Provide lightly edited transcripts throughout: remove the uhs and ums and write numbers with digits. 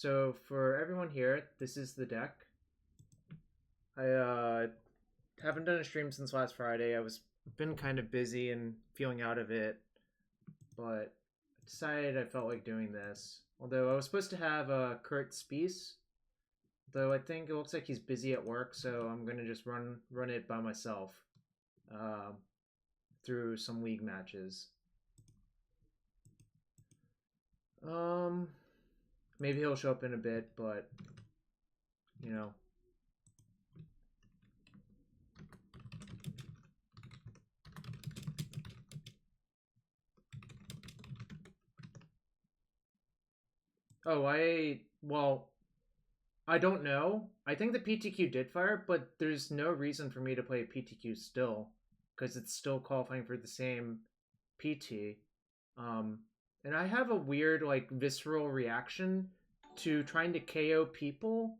So for everyone here, this is the deck. I haven't done a stream since last Friday. I was been kind of busy and feeling out of it, but I decided I felt like doing this. Although I was supposed to have Kurt Spies, though I think it looks like he's busy at work, so I'm gonna just run it by myself uh, through some league matches. Maybe he'll show up in a bit, but you know. Oh, well, I don't know. I think the PTQ did fire, but there's no reason for me to play a PTQ still, because it's still qualifying for the same PT. And I have a weird, like, visceral reaction to trying to KO people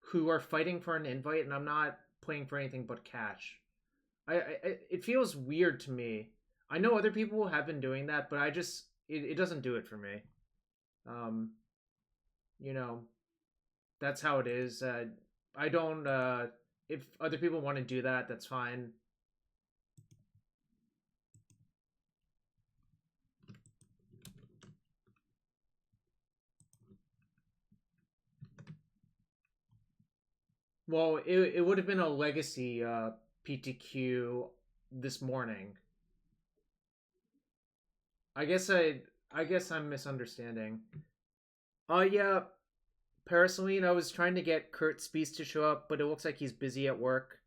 who are fighting for an invite, and I'm not playing for anything but cash. It feels weird to me. I know other people have been doing that, but it doesn't do it for me. Um, you know, that's how it is. I don't. If other people want to do that, that's fine. Well, it would have been a legacy PTQ this morning. I guess I'm misunderstanding. Yeah, Paraceline, I was trying to get Kurt Spies to show up, but it looks like he's busy at work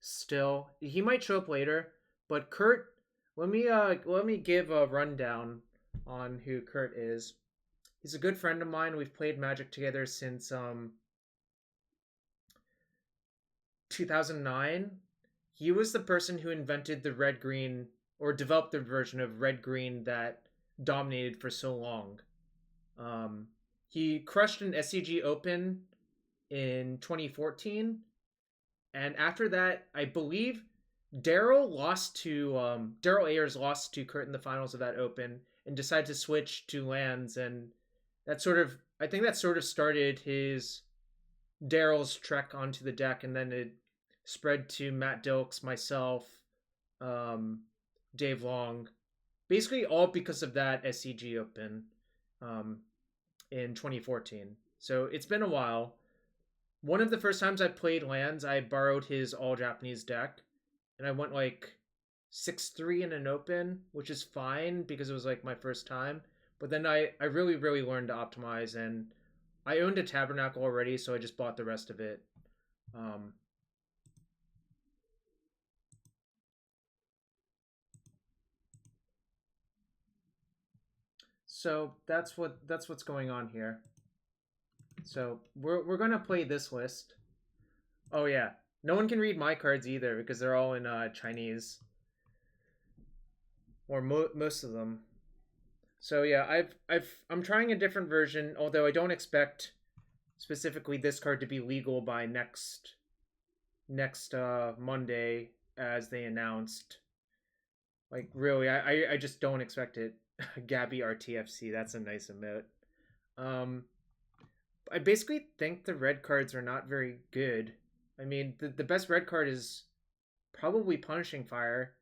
still. He might show up later, but Kurt, let me give a rundown on who Kurt is. He's a good friend of mine. We've played Magic together since 2009. He was the person who invented the red green or developed the version of red green that dominated for so long. He crushed an SCG Open in 2014, and after that, I believe Daryl Ayers lost to Kurt in the finals of that Open and decided to switch to lands, and I think that sort of started his Daryl's trek onto the deck, and then it spread to Matt Dilks, myself, Dave Long, basically all because of that SCG Open in 2014. So it's been a while. One of the first times I played lands, I borrowed his all Japanese deck, and I went like 6-3 in an Open, which is fine because it was like my first time. But then I really, really learned to optimize, and I owned a Tabernacle already, so I just bought the rest of it. So that's what's going on here. So we're gonna play this list. Oh yeah, no one can read my cards either because they're all in Chinese, or most of them. So yeah, I'm trying a different version, although I don't expect specifically this card to be legal by next Monday as they announced. Like really, I just don't expect it. Gabby RTFC, that's a nice emote. I basically think the red cards are not very good. I mean, the best red card is probably Punishing Fire,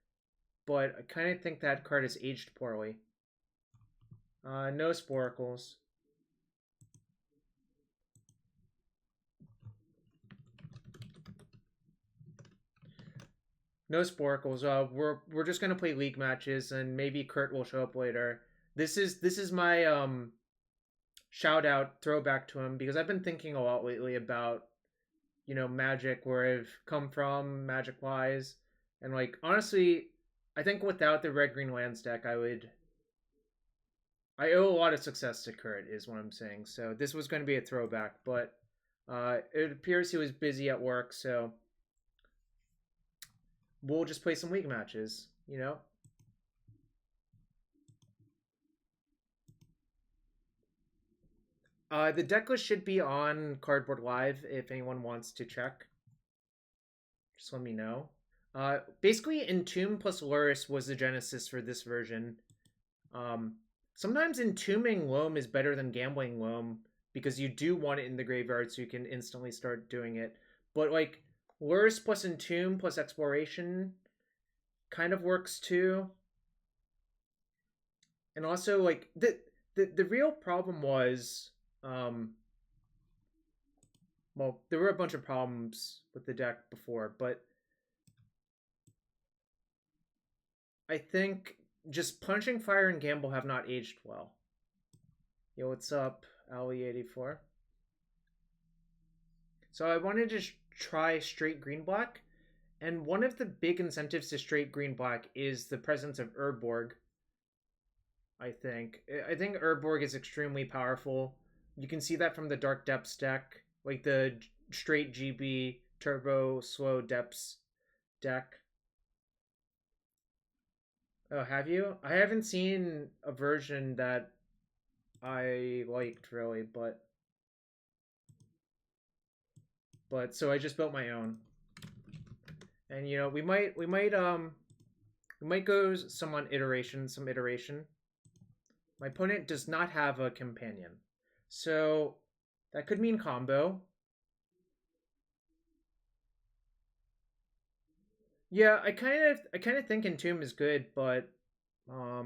but I kind of think that card is aged poorly. No Sporacles. No Sporacles. We're just gonna play league matches, and maybe Kurt will show up later. This is my shout out throwback to him because I've been thinking a lot lately about Magic, where I've come from Magic wise, and like honestly, I think without the red green lands deck, I owe a lot of success to Kurt, is what I'm saying. So this was going to be a throwback, but it appears he was busy at work, so we'll just play some league matches, the deck list should be on Cardboard Live if anyone wants to check. Just let me know. Basically, Entomb plus Lurrus was the genesis for this version. Sometimes Entombing Loam is better than Gambling Loam because you do want it in the graveyard so you can instantly start doing it. But like Lurrus plus Entomb plus Exploration kind of works too. And also like the real problem was well, there were a bunch of problems with the deck before, but I think just Punching Fire and Gamble have not aged well. Yo, what's up, Ali84? So I wanted to try straight green-black, and one of the big incentives to straight green-black is the presence of Urborg. I think Urborg is extremely powerful. You can see that from the Dark Depths deck, like the straight GB Turbo Slow Depths deck. Oh, have you? I haven't seen a version that I liked really, but so I just built my own. And you know, we might go some iteration. My opponent does not have a companion. So that could mean combo. Yeah, I kind of think Entomb is good, but by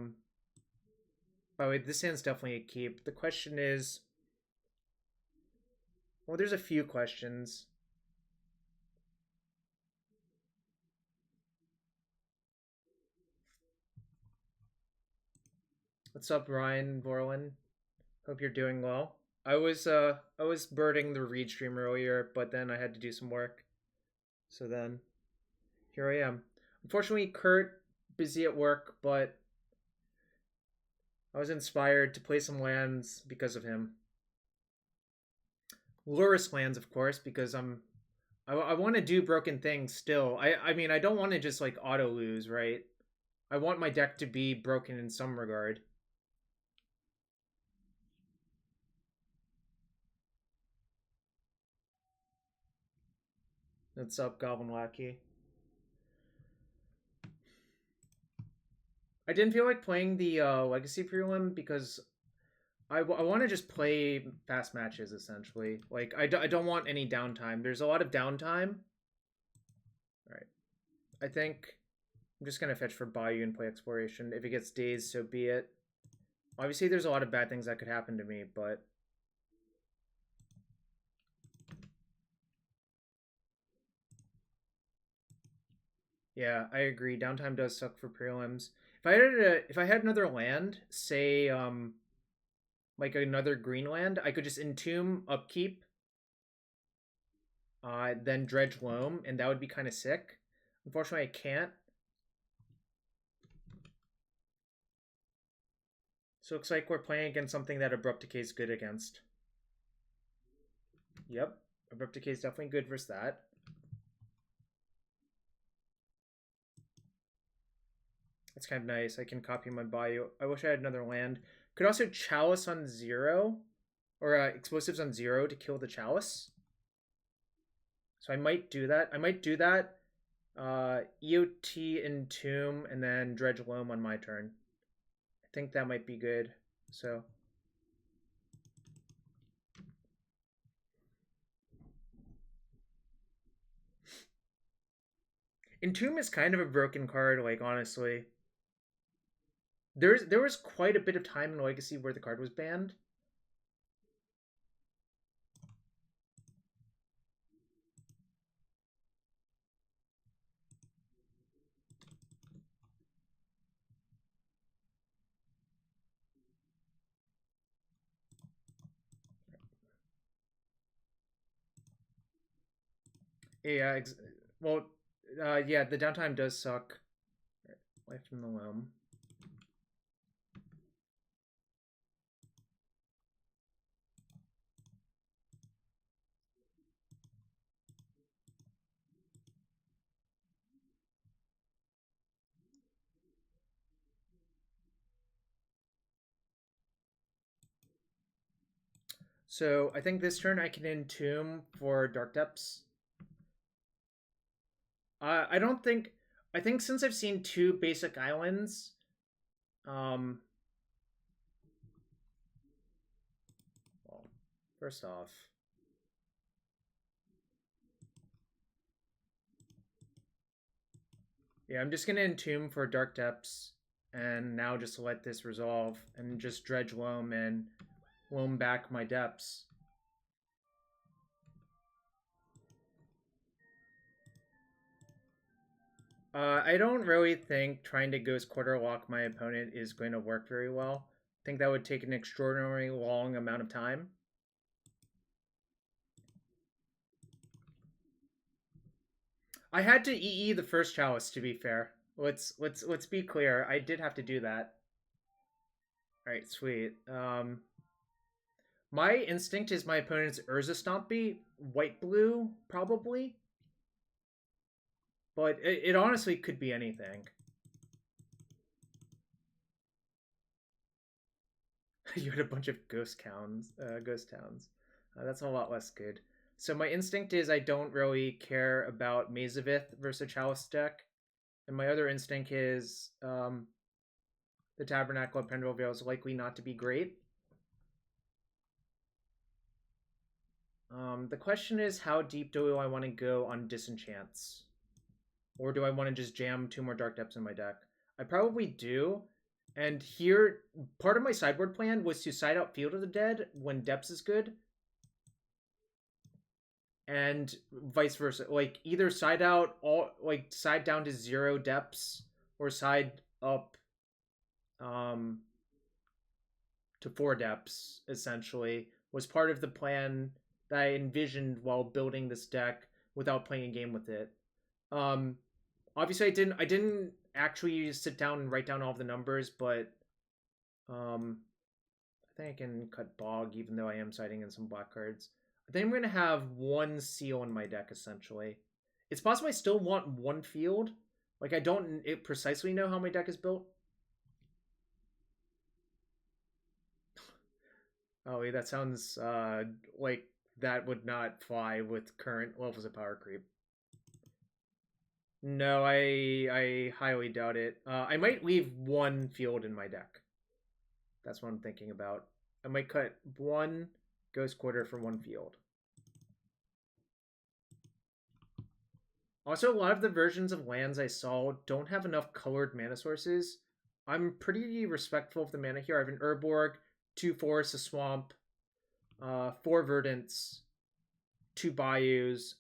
the way, this hand's definitely a keep. The question is, well, there's a few questions. What's up, Ryan Borland? Hope you're doing well. I was birding the read stream earlier, but then I had to do some work. So then here I am. Unfortunately, Kurt busy at work, but I was inspired to play some lands because of him. Lurrus lands, of course, because I want to do broken things still. I mean, I don't want to just like auto lose, right? I want my deck to be broken in some regard. What's up, Goblin Wacky? I didn't feel like playing the Legacy prelim because I want to just play fast matches, essentially. Like, I don't want any downtime. There's a lot of downtime. Alright. I think I'm just going to fetch for Bayou and play Exploration. If it gets dazed, so be it. Obviously, there's a lot of bad things that could happen to me, but... yeah, I agree. Downtime does suck for prelims. If I had another land, say like another green land, I could just Entomb upkeep, then dredge Loam, and that would be kind of sick. Unfortunately, I can't. So it looks like we're playing against something that Abrupt Decay is good against. Yep, Abrupt Decay is definitely good versus that. That's kind of nice. I can copy my Bayou. I wish I had another land. Could also Chalice on 0, or Explosives on 0 to kill the Chalice. So I might do that. I might do that. EOT Entomb, and then Dredge Loam on my turn. I think that might be good. So Entomb is kind of a broken card, like honestly. There was quite a bit of time in Legacy where the card was banned. Yeah, well, yeah, the downtime does suck. Life from the Loam. So I think this turn I can Entomb for Dark Depths. I don't think... I think since I've seen 2 basic islands, well, First off, yeah, I'm just gonna Entomb for Dark Depths, and now just let this resolve, and just dredge Loam and Loam back my depths. I don't really think trying to Ghost Quarter lock my opponent is going to work very well. I think that would take an extraordinarily long amount of time. I had to EE the first chalice, to be fair. Let's be clear. I did have to do that. Alright, sweet. My instinct is my opponent's Urza Stompy, white-blue, probably. But it honestly could be anything. You had a bunch of ghost towns. That's a lot less good. So my instinct is I don't really care about Maze of Ith versus Chalice deck. And my other instinct is the Tabernacle of Pendrell Vale is likely not to be great. The question is, how deep do I want to go on Disenchants? Or do I want to just jam 2 more Dark Depths in my deck? I probably do. And here, part of my sideboard plan was to side out Field of the Dead when Depths is good. And vice versa. Like, either side out, side down to 0 Depths, or side up to 4 Depths, essentially, was part of the plan that I envisioned while building this deck without playing a game with it. Obviously, I didn't actually sit down and write down all of the numbers, but I think I can cut Bog, even though I am siding in some black cards. I think I'm going to have 1 seal in my deck, essentially. It's possible I still want 1 field. Like, I don't precisely know how my deck is built. Oh, wait, that sounds like that would not fly with current levels of power creep. No, I highly doubt it. I might leave 1 field in my deck. That's what I'm thinking about. I might cut 1 Ghost Quarter for 1 field. Also, a lot of the versions of lands I saw don't have enough colored mana sources. I'm pretty respectful of the mana here. I have an Urborg, 2 forests, a swamp, 4 verdants, 2 bayous,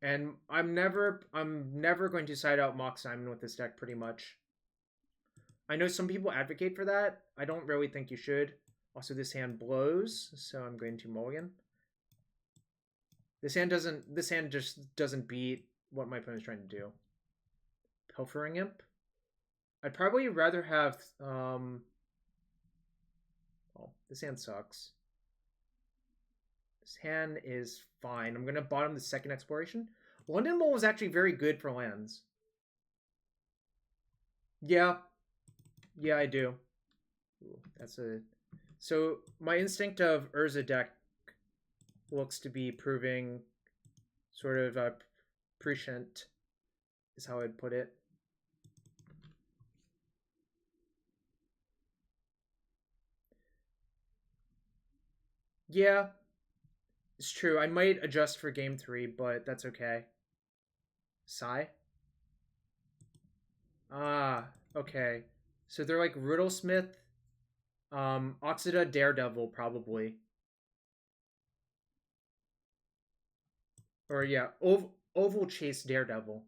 and I'm never going to side out Mox Diamond with this deck, pretty much. I know some people advocate for that. I don't really think you should. Also, this hand blows, so I'm going to mulligan. This hand just doesn't beat what my opponent's trying to do. Pilfering Imp. I'd probably rather have well, this hand sucks. This hand is fine. I'm gonna bottom the second exploration. London Mole is actually very good for lands. Yeah. Yeah, I do. Ooh, that's a... So, my instinct of Urza deck looks to be proving sort of prescient, is how I'd put it. Yeah, it's true. I might adjust for game 3, but that's okay. Sigh? Ah, okay. So they're like Riddlesmith, Oxida, Daredevil, probably. Or yeah, Oval Chase Daredevil.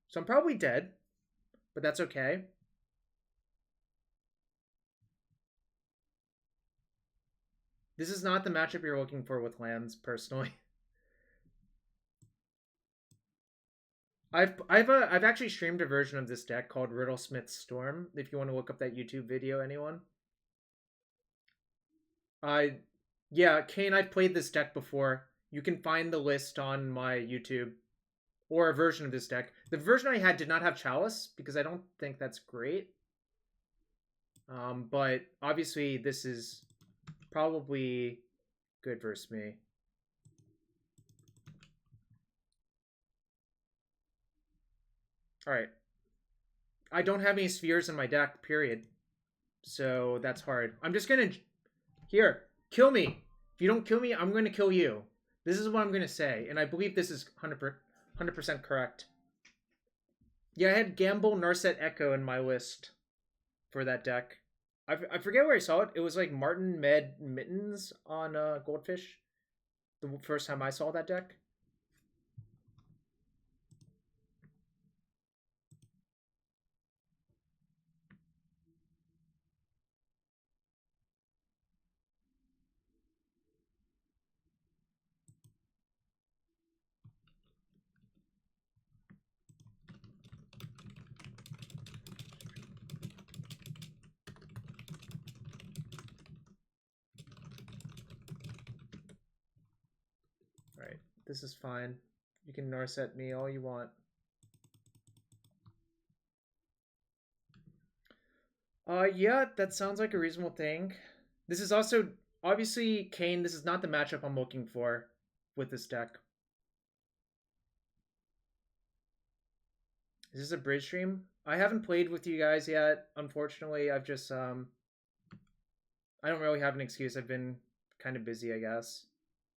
So I'm probably dead, but that's okay. This is not the matchup you're looking for with lands, personally. I've actually streamed a version of this deck called Riddlesmith Storm. If you want to look up that YouTube video, anyone. Yeah, Kane, I've played this deck before. You can find the list on my YouTube, or a version of this deck. The version I had did not have Chalice because I don't think that's great. But obviously this is probably good versus me. All right. I don't have any spheres in my deck, period. So that's hard. I'm just gonna... Here, kill me. If you don't kill me, I'm gonna kill you. This is what I'm gonna say, and I believe this is 100% correct. Yeah, I had Gamble, Narset, Echo in my list for that deck. I forget where I saw it. It was like Martin, Med, Mittens on Goldfish. The first time I saw that deck. Alright, this is fine. You can Narset me all you want. Yeah, that sounds like a reasonable thing. This is also, obviously, Kane, this is not the matchup I'm looking for with this deck. Is this a bridge stream? I haven't played with you guys yet. Unfortunately, I've just, I don't really have an excuse. I've been kind of busy, I guess.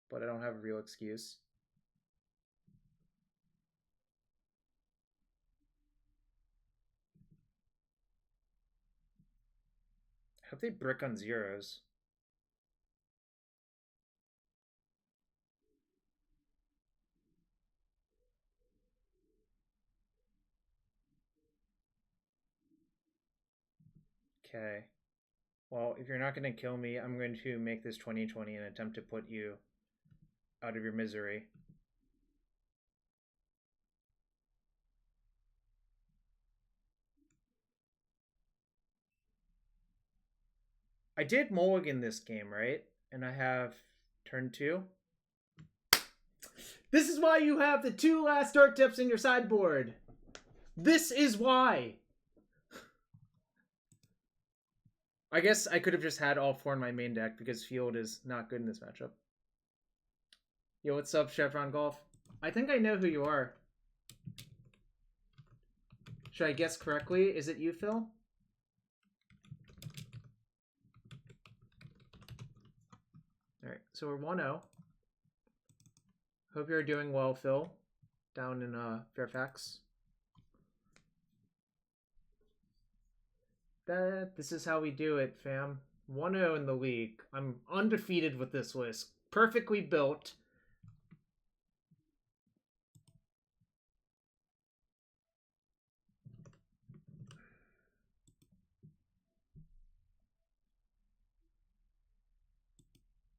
But I don't have a real excuse. I hope they brick on zeros. Okay. Well, if you're not going to kill me, I'm going to make this 2020 and attempt to put you out of your misery. I did mulligan this game, right? And I have turn 2. This is why you have the 2 last Dark Depths in your sideboard. This is why. I guess I could have just had all 4 in my main deck because field is not good in this matchup. Yo, what's up, Chevron Golf? I think I know who you are. Should I guess correctly? Is it you, Phil? Alright, so we're 1-0. Hope you're doing well, Phil, down in Fairfax. This is how we do it, fam. 1-0 in the league. I'm undefeated with this list. Perfectly built.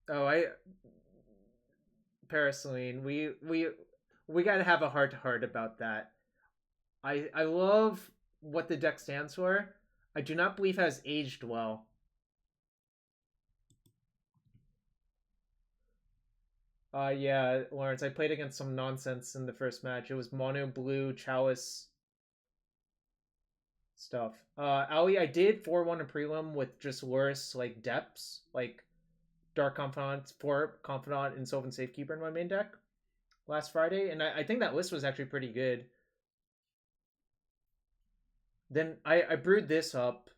Oh, Paraceline, we gotta have a heart-to-heart about that. I love what the deck stands for. I do not believe has aged well. Yeah, Lawrence, I played against some nonsense in the first match. It was mono blue chalice stuff. Ali, I did 4-1 a prelim with just worse like depths, like Dark Confidant, 4 Confidant, and Sylvan Safekeeper in my main deck last Friday, and I think that list was actually pretty good. Then I brewed this up.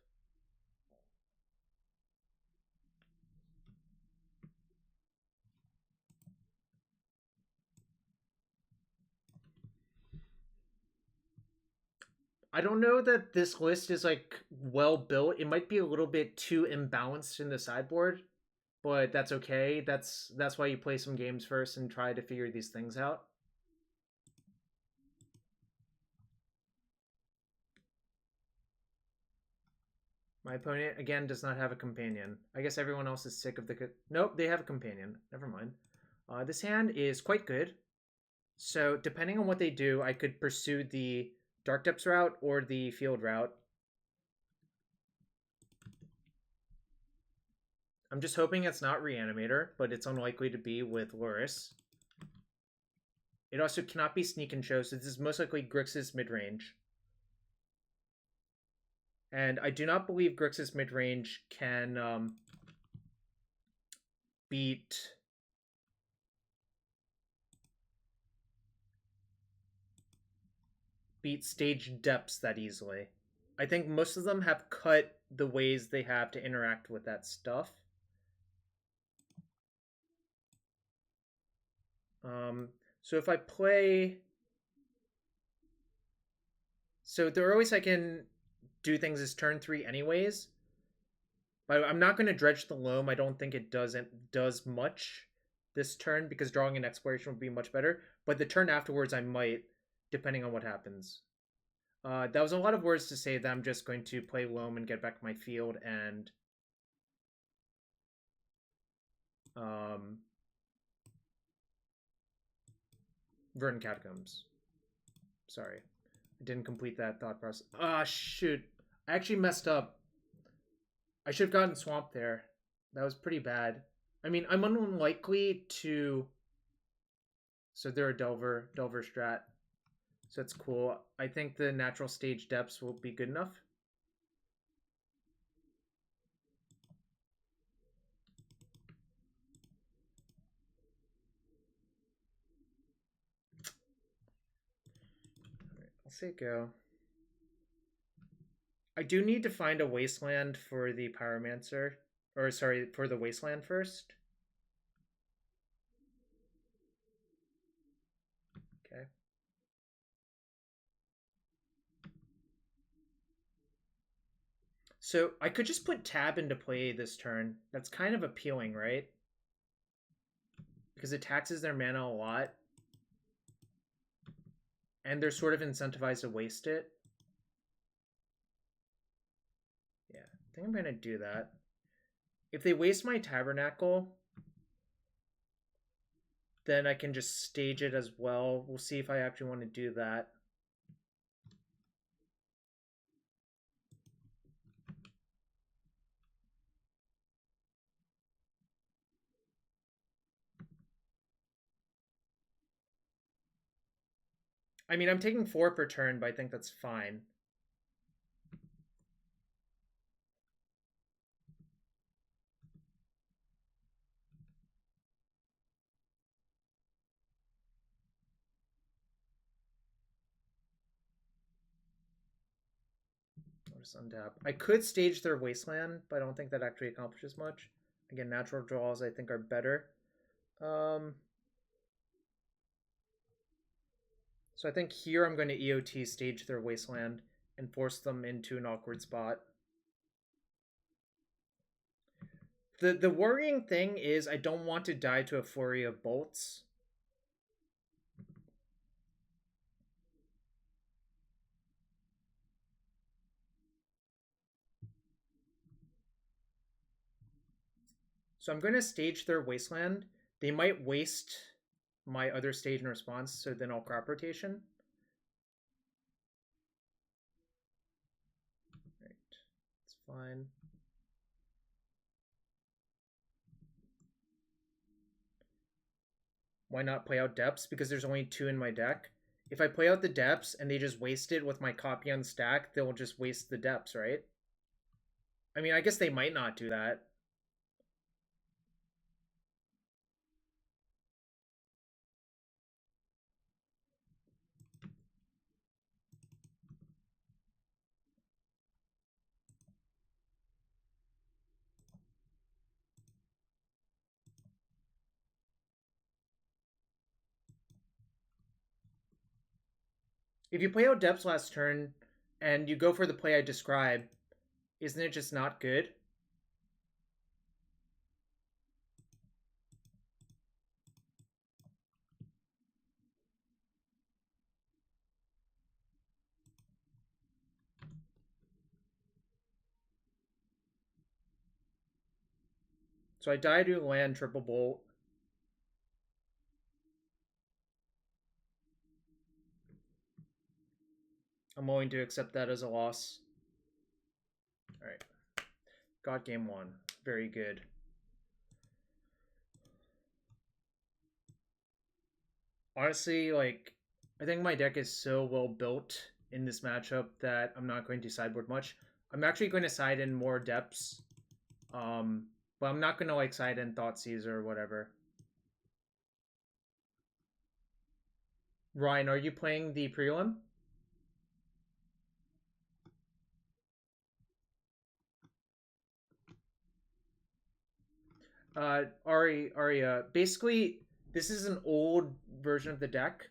I don't know that this list is like well built. It might be a little bit too imbalanced in the sideboard, but that's okay. That's why you play some games first and try to figure these things out. My opponent, again, does not have a companion. I guess everyone else is sick of the... Nope, they have a companion. Never mind. This hand is quite good. So, depending on what they do, I could pursue the Dark Depths route or the field route. I'm just hoping it's not Reanimator, but it's unlikely to be with Lurrus. It also cannot be Sneak and Show, so this is most likely Grixis mid-range. And I do not believe Grixis mid-range can beat stage depths that easily. I think most of them have cut the ways they have to interact with that stuff. So if I play... So there are ways I can do things as turn 3 anyways. But I'm not going to dredge the Loam. I don't think it does much this turn because drawing an exploration would be much better. But the turn afterwards I might, depending on what happens. That was a lot of words to say that I'm just going to play Loam and get back my field and Verdant Catacombs. Sorry. I didn't complete that thought process. Ah, shoot. I actually messed up. I should have gotten Swamp there. That was pretty bad. I mean, I'm unlikely to... So they're a Delver strat. So that's cool. I think the natural stage depths will be good enough. Alright, I'll say go. I do need to find a Wasteland for the Pyromancer. Or, sorry, for the Wasteland first. Okay. So I could just put Tab into play this turn. That's kind of appealing, right? Because it taxes their mana a lot. And they're sort of incentivized to waste it. Yeah, I think I'm going to do that. If they waste my Tabernacle, then I can just stage it as well. We'll see if I actually want to do that. I mean, I'm taking 4 per turn, but I think that's fine. I'll just untap. I could stage their Wasteland, but I don't think that actually accomplishes much. Again, natural draws I think are better. So I think here I'm going to EOT stage their Wasteland and force them into an awkward spot. The worrying thing is I don't want to die to a flurry of bolts. So I'm going to stage their Wasteland. They might waste my other stage in response, so then I'll crop rotation. Right, it's fine. Why not play out depths? Because there's only 2 in my deck. If I play out the depths and they just waste it with my copy on stack, they'll just waste the depths, right? I mean, I guess they might not do that. If you play out depths last turn and you go for the play I describe, isn't it just not good? So I die to land triple bolt. I'm willing to accept that as a loss. Alright. Got game 1. Very good. Honestly, like, I think my deck is so well built in this matchup that I'm not going to sideboard much. I'm actually going to side in more depths. But I'm not going to, like, side in Thoughtseize or whatever. Ryan, are you playing the prelim? Aria. Basically, this is an old version of the deck.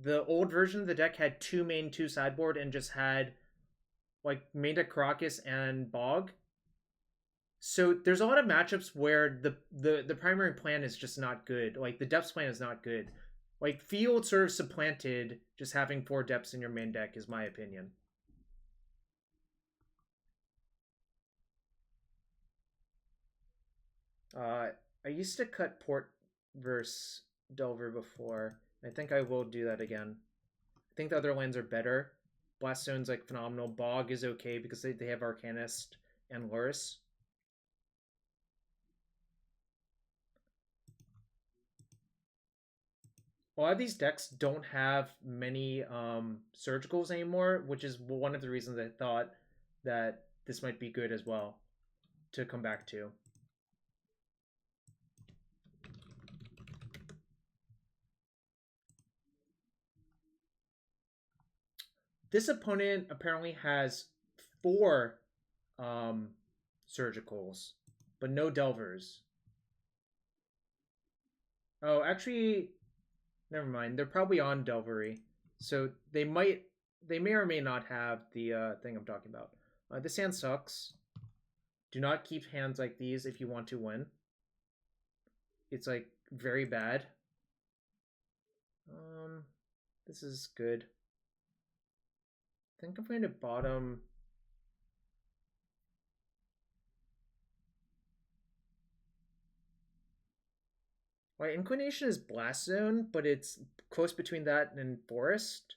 The old version of the deck had 2 main, 2 sideboard, and just had like main deck Karakas and Bog. So there's a lot of matchups where the primary plan is just not good. Like the depths plan is not good. Like Field sort of supplanted just having 4 depths in your main deck, is my opinion. I used to cut Port versus Delver before. I think I will do that again. I think the other lands are better. Blaststone's like phenomenal. Bog is okay because they have Arcanist and Lurrus. A lot of these decks don't have many surgicals anymore, which is one of the reasons I thought that this might be good as well to come back to. This opponent apparently has 4 surgicals, but no delvers. Oh, actually, never mind. They're probably on Delvery, so they may or may not have the thing I'm talking about. This hand sucks. Do not keep hands like these if you want to win. It's like very bad. This is good. I think I'm going to bottom. My inclination is Blast Zone, but it's close between that and Forest.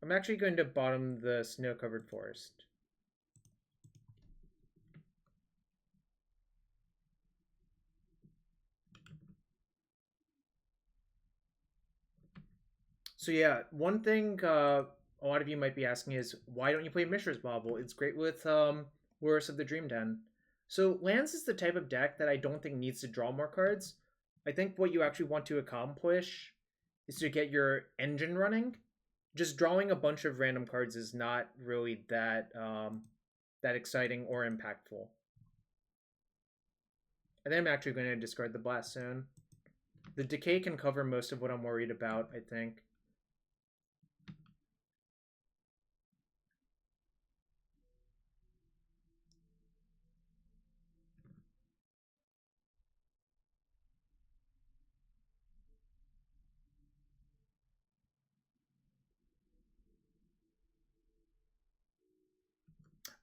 I'm actually going to bottom the snow-covered forest. So yeah, one thing a lot of you might be asking is, why don't you play Mishra's Bauble? It's great with Lurrus of the Dream Den. So lands is the type of deck that I don't think needs to draw more cards. I think what you actually want to accomplish is to get your engine running. Just drawing a bunch of random cards is not really that that exciting or impactful. And then I'm actually going to discard the Blast Zone. The Decay can cover most of what I'm worried about, I think.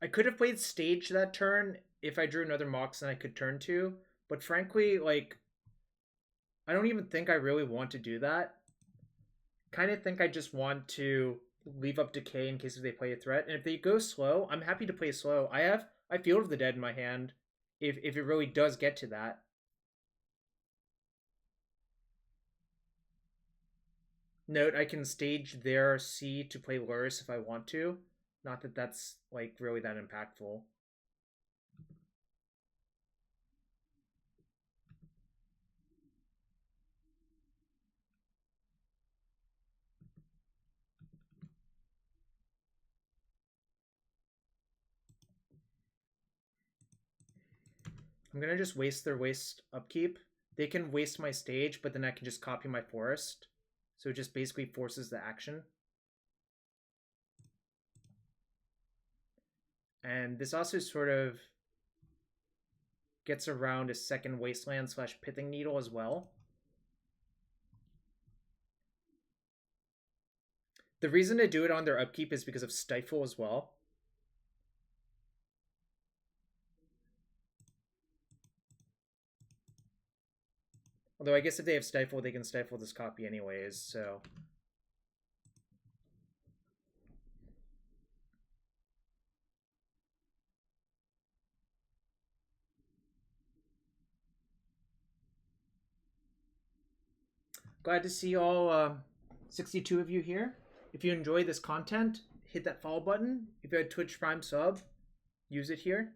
I could have played Stage that turn if I drew another Mox and I could turn to, but frankly, like, I don't even think I really want to do that. Kind of think I just want to leave up Decay in case if they play a threat, and if they go slow, I'm happy to play slow. I Field of the Dead in my hand if it really does get to that. Note, I can stage their C to play Lurrus if I want to. Not that that's like really that impactful. I'm gonna just waste their waste upkeep. They can waste my stage, but then I can just copy my forest. So it just basically forces the action. And this also sort of gets around a second Wasteland / Pithing Needle as well. The reason to do it on their upkeep is because of Stifle as well. Although I guess if they have Stifle, they can Stifle this copy anyways, so... Glad to see all 62 of you here. If you enjoy this content, hit that follow button. If you had Twitch Prime sub, use it here.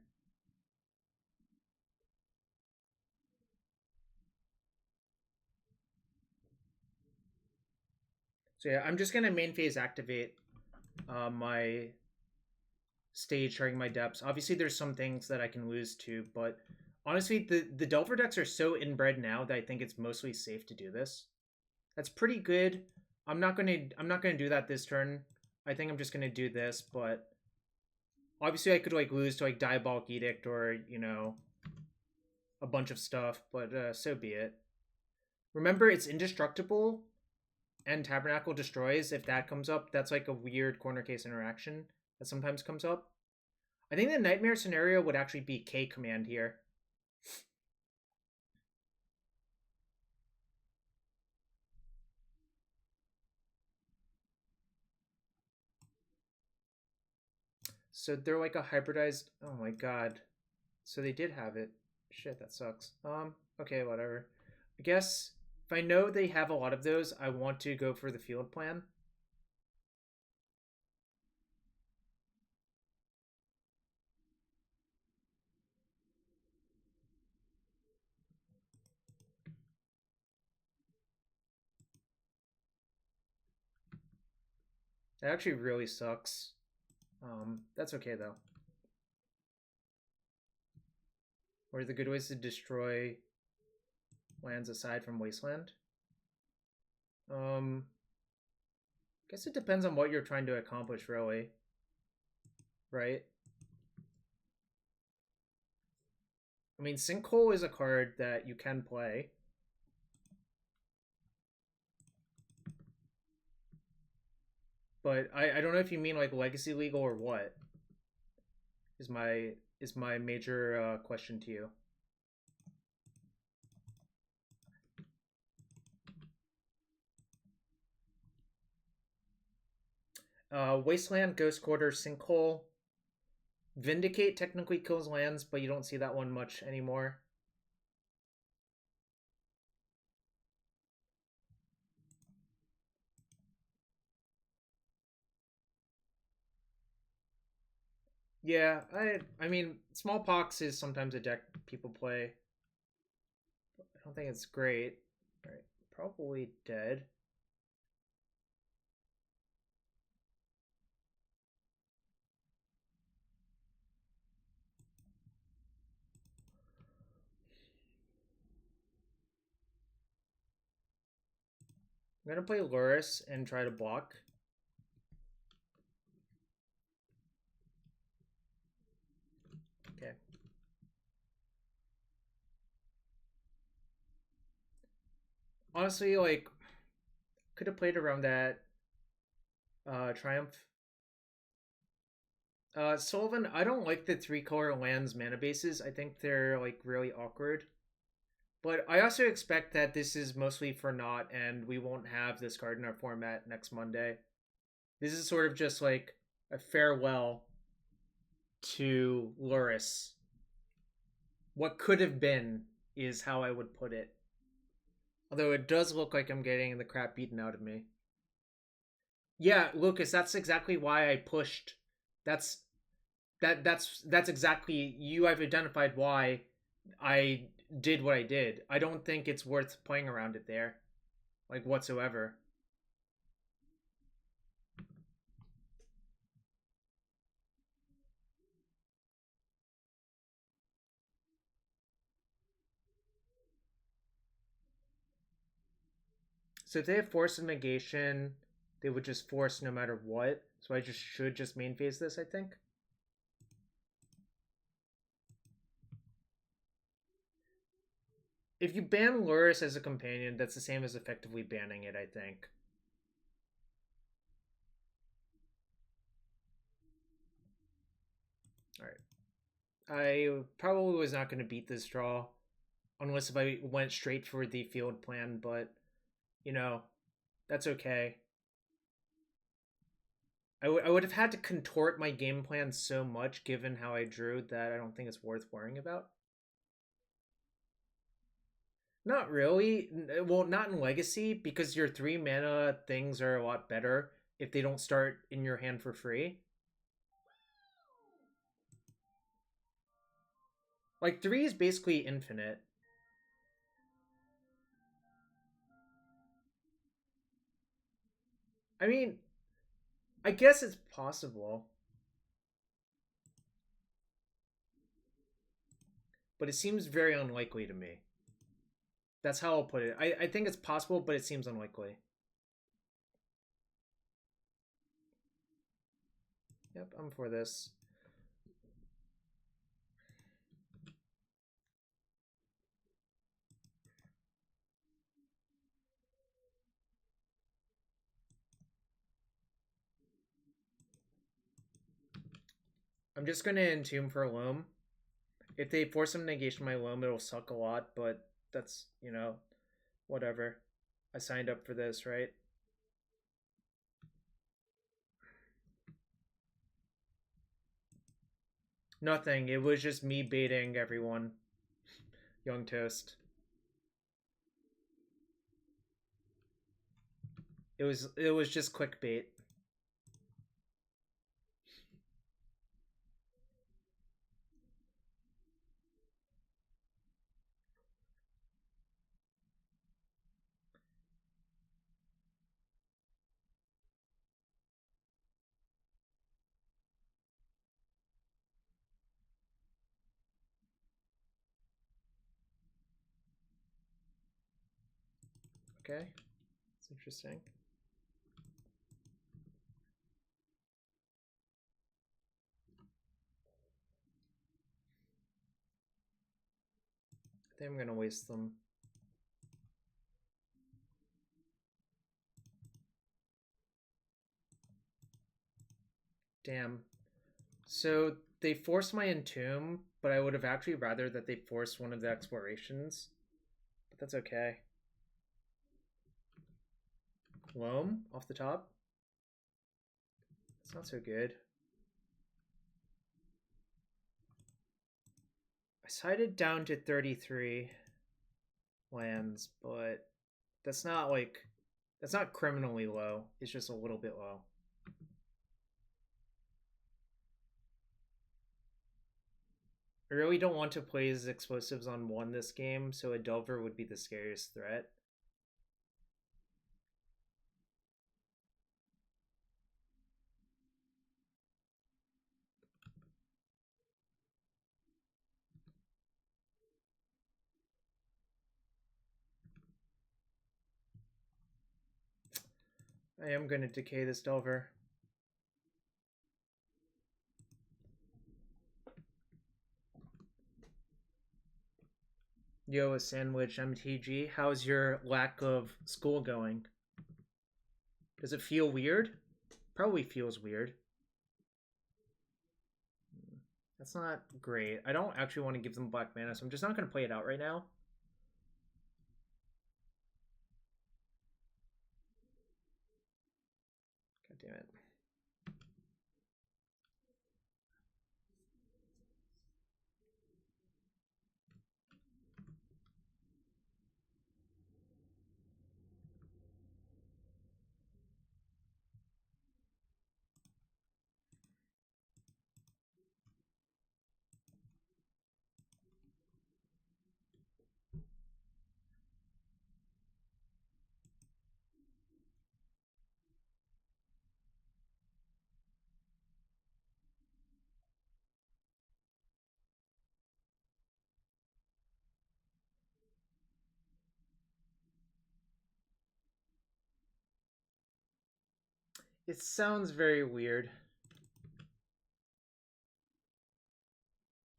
So yeah, I'm just gonna main phase activate my stay charting my depths. Obviously, there's some things that I can lose to, but honestly, the Delver decks are so inbred now that I think it's mostly safe to do this. That's pretty good. I'm not gonna do that this turn. I think I'm just gonna do this, but obviously I could like lose to like Diabolic Edict or a bunch of stuff, but so be it. Remember, it's indestructible, and Tabernacle destroys. If that comes up, that's like a weird corner case interaction that sometimes comes up. I think the Nightmare scenario would actually be K command here. So they're like a hybridized. Oh my god. So they did have it. Shit, that sucks. Okay, whatever. I guess if I know they have a lot of those, I want to go for the field plan. That actually really sucks. That's okay though. What are the good ways to destroy lands aside from Wasteland? Guess it depends on what you're trying to accomplish, really. Right? I mean, Sinkhole is a card that you can play. But I don't know if you mean like Legacy Legal or what. Is my major question to you. Wasteland, Ghost Quarter, Sinkhole. Vindicate technically kills lands, but you don't see that one much anymore. Yeah, I mean, Smallpox is sometimes a deck people play. I don't think it's great. Alright, probably dead. I'm gonna play Lurrus and try to block. Okay. Honestly, like, could have played around that Triumph. Sullivan, I don't like the 3-color lands mana bases. I think they're like really awkward. But I also expect that this is mostly for naught and we won't have this card in our format next Monday. This is sort of just like a farewell to Lurrus. What could have been is how I would put it. Although it does look like I'm getting the crap beaten out of me. Yeah, Lucas, that's exactly why I pushed. That's exactly you. I've identified why I did what I did. I don't think it's worth playing around it there, like whatsoever. So if they have Force of Negation, they would just force no matter what. So I should just main phase this, I think. If you ban Lurrus as a companion, that's the same as effectively banning it, I think. Alright. I probably was not going to beat this draw unless if I went straight for the field plan, but that's okay. I would have had to contort my game plan so much given how I drew that I don't think it's worth worrying about. Not really. Well, not in Legacy because your 3 mana things are a lot better if they don't start in your hand for free. Like 3 is basically infinite. I mean, I guess it's possible. but it seems very unlikely to me. That's how I'll put it. I think it's possible, but it seems unlikely. Yep, I'm for this. I'm just going to Entomb for Loam. If they force some negation my Loam, it'll suck a lot, but that's, you know, whatever. I signed up for this, right? Nothing. It was just me baiting everyone. Young Toast. It was just clickbait. Okay. It's interesting. I think I'm gonna waste them. Damn. So they forced my Entomb, but I would have actually rather that they forced one of the explorations. But that's okay. Loam off the top. It's not so good. I sided down to 33 lands, but that's not like, that's not criminally low. It's just a little bit low. I really don't want to play as explosives on 1 this game, so a Delver would be the scariest threat. I am going to decay this Delver. Yo, a sandwich MTG. How's your lack of school going? Does it feel weird? Probably feels weird. That's not great. I don't actually want to give them black mana, so I'm just not going to play it out right now. God damn it. It sounds very weird.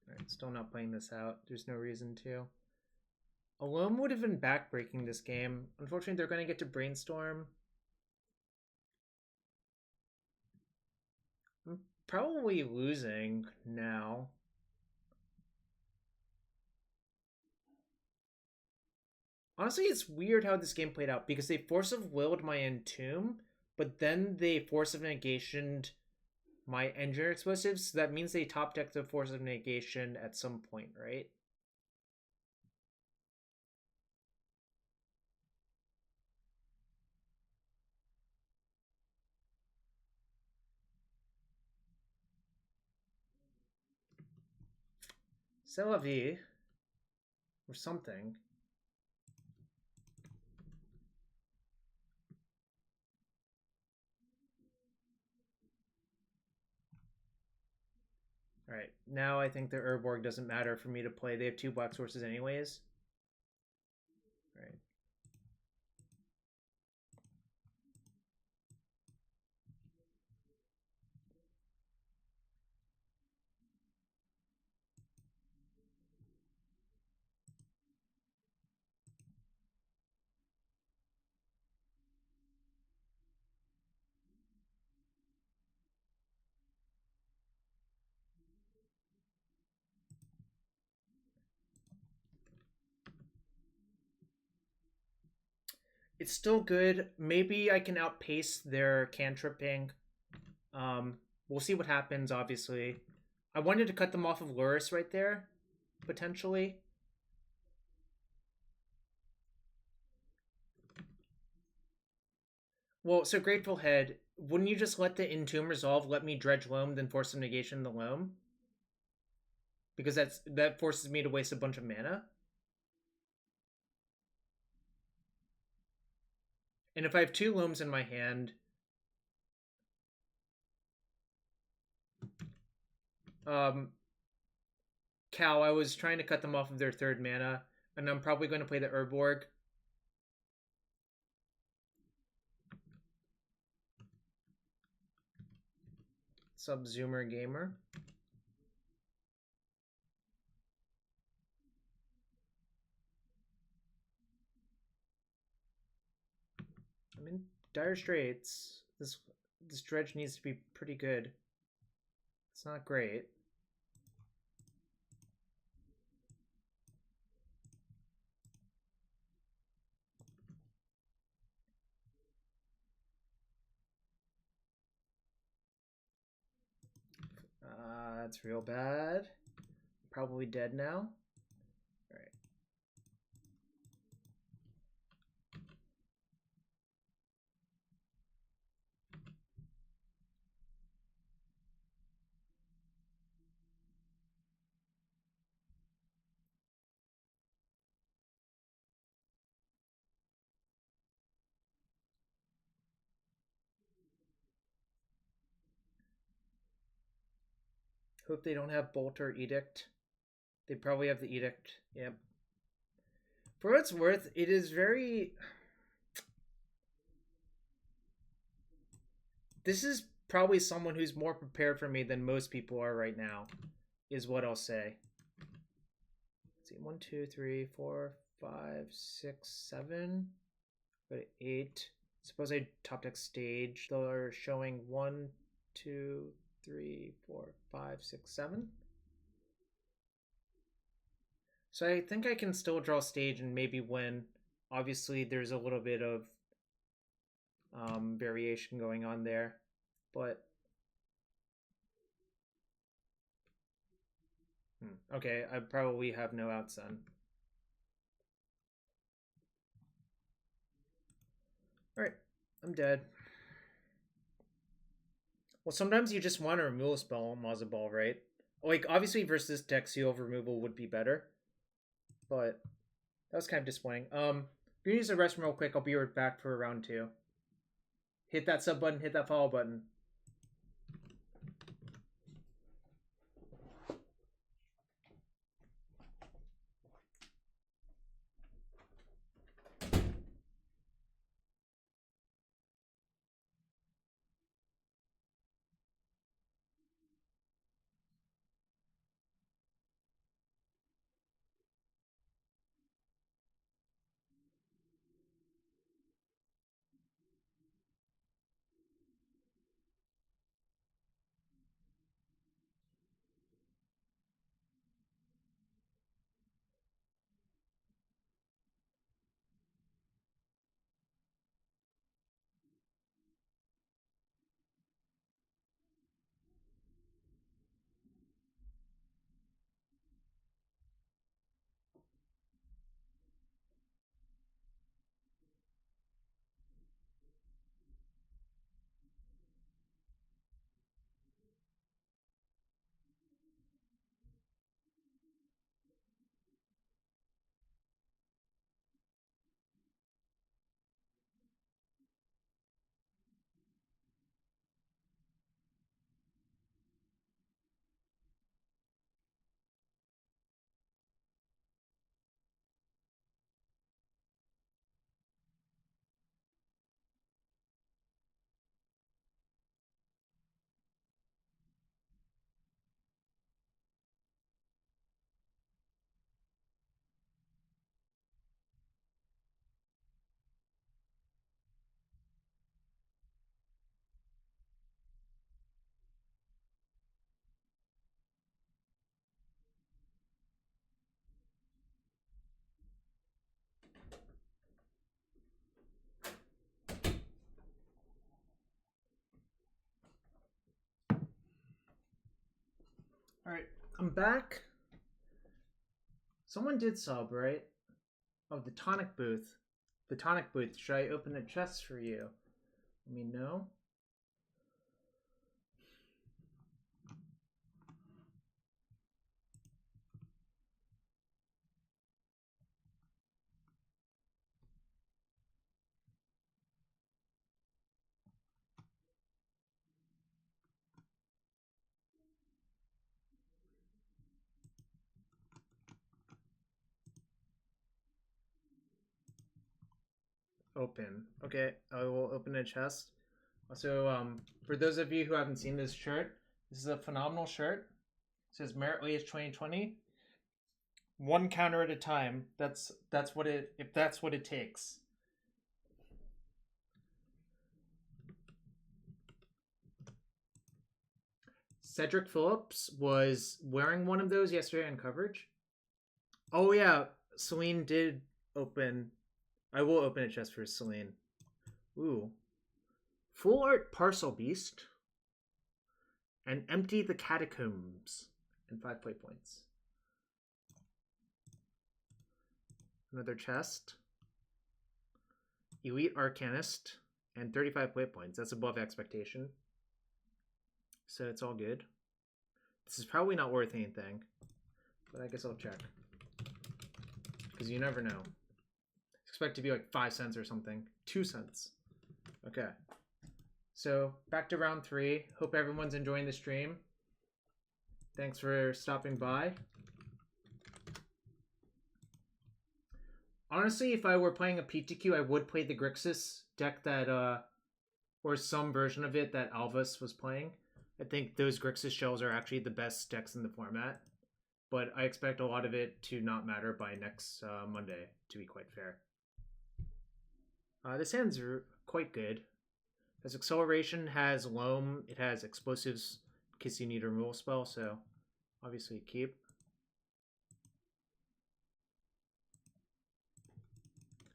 Alright, still not playing this out. There's no reason to. A Loam would have been backbreaking this game. Unfortunately, they're going to get to Brainstorm. I'm probably losing now. Honestly, it's weird how this game played out because they Force of Willed my Entomb, but then they Force of Negationed my Engineer Explosives. So that means they top decked the Force of Negation at some point, right? C'est la vie. Or something. Alright, now I think the Urborg doesn't matter for me to play. They have 2 black sources anyways. Alright. It's still good. Maybe I can outpace their cantripping. We'll see what happens, obviously. I wanted to cut them off of Lurrus right there, potentially. Well, so Grateful Head, wouldn't you just let the Entomb resolve, let me dredge Loam, then force some negation the Loam? Because that forces me to waste a bunch of mana. And if I have 2 Loams in my hand, Cal, I was trying to cut them off of their 3rd mana, and I'm probably going to play the Urborg. Subzoomer Gamer. I'm in dire straits. This dredge needs to be pretty good. It's not great. That's real bad. Probably dead now. Alright. Hope they don't have Bolt or Edict. They probably have the Edict. Yep. For what it's worth, it is very... This is probably someone who's more prepared for me than most people are right now, is what I'll say. Let's see, 1, 2, 3, 4, 5, 6, 7. Go to 8. Suppose I top deck stage. They're showing 1, 2, 3, 4, 5, 6, 7. So I think I can still draw stage and maybe win. Obviously, there's a little bit of variation going on there, but okay, I probably have no outs then. Alright, I'm dead. Well, sometimes you just want to remove a spell on Maze Ball, right? Like, obviously versus this deck, Seal of Removal would be better, but that was kind of disappointing. If you use the restroom real quick, I'll be right back for round 2. Hit that sub button, hit that follow button. Alright, I'm back. Someone did sub, right? Oh, the tonic booth. The tonic booth. Should I open a chest for you? Let me know. Open. Okay, I will open a chest. Also, for those of you who haven't seen this shirt, this is a phenomenal shirt. It says Merit Wage 2020. One counter at a time. That's what it if that's what it takes. Cedric Phillips was wearing one of those yesterday on coverage. Oh yeah, Celine did open. I will open a chest for Celine. Ooh. Full art Parcel Beast. And Empty the Catacombs. And 5 play points. Another chest. Elite Arcanist. And 35 play points. That's above expectation. So it's all good. This is probably not worth anything. But I guess I'll check. Because you never know. Expect to be like 5 cents or something. 2 cents. Okay. So back to round 3. Hope everyone's enjoying the stream. Thanks for stopping by. Honestly, if I were playing a PTQ, I would play the Grixis deck that, or some version of it that Alvis was playing. I think those Grixis shells are actually the best decks in the format. But I expect a lot of it to not matter by next Monday, to be quite fair. This hand's quite good. It has acceleration, has loam, it has explosives in case you need a removal spell, so obviously keep.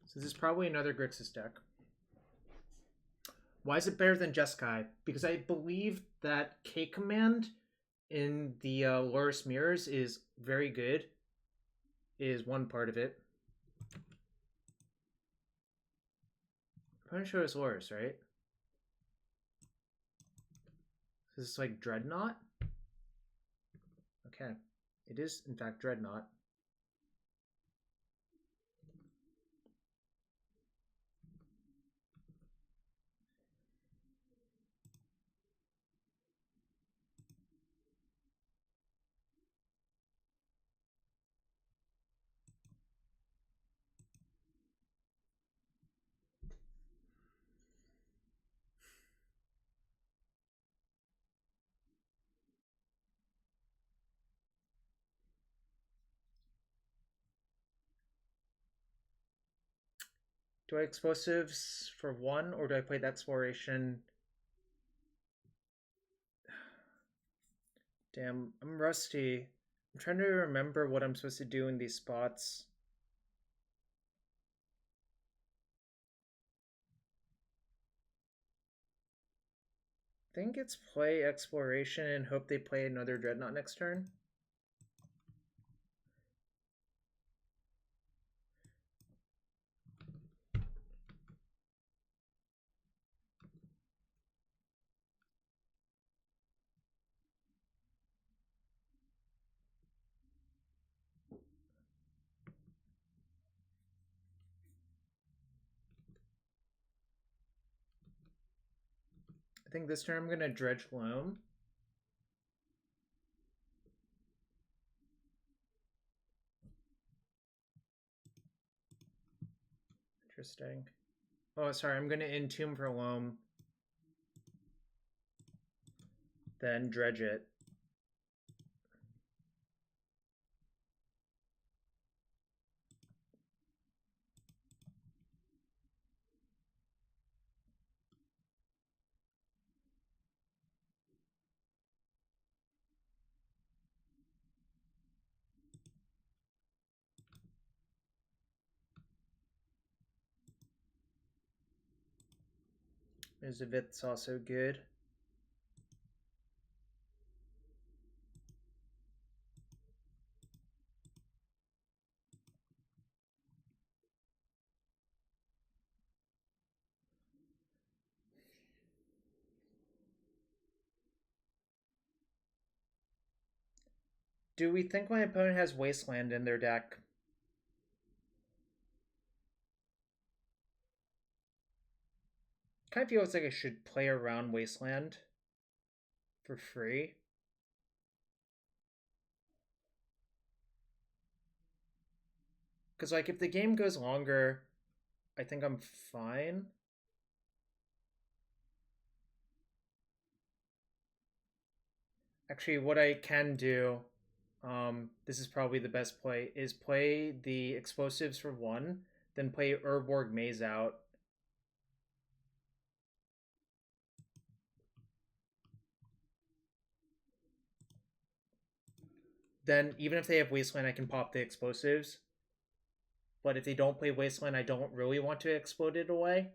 So this is probably another Grixis deck. Why is it better than Jeskai? Because I believe that K command in the Lurrus mirrors is very good. Is one part of it. I'm trying to show us Lurrus, right? This is like Dreadnought? Okay. It is, in fact, Dreadnought. Do I explosives for 1, or do I play the exploration? Damn, I'm rusty. I'm trying to remember what I'm supposed to do in these spots. I think it's play exploration and hope they play another Dreadnought next turn. I think this turn I'm going to Dredge Loam. Interesting. Oh, sorry, I'm going to Entomb for Loam. Then Dredge it. Maze of Ith's also good. Do we think my opponent has Wasteland in their deck? Kind of feels like I should play around Wasteland for free. Because, like, if the game goes longer, I think I'm fine. Actually, what I can do, this is probably the best play, is play the explosives for 1, then play Urborg Maze out. Then, even if they have Wasteland, I can pop the explosives. But if they don't play Wasteland, I don't really want to explode it away.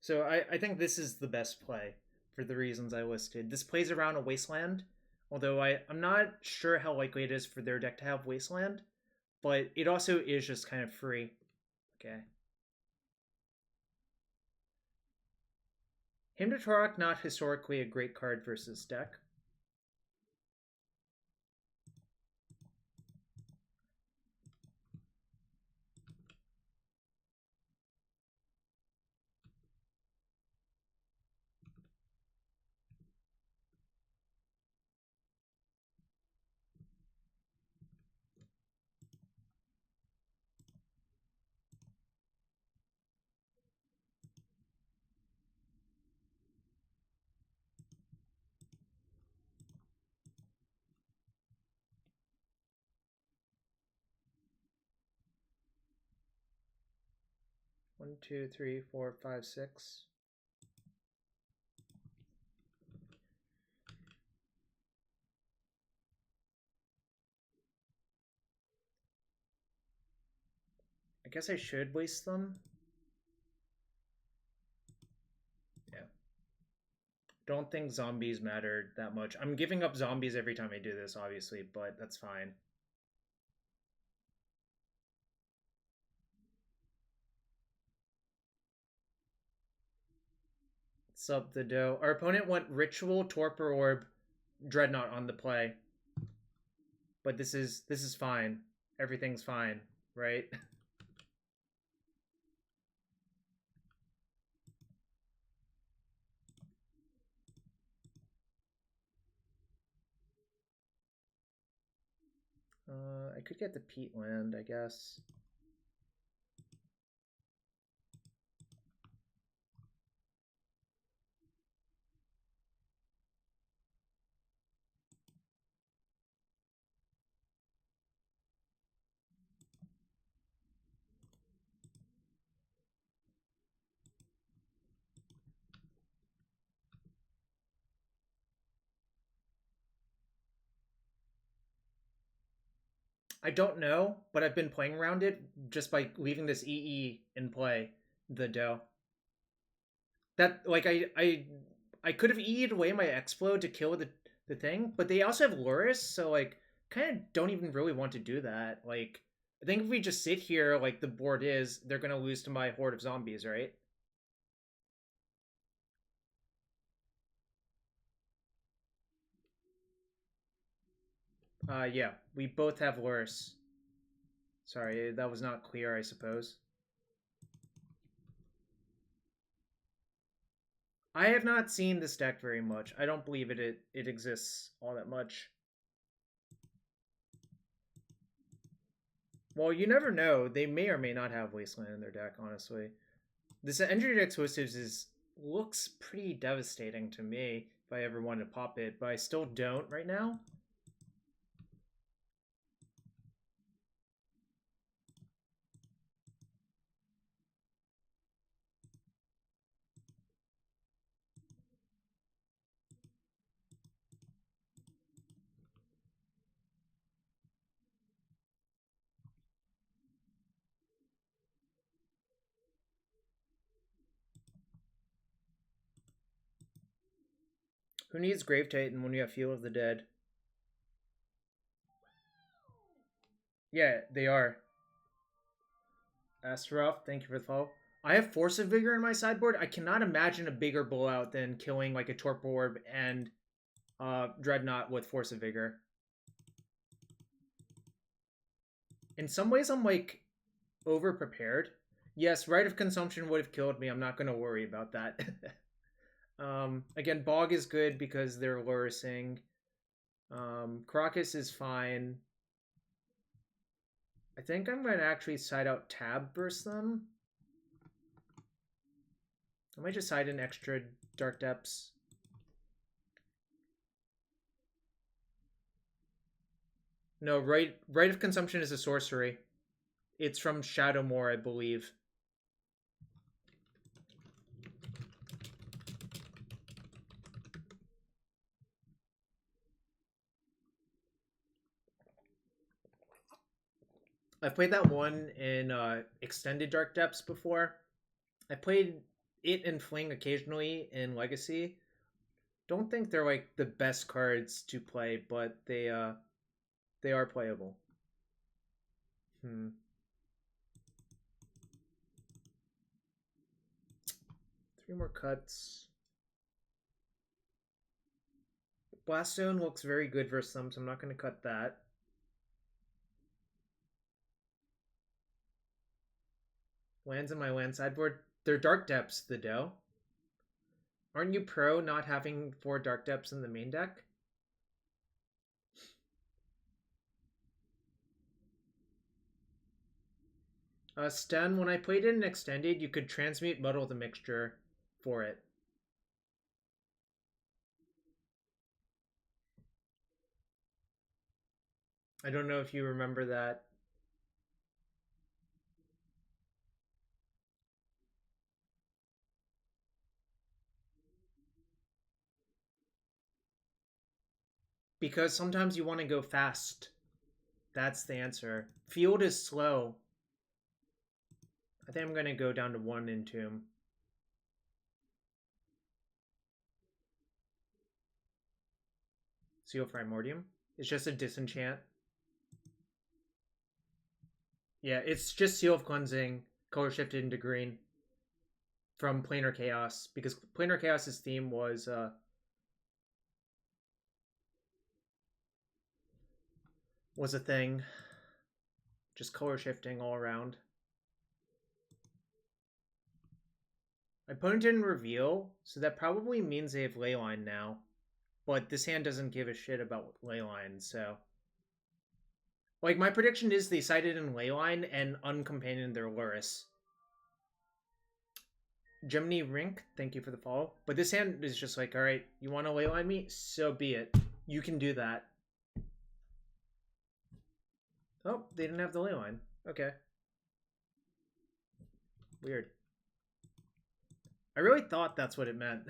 So I think this is the best play for the reasons I listed. This plays around a Wasteland, although I'm not sure how likely it is for their deck to have Wasteland, but it also is just kind of free. Okay. Hymn to Torok, not historically a great card versus deck. One, two, three, four, five, six. I guess I should waste them. Yeah. Don't think zombies matter that much. I'm giving up zombies every time I do this, obviously, but that's fine. Sub the dough. Our opponent went Ritual, Torpor Orb, Dreadnought on the play. But this is fine. Everything's fine, right? I could get the Peatland, I guess. I don't know, but I've been playing around it just by leaving this EE in play, the dough. That like I could have EE'd away my Explode to kill the thing, but they also have Lurrus, so like kind of don't even really want to do that. Like I think if we just sit here like the board is, they're gonna lose to my horde of zombies, right? Yeah, we both have Lurrus. Sorry, that was not clear, I suppose. I have not seen this deck very much. I don't believe it exists all that much. Well, you never know. They may or may not have Wasteland in their deck, honestly. This Engineered Explosives looks pretty devastating to me if I ever wanted to pop it, but I still don't right now. Who needs Grave Titan when you have Field of the Dead? Yeah, they are. Astaroth, thank you for the follow. I have Force of Vigor in my sideboard. I cannot imagine a bigger blowout than killing like a Torp Orb and Dreadnought with Force of Vigor. In some ways, I'm like over-prepared. Yes, Rite of Consumption would have killed me. I'm not going to worry about that. Again, Bog is good because they're Lurrusing. Karakas is fine. I think I'm going to actually side out Tab versus them. I might just side in extra Dark Depths. No, Rite of Consumption is a sorcery. It's from Shadowmoor, I believe. I've played that one in Extended Dark Depths before. I played it and Fling occasionally in Legacy. Don't think they're like the best cards to play, but they are playable. 3 more cuts. Blaststone looks very good versus them, so I'm not going to cut that. Lands in my land sideboard. They're Dark Depths, the dough. Aren't you pro not having 4 Dark Depths in the main deck? Sten, when I played it in Extended, you could transmute Muddle the Mixture for it. I don't know if you remember that. Because sometimes you want to go fast. That's the answer. Field is slow. I think I'm going to go down to 1 Entomb. Seal of Primordium. It's just a disenchant. Yeah, it's just Seal of Cleansing, color shifted into green from Planar Chaos, because Planar Chaos's theme was a thing. Just color shifting all around. My opponent didn't reveal, so that probably means they have Leyline now. But this hand doesn't give a shit about Leyline, so... Like, my prediction is they sided in Leyline and uncompanioned their Lurrus. Gemini Rink, thank you for the follow. But this hand is just like, alright, you want to Leyline me? So be it. You can do that. Oh, they didn't have the Leyline. Okay. Weird. I really thought that's what it meant.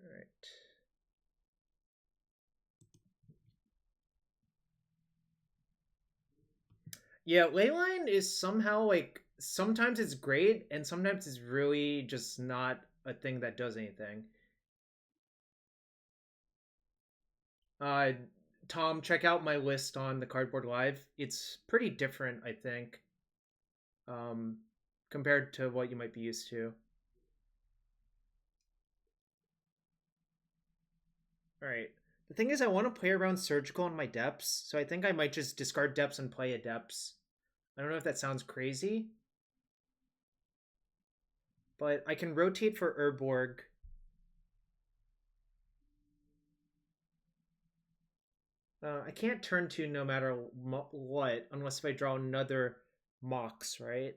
Alright. Yeah, Leyline is somehow like, sometimes it's great and sometimes it's really just not a thing that does anything. Tom, check out my list on the Cardboard Live. It's pretty different, I think, compared to what you might be used to. Alright. The thing is, I want to play around Surgical in my depths, so I think I might just discard depths and play a depths. I don't know if that sounds crazy, but I can rotate for Urborg. I can't turn 2 no matter what, unless if I draw another Mox, right?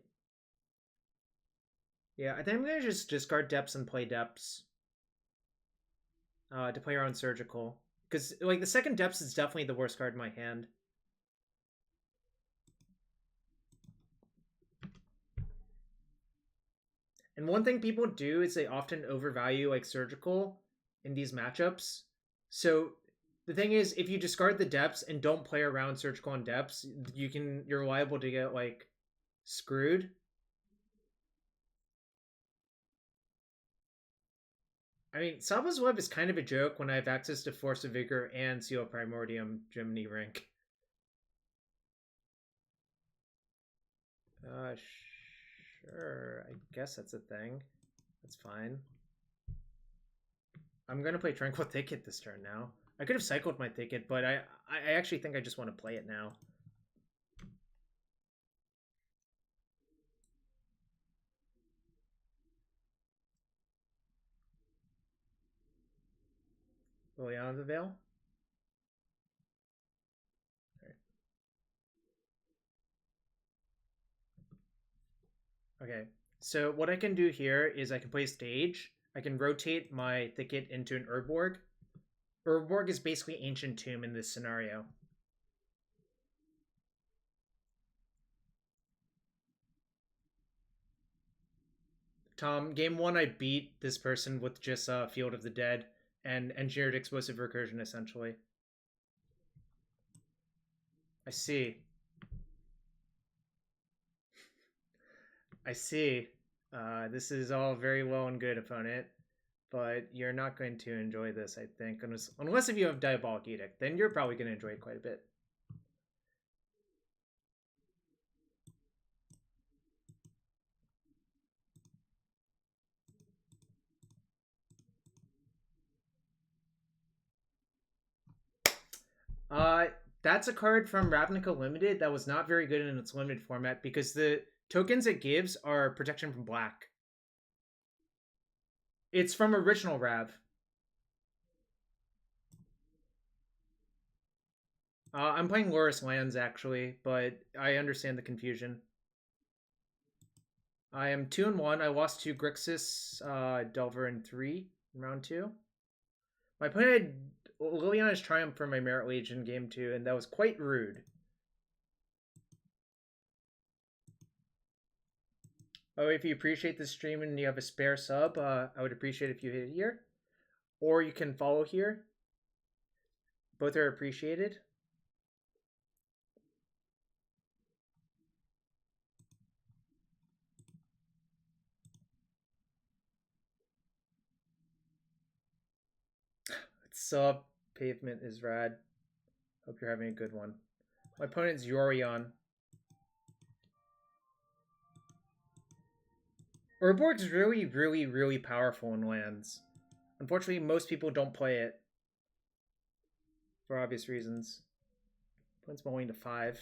Yeah, I think I'm going to just discard depths and play depths. To play around Surgical. Because, like, the second depths is definitely the worst card in my hand. And one thing people do is they often overvalue, like, Surgical in these matchups. So the thing is, if you discard the depths and don't play around Surgical on depths, you're liable to get, like, screwed. I mean, Saba's Web is kind of a joke when I have access to Force of Vigor and Seal of Primordium Gemini Rink. Uh, sure. I guess that's a thing. That's fine. I'm gonna play Tranquil Thicket this turn now. I could have cycled my Thicket, but I actually think I just want to play it now. Liliana of the Vale? Okay, so what I can do here is I can play Stage. I can rotate my Thicket into an Urborg. Urborg is basically Ancient Tomb in this scenario. Tom, game one, I beat this person with just Field of the Dead and engineered explosive recursion, essentially. I see. I see. This is all very well and good, opponent, but you're not going to enjoy this, I think, unless if you have Diabolic Edict, then you're probably going to enjoy it quite a bit. That's a card from Ravnica Limited that was not very good in its limited format because the tokens it gives are protection from black. It's from original Rav. I'm playing Lurrus lands actually, but I understand the confusion. I am 2-1. I lost to Grixis Delver in 3 in round 2. My opponent had Liliana's Triumph for my Merit Liege in game 2, and that was quite rude. Oh, if you appreciate the stream and you have a spare sub, I would appreciate if you hit it here. Or you can follow here. Both are appreciated. Sub pavement is rad. Hope you're having a good one. My opponent's Yorion. Urborg's really, really, really powerful in lands. Unfortunately, most people don't play it. For obvious reasons. Opponent's mulling to 5.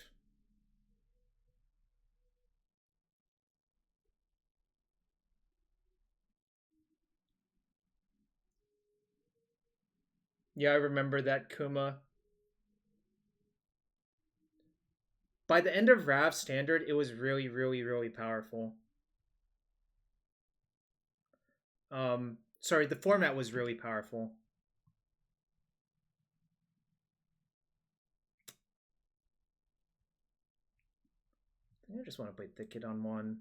Yeah, I remember that Kuma. By the end of Rav Standard, it was really, really, really powerful. Sorry, the format was really powerful. I think I just want to play Thicket on 1.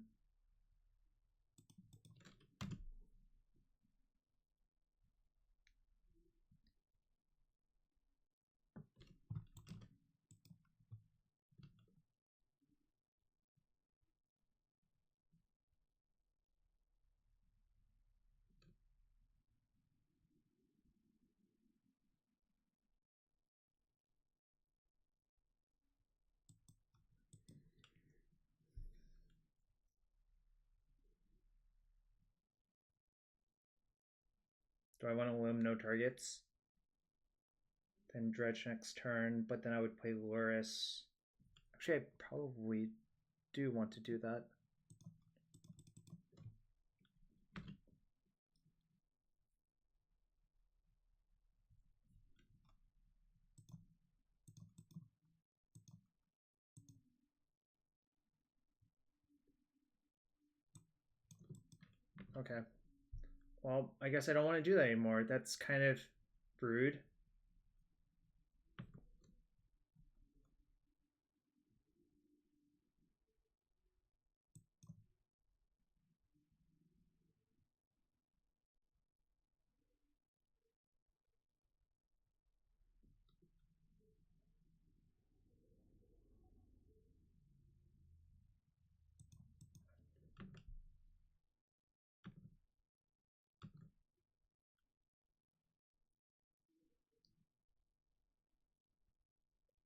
Do I want to Loam no targets? Then Dredge next turn, but then I would play Lurrus. Actually, I probably do want to do that. Okay. Well, I guess I don't want to do that anymore. That's kind of rude.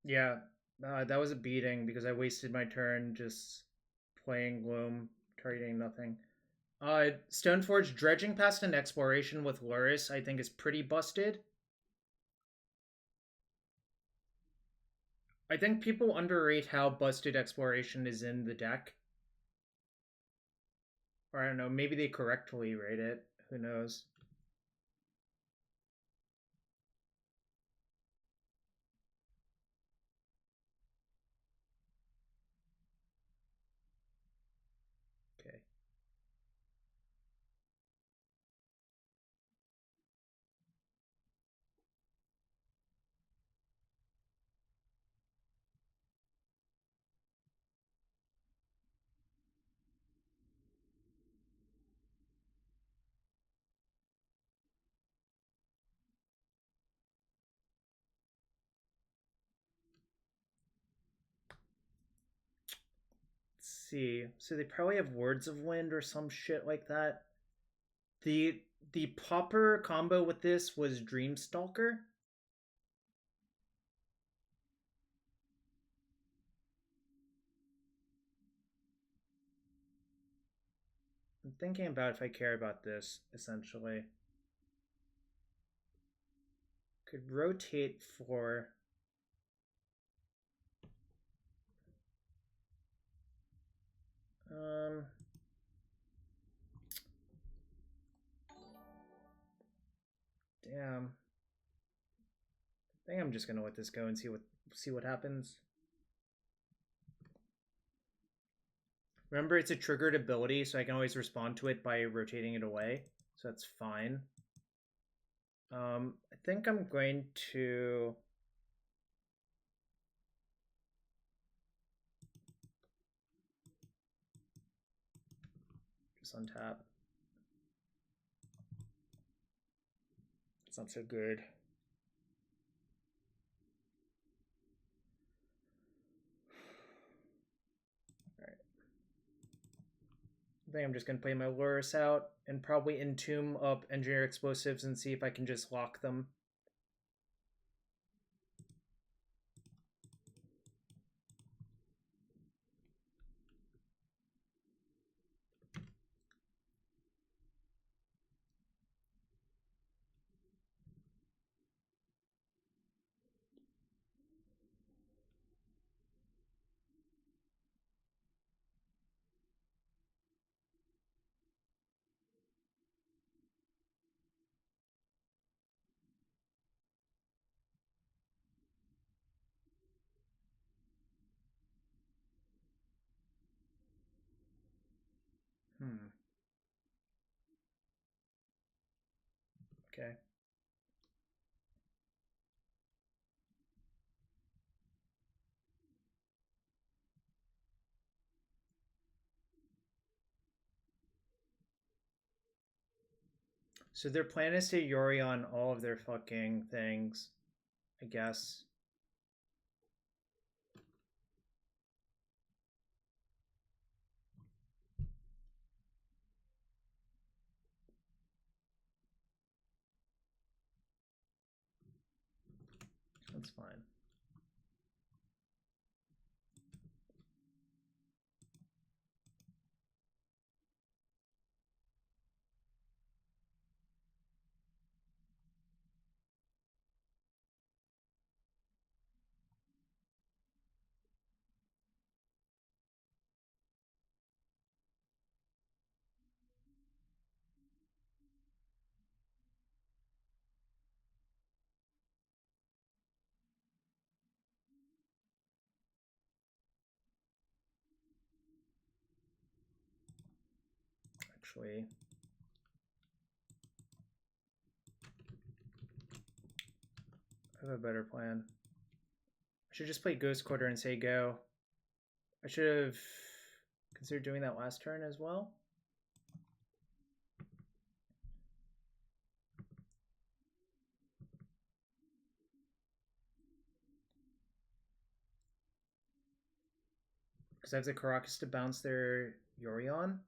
Yeah, that was a beating because I wasted my turn just playing Loam, targeting nothing. Stoneforge dredging past an exploration with Lurrus, I think, is pretty busted. I think people underrate how busted exploration is in the deck. Or I don't know, maybe they correctly rate it. Who knows? Okay. See, so they probably have Words of Wind or some shit like that. The the popper combo with this was Dreamstalker. I'm thinking about if I care about this, essentially. Could rotate for... Damn. I think I'm just gonna let this go and see what happens. Remember, it's a triggered ability, so I can always respond to it by rotating it away. So that's fine. I think I'm going to... just untap. It's not so good. Alright. I think I'm just going to play my Lurrus out and probably Entomb up Engineer Explosives and see if I can just lock them. Okay. So their plan is to Yori on all of their fucking things, I guess. That's fine. Actually, I have a better plan. I should just play Ghost Quarter and say go. I should have considered doing that last turn as well. Because I have the Karakas to bounce their Yori on.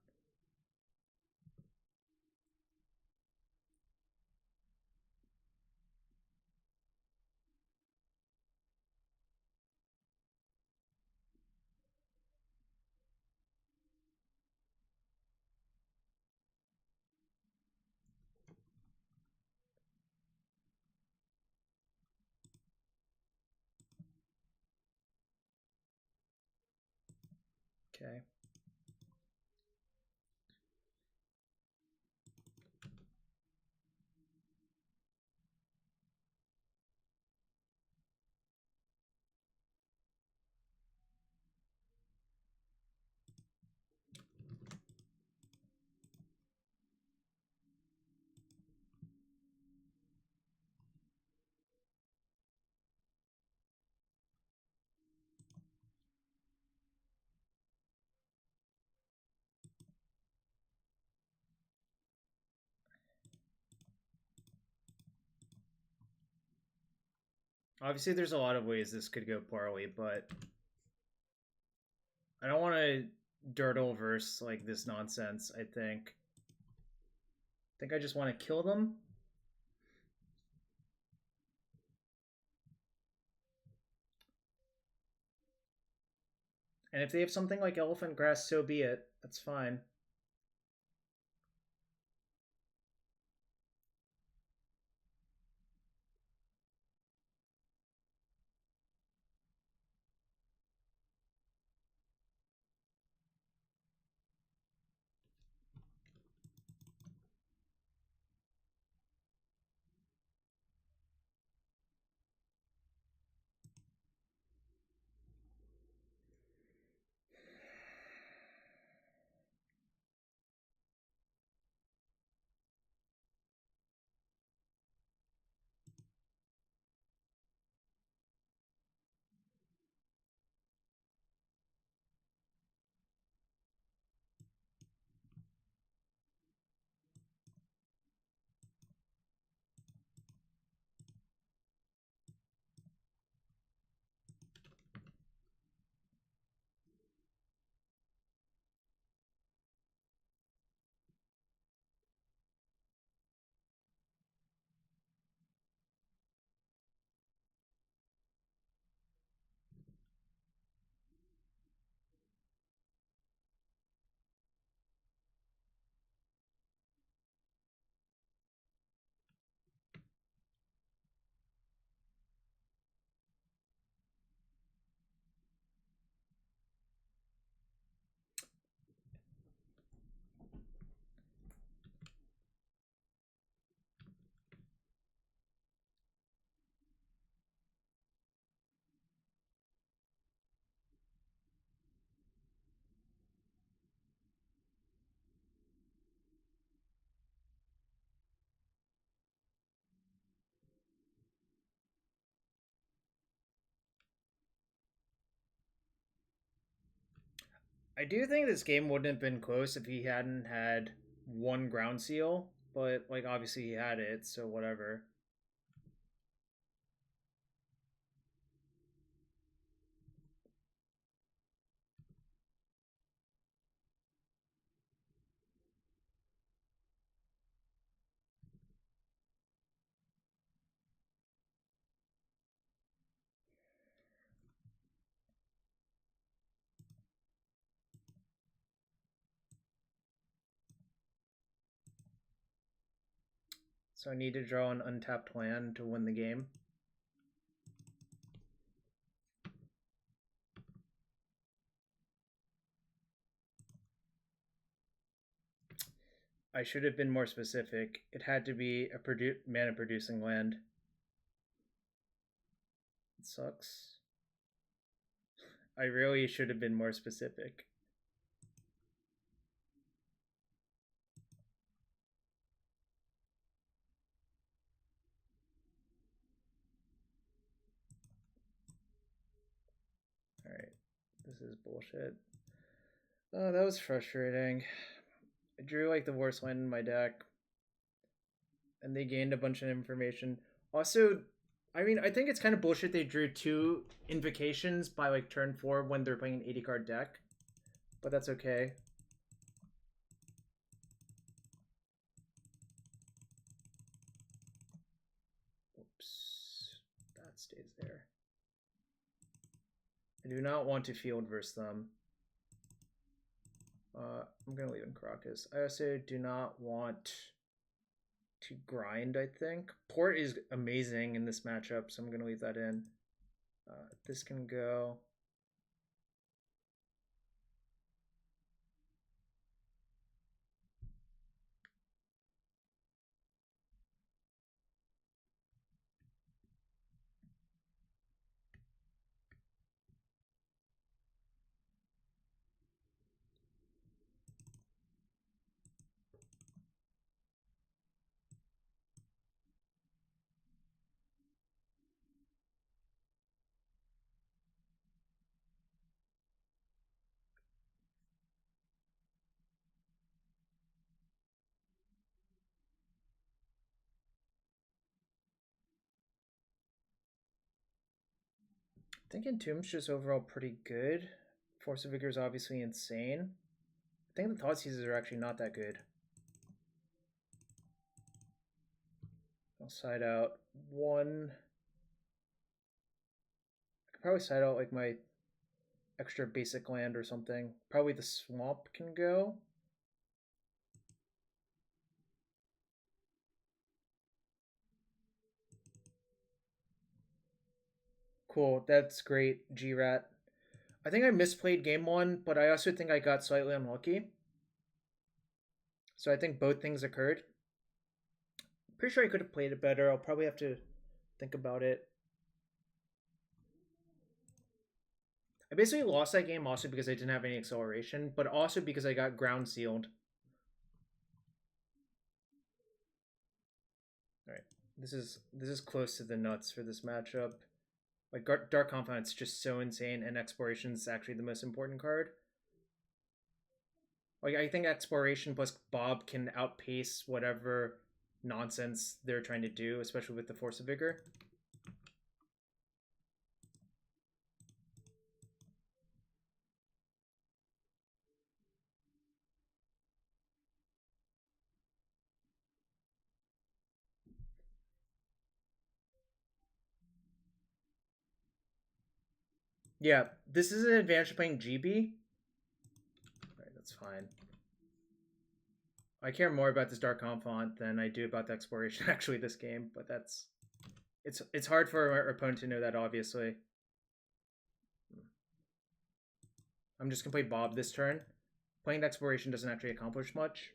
Okay. Obviously, there's a lot of ways this could go poorly, but I don't want to dirtle verse like this nonsense. I think I just want to kill them. And if they have something like Elephant Grass, so be it. That's fine. I do think this game wouldn't have been close if he hadn't had one ground seal, but like obviously he had it, so whatever. So I need to draw an untapped land to win the game. I should have been more specific. It had to be a mana producing land. It sucks. I really should have been more specific. Alright, this is bullshit. Oh, that was frustrating. I drew like the worst land in my deck. And they gained a bunch of information. Also, I mean, I think it's kind of bullshit they drew 2 invocations by like turn 4 when they're playing an 80 card deck. But that's okay. Oops. That stays there. I do not want to field verse them. I'm going to leave in Karakas. I also do not want to grind, I think. Port is amazing in this matchup, so I'm going to leave that in. This can go. I think Entomb's just overall pretty good. Force of Vigor is obviously insane. I think the Thoughtseizes are actually not that good. I'll side out one. I could probably side out like my extra basic land or something. Probably the swamp can go. Cool, that's great, G-Rat. I think I misplayed game one, but I also think I got slightly unlucky. So I think both things occurred. Pretty sure I could have played it better. I'll probably have to think about it. I basically lost that game also because I didn't have any acceleration, but also because I got ground sealed. Alright, this is close to the nuts for this matchup. Like Dark Confidant's just so insane, and Exploration is actually the most important card. Like I think Exploration plus Bob can outpace whatever nonsense they're trying to do, especially with the Force of Vigor. Yeah, this is an advantage of playing GB. Alright, that's fine. I care more about this Dark Confidant than I do about the Exploration actually this game, but that's it's hard for our opponent to know that, obviously. I'm just gonna play Bob this turn. Playing the Exploration doesn't actually accomplish much.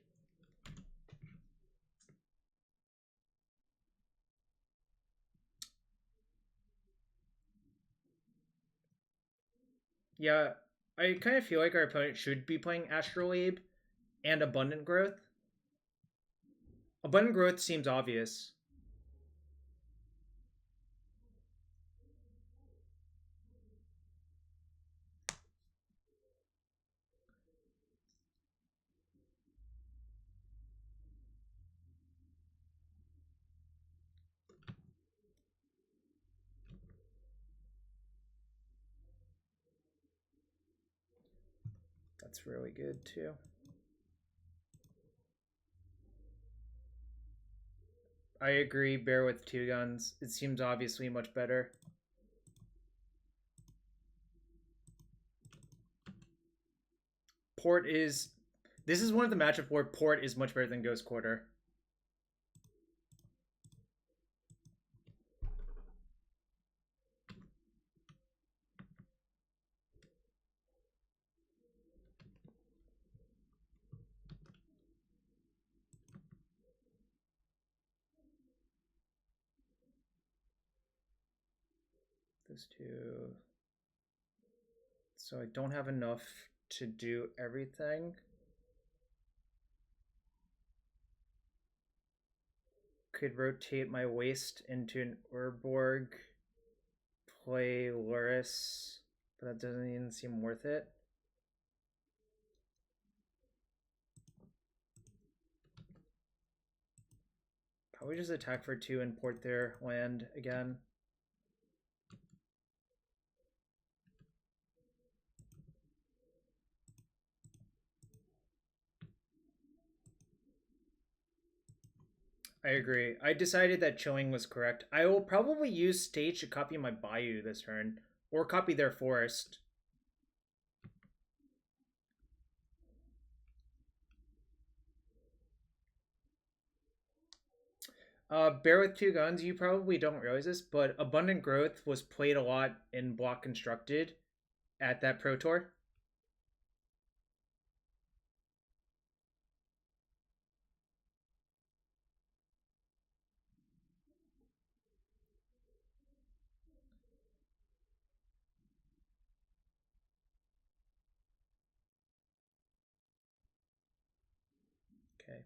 Yeah, I kind of feel like our opponent should be playing Astrolabe and Abundant Growth. Abundant Growth seems obvious. That's really good too. I agree, Bear with 2 guns. It seems obviously much better. Port is... This is one of the matchup where Port is much better than Ghost Quarter. Those two... So I don't have enough to do everything. Could rotate my waste into an Urborg, play Lurrus, but that doesn't even seem worth it. Probably just attack for 2 and port their land again. I agree. I decided that chilling was correct. I will probably use stage to copy my Bayou this turn, or copy their forest. Bear with 2 guns, you probably don't realize this, but Abundant Growth was played a lot in Block Constructed at that Pro Tour. Okay.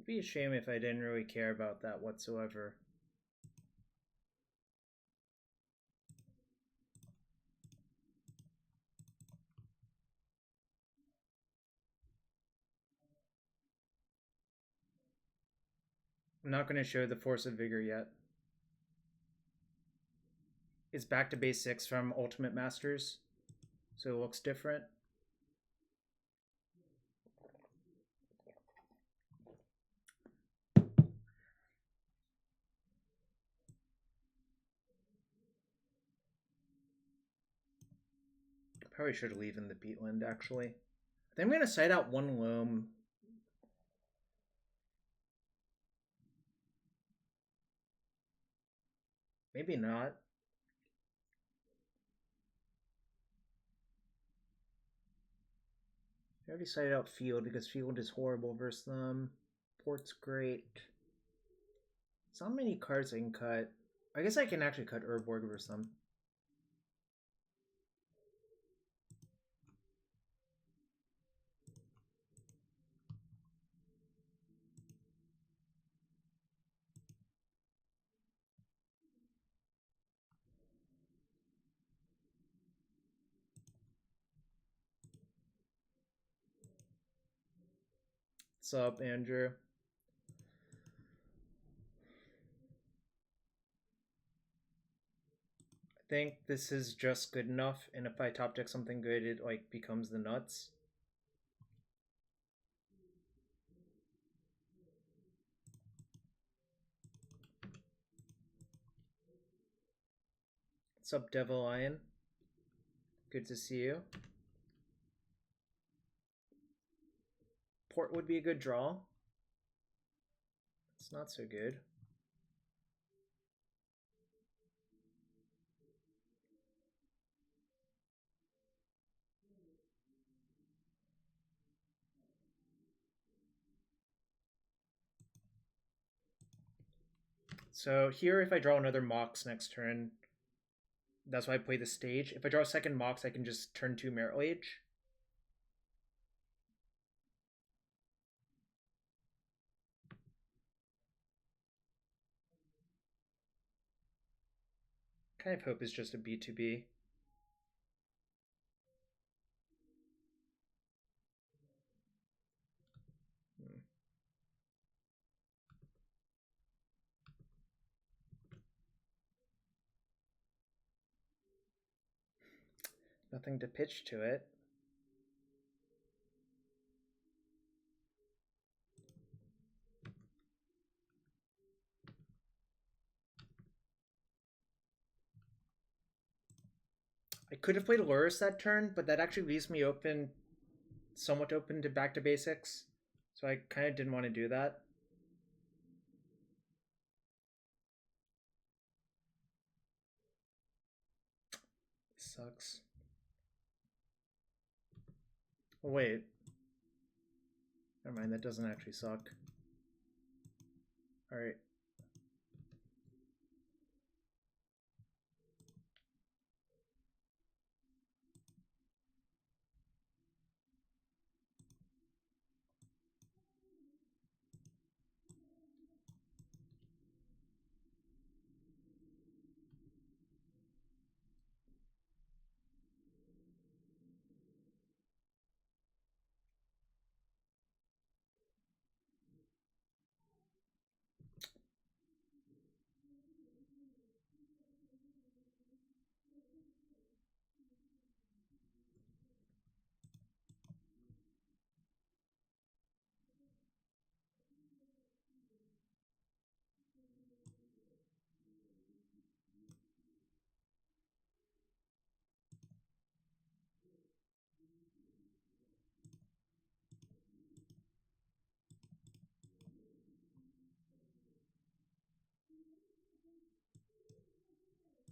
It'd be a shame if I didn't really care about that whatsoever. I'm not going to show the Force of Vigor yet. It's back to base 6 from Ultimate Masters, so it looks different. Probably should leave in the Peatland, actually. I think I'm going to side out one Loam. Maybe not. I already sided out Field because Field is horrible versus them. Port's great. There's not many cards I can cut. I guess I can actually cut Urborg versus them. What's up, Andrew? I think this is just good enough, and if I top deck something good, it like becomes the nuts. What's up, Devil Lion? Good to see you. Port would be a good draw. It's not so good. So here, if I draw another Mox next turn, that's why I play the stage. If I draw a second Mox, I can just turn 2 Merit Age. Kind of hope is just a B2B. Nothing to pitch to it. I could have played Lurrus that turn, but that actually leaves me open, somewhat open to back to basics. So I kind of didn't want to do that. Sucks. Oh, wait. Never mind, that doesn't actually suck. Alright.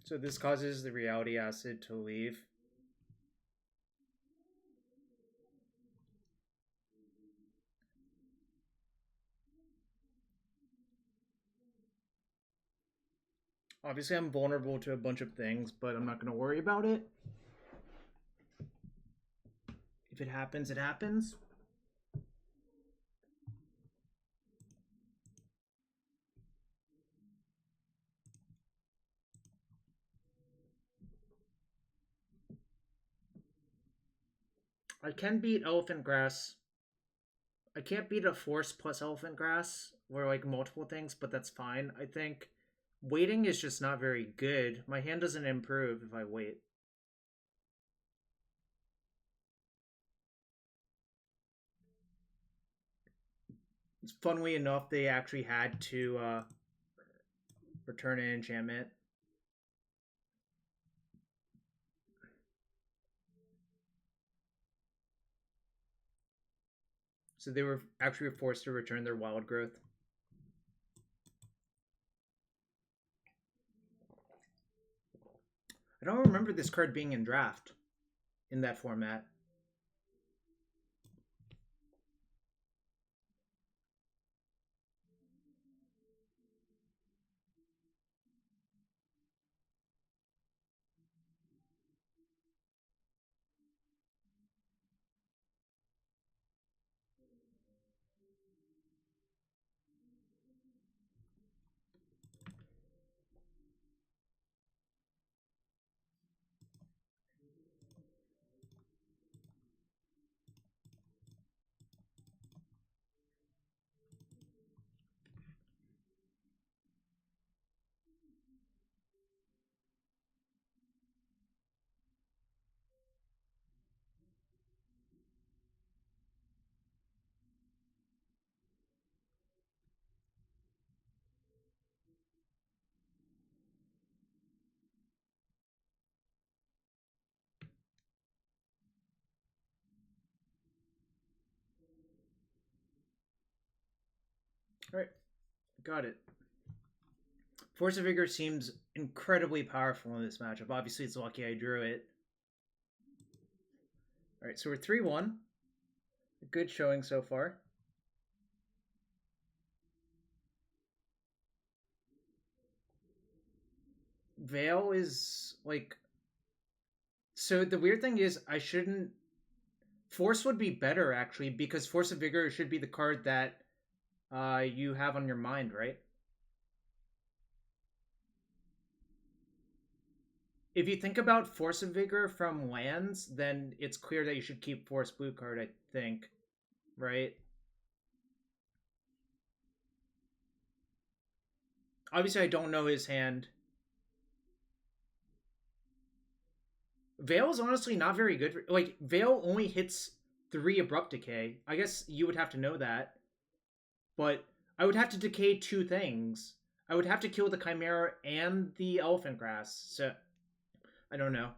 So this causes the reality acid to leave. Obviously, I'm vulnerable to a bunch of things, but I'm not going to worry about it. If it happens, it happens. I can beat Elephant Grass. I can't beat a Force plus Elephant Grass, or like multiple things, but that's fine. I think waiting is just not very good. My hand doesn't improve if I wait. Funnily enough, they actually had to return an enchantment. So they were actually forced to return their Wild Growth. I don't remember this card being in draft in that format. Alright, got it. Force of Vigor seems incredibly powerful in this matchup. Obviously, it's lucky I drew it. Alright, so we're 3-1. Good showing so far. Vale is like... So the weird thing is I shouldn't... Force would be better, actually, because Force of Vigor should be the card that you have on your mind, right? If you think about Force of Vigor from lands, then it's clear that you should keep Force Blue card, I think. Right? Obviously, I don't know his hand. Vale is honestly not very good. Like, Vale only hits 3 Abrupt Decay. I guess you would have to know that. But I would have to decay 2 things. I would have to kill the Chimera and the Elephant Grass. So, I don't know.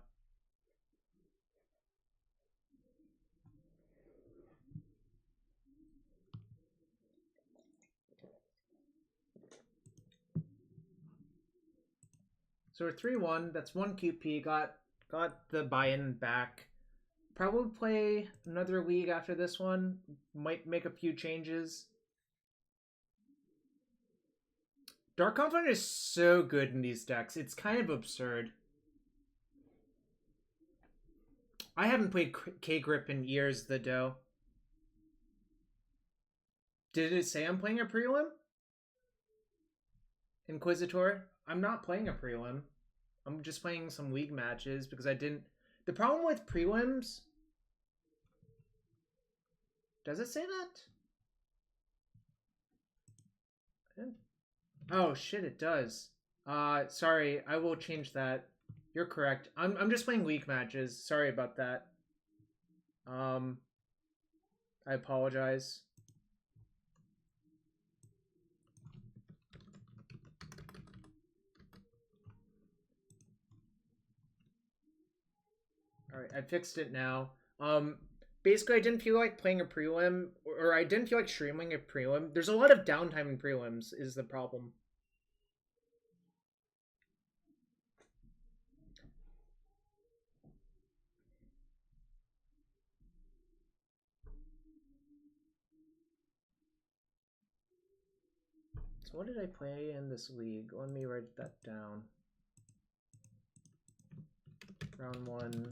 So we're 3-1. That's 1 QP. Got the buy-in back. Probably play another league after this one. Might make a few changes. Dark Confidant is so good in these decks. It's kind of absurd. I haven't played K-Grip in years, the dough. Did it say I'm playing a prelim? Inquisitor? I'm not playing a prelim. I'm just playing some league matches because I didn't... The problem with prelims... Does it say that? Oh, shit, it does. Sorry, I will change that. You're correct. I'm just playing league matches. Sorry about that. I apologize. Alright, I fixed it now. Basically, I didn't feel like playing a prelim, or I didn't feel like streaming a prelim. There's a lot of downtime in prelims, is the problem. So what did I play in this league? Let me write that down. Round 1,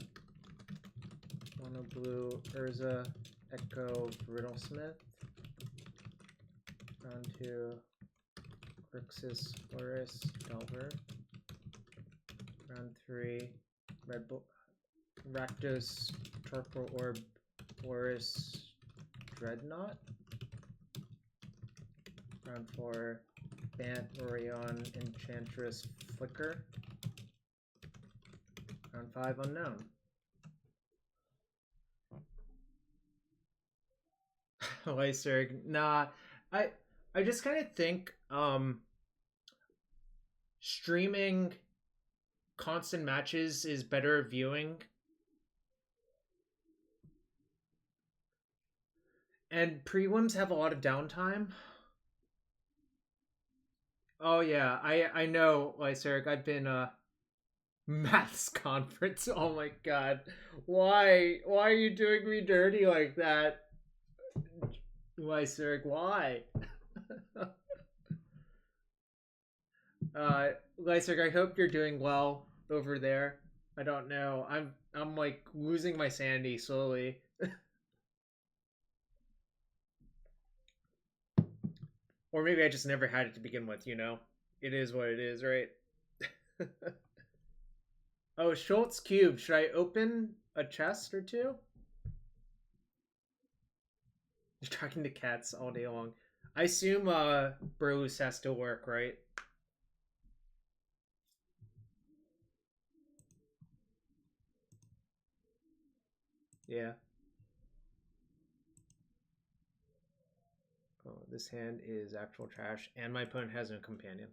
Mono Blue, Urza, Echo, Riddlesmith. Round 2, Grixis, Lurrus, Delver. Round 3, Red Bull, Rakdos, Torpor Orb, Lurrus Dreadnought. Round 4, Bant, Orion, Enchantress, Flicker. Round 5, Unknown. Lyserg, nah. I just kind of think streaming constant matches is better viewing. And prelims have a lot of downtime. Oh yeah, I know, Lyserg. I've been maths conference. Oh my god. Why are you doing me dirty like that? Lyserg, why? Lyserg, I hope you're doing well over there. I don't know. I'm like losing my sanity slowly. Or maybe I just never had it to begin with, you know? It is what it is, right? Oh, Schultz Cube. Should I open a chest or two? You're talking to cats all day long. I assume Bruce has to work, right? Yeah. Oh, this hand is actual trash, and my opponent has no companion.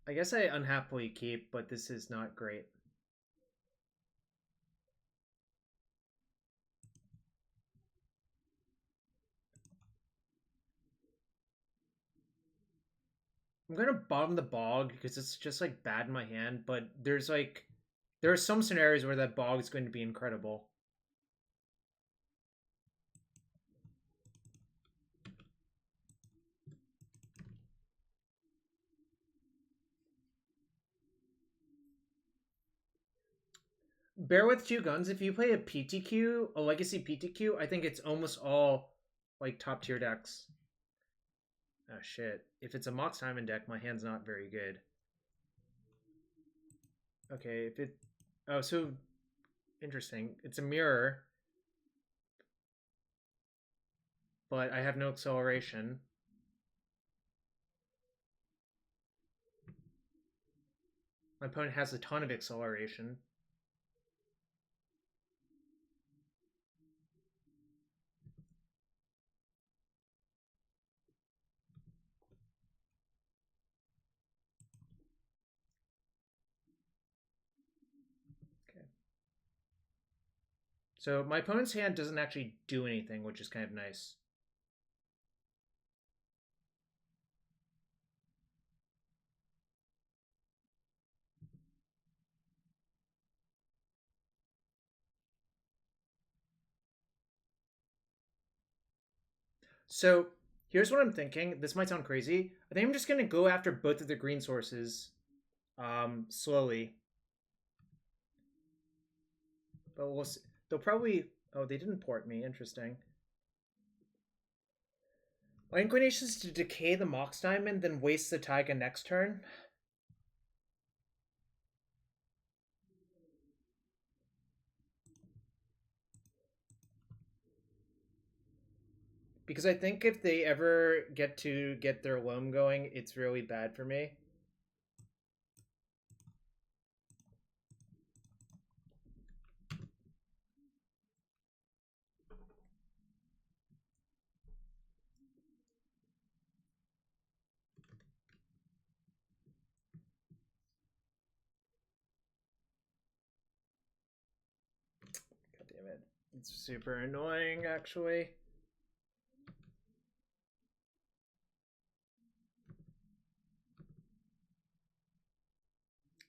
I guess I unhappily keep, but this is not great. I'm gonna bottom the bog because it's just like bad in my hand, but there are some scenarios where that bog is going to be incredible. Bear with two guns. If you play a PTQ, a legacy PTQ, I think it's almost all like top tier decks. Oh shit. If it's a Mox Diamond deck, my hand's not very good. Okay, if it... Oh, so... Interesting. It's a mirror. But I have no acceleration. My opponent has a ton of acceleration. So my opponent's hand doesn't actually do anything, which is kind of nice. So here's what I'm thinking. This might sound crazy. I think I'm just going to go after both of the green sources slowly. But we'll see. They'll probably... Oh, they didn't port me. Interesting. My inclination is to decay the Mox Diamond, then waste the Taiga next turn. Because I think if they ever get their Loam going, it's really bad for me. God damn it. It's super annoying, actually.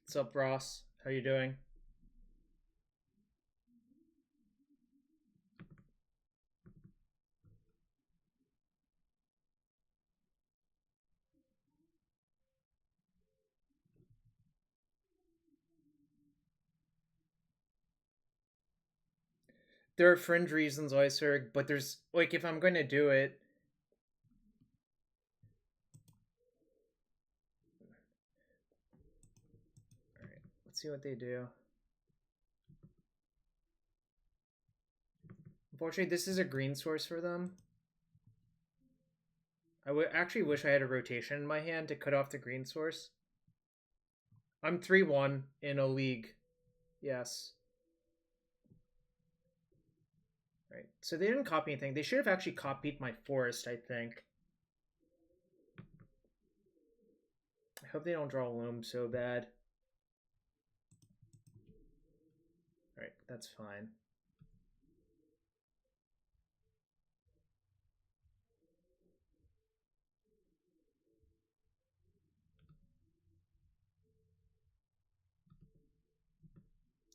What's up, Ross? How you doing? There are fringe reasons, Lyserg, but there's, like, if I'm going to do it... Let's see what they do. Unfortunately, this is a green source for them. I would actually wish I had a rotation in my hand to cut off the green source. I'm 3-1 in a league. Yes. Right. So they didn't copy anything. They should have actually copied my forest, I think. I hope they don't draw Loam so bad. Alright, that's fine.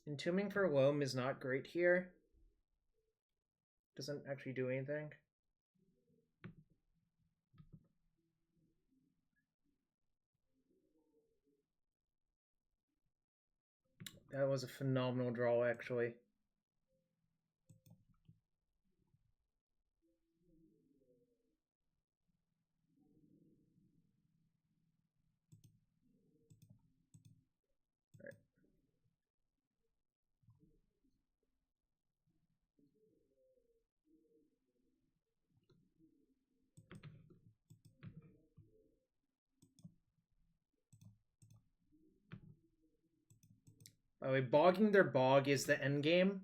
Entombing for Loam is not great here. Doesn't actually do anything. That was a phenomenal draw, actually. All right. By the way, bogging their bog is the end game,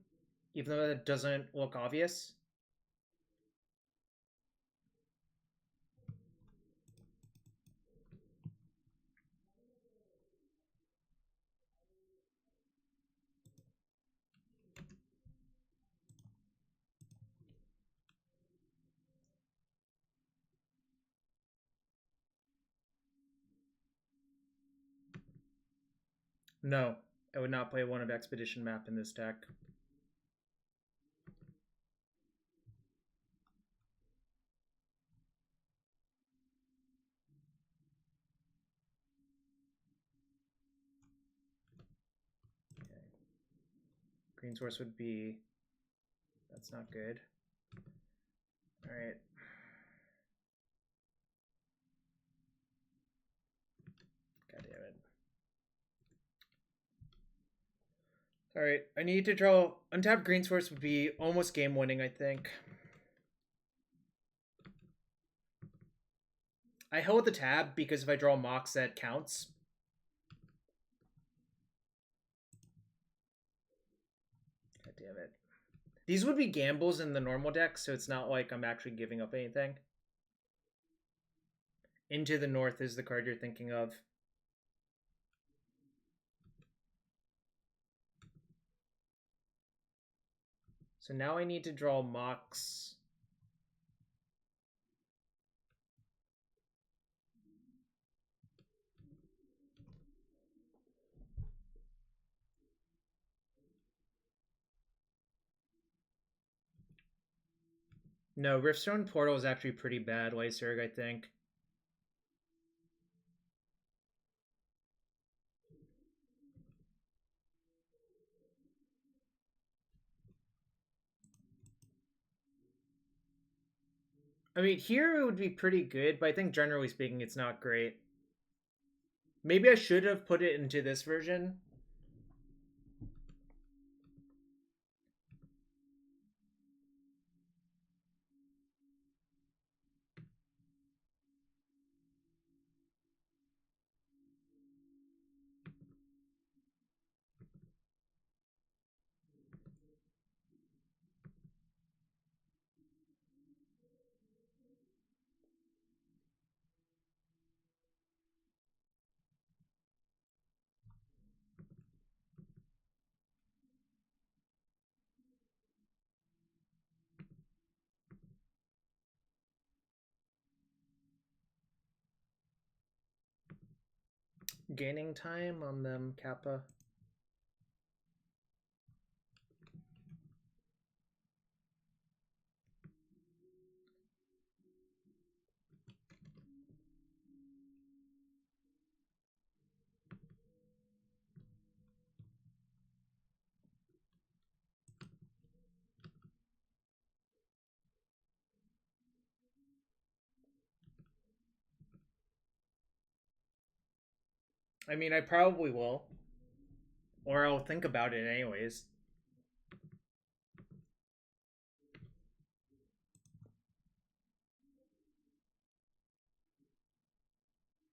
even though that doesn't look obvious. No, I would not play one of Expedition map in this deck. Okay. Green source would be... That's not good. Alright. God damn it. Alright, I need to draw... Untapped green source would be almost game winning, I think. I held the tab because if I draw Mox, that counts. God damn it. These would be gambles in the normal deck, so it's not like I'm actually giving up anything. Into the North is the card you're thinking of. So now I need to draw Mox. No, Riftstone Portal is actually pretty bad, Lyserg, I think. I mean, here it would be pretty good, but I think generally speaking, it's not great. Maybe I should have put it into this version. Gaining time on them, Kappa. I mean, I probably will. Or I'll think about it anyways.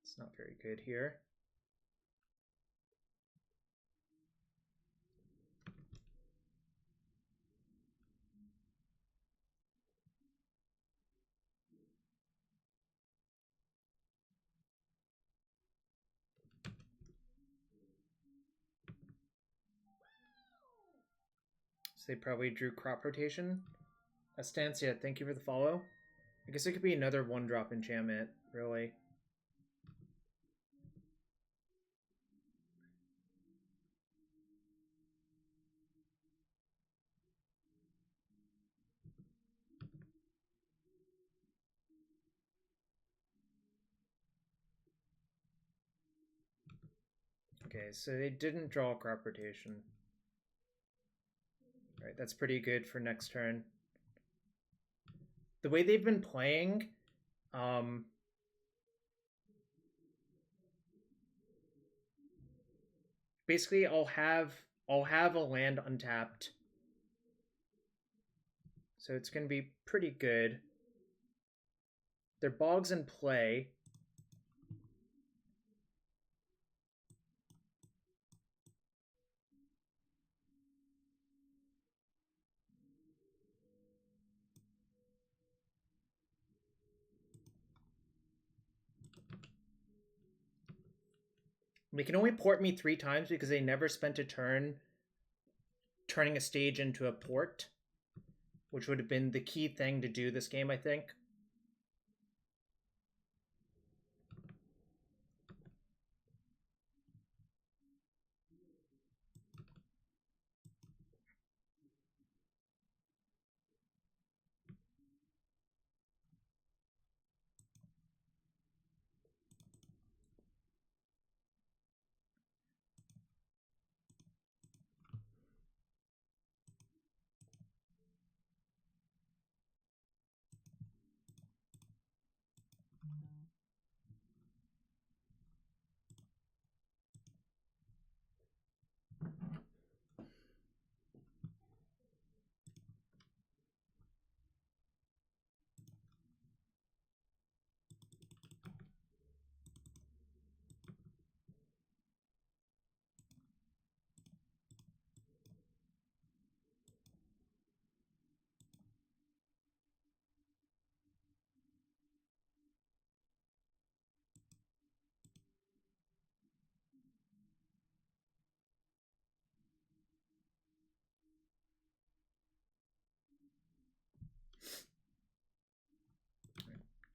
It's not very good here. So they probably drew crop rotation. Estancia, thank you for the follow. I guess it could be another 1-drop enchantment, really. Okay, so they didn't draw a crop rotation. Alright, that's pretty good for next turn. The way they've been playing, basically I'll have a land untapped. So it's gonna be pretty good. Their bog's in play. They can only port me 3 times because they never spent a turn turning a stage into a port, which would have been the key thing to do this game, I think.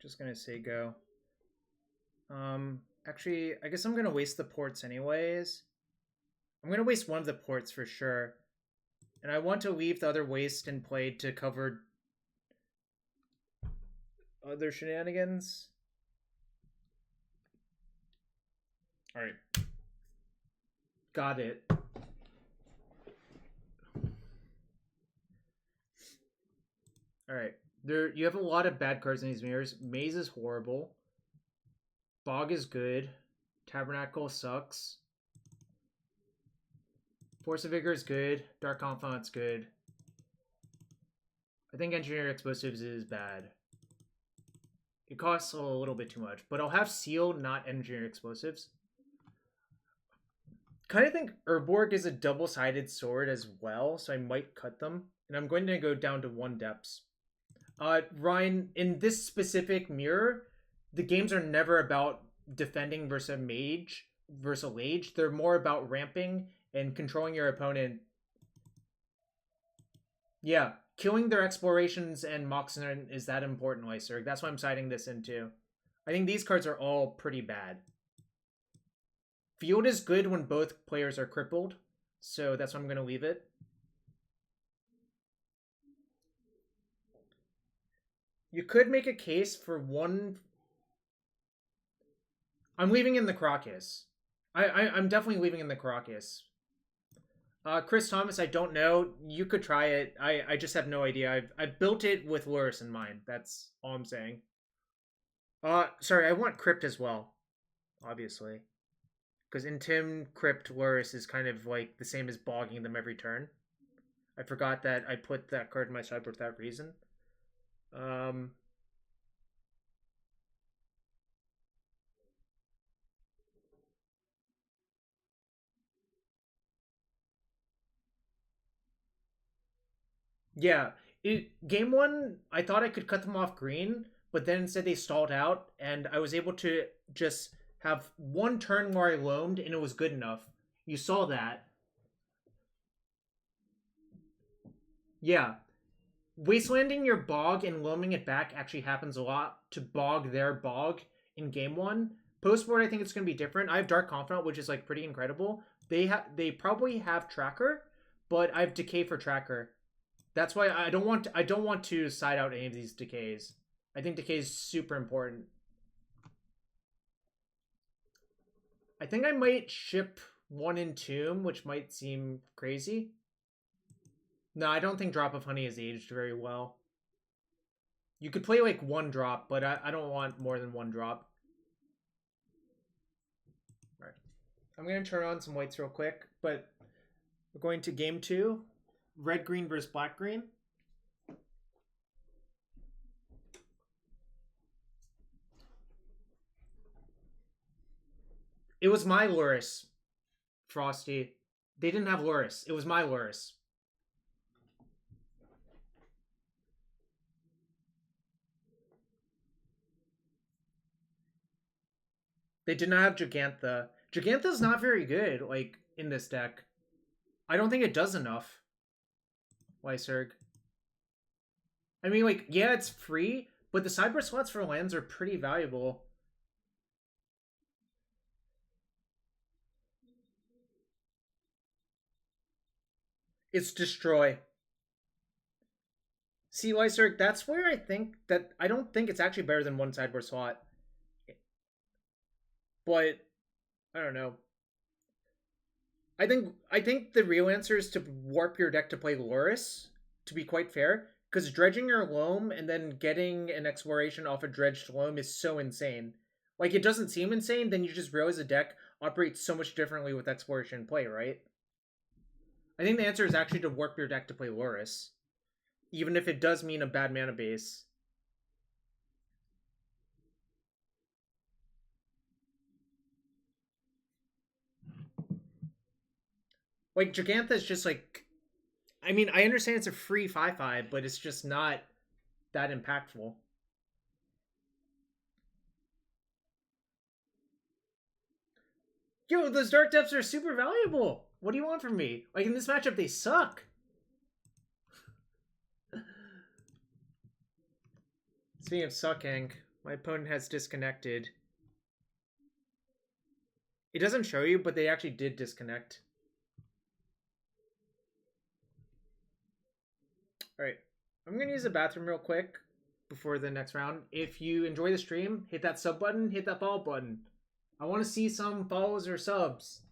Just gonna say go. Actually, I guess I'm gonna waste the ports anyways. I'm gonna waste one of the ports for sure. And I want to leave the other waste in play to cover other shenanigans. Alright. Got it. Alright. You have a lot of bad cards in these mirrors. Maze is horrible. Bog is good. Tabernacle sucks. Force of Vigor is good. Dark Confidant's good. I think Engineer Explosives is bad. It costs a little bit too much, but I'll have Seal, not Engineer Explosives. Kind of think Urborg is a double-sided sword as well, so I might cut them. And I'm going to go down to 1 depths. Ryan, in this specific mirror, the games are never about defending versus a mage versus a lage. They're more about ramping and controlling your opponent. Yeah, killing their explorations and Moxin is that important, Lyserg. That's why I'm citing this into. I think these cards are all pretty bad. Field is good when both players are crippled, so that's why I'm going to leave it. You could make a case for one. I'm leaving in the Karakas. I'm definitely leaving in the Karakas. Chris Thomas, I don't know. You could try it. I just have no idea. I've built it with Lurrus in mind. That's all I'm saying. Sorry, I want Crypt as well. Obviously. Because Entomb, Crypt, Lurrus is kind of like the same as bogging them every turn. I forgot that I put that card in my sideboard for that reason. Yeah, game one, I thought I could cut them off green, but then instead they stalled out, and I was able to just have one turn where I loamed, and it was good enough. You saw that. Yeah. Wastelanding your bog and loaming it back actually happens a lot to bog their bog in game one. Postboard, I think it's going to be different. I have Dark Confidant, which is like pretty incredible. They probably have Tracker, but I have Decay for Tracker. That's why I don't want to side out any of these decays. I think decay is super important. I think I might ship one Entomb, which might seem crazy. No, I don't think Drop of Honey is aged very well. You could play like one drop, but I don't want more than one drop. Alright. I'm going to turn on some whites real quick, but we're going to game 2. Red-green versus black-green. It was my Lurrus, Frosty. They didn't have Lurrus. It was my Lurrus. They did not have Gigantha. Gigantha's not very good, like, in this deck. I don't think it does enough. Lyserg. I mean, like, yeah, it's free, but the sideboard slots for lands are pretty valuable. It's Destroy. See, Lyserg, that's where I think that I don't think it's actually better than one sideboard slot. But I don't know. I think the real answer is to warp your deck to play Lurrus, to be quite fair, because dredging your Loam and then getting an exploration off a dredged Loam is so insane. Like, it doesn't seem insane, then you just realize the deck operates so much differently with exploration play, right? I think the answer is actually to warp your deck to play Lurrus, even if it does mean a bad mana base. Like, Gigantha is just like... I mean, I understand it's a free 5/5, but it's just not that impactful. Yo, those Dark Depths are super valuable. What do you want from me? Like, in this matchup, they suck. Speaking of sucking, my opponent has disconnected. It doesn't show you, but they actually did disconnect. Alright, I'm going to use the bathroom real quick before the next round. If you enjoy the stream, hit that sub button, hit that follow button. I want to see some follows or subs.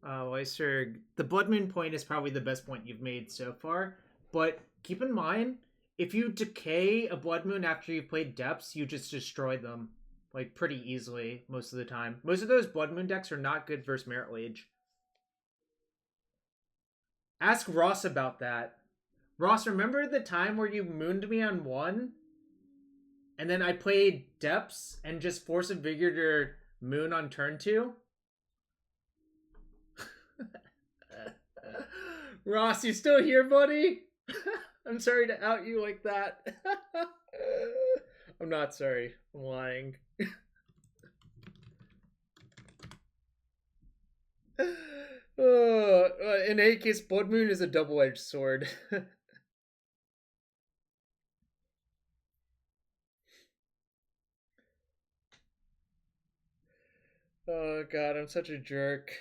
Lyserg, the Blood Moon point is probably the best point you've made so far, but keep in mind, if you decay a Blood Moon after you've played Depths, you just destroy them, like, pretty easily most of the time. Most of those Blood Moon decks are not good versus Merit Lage. Ask Ross about that. Ross, remember the time where you mooned me on 1? And then I played Depths and just Force of Vigor to moon on turn 2? Ross, you still here, buddy? I'm sorry to out you like that. I'm not sorry. I'm lying. In any case, Blood Moon is a double-edged sword. Oh god, I'm such a jerk.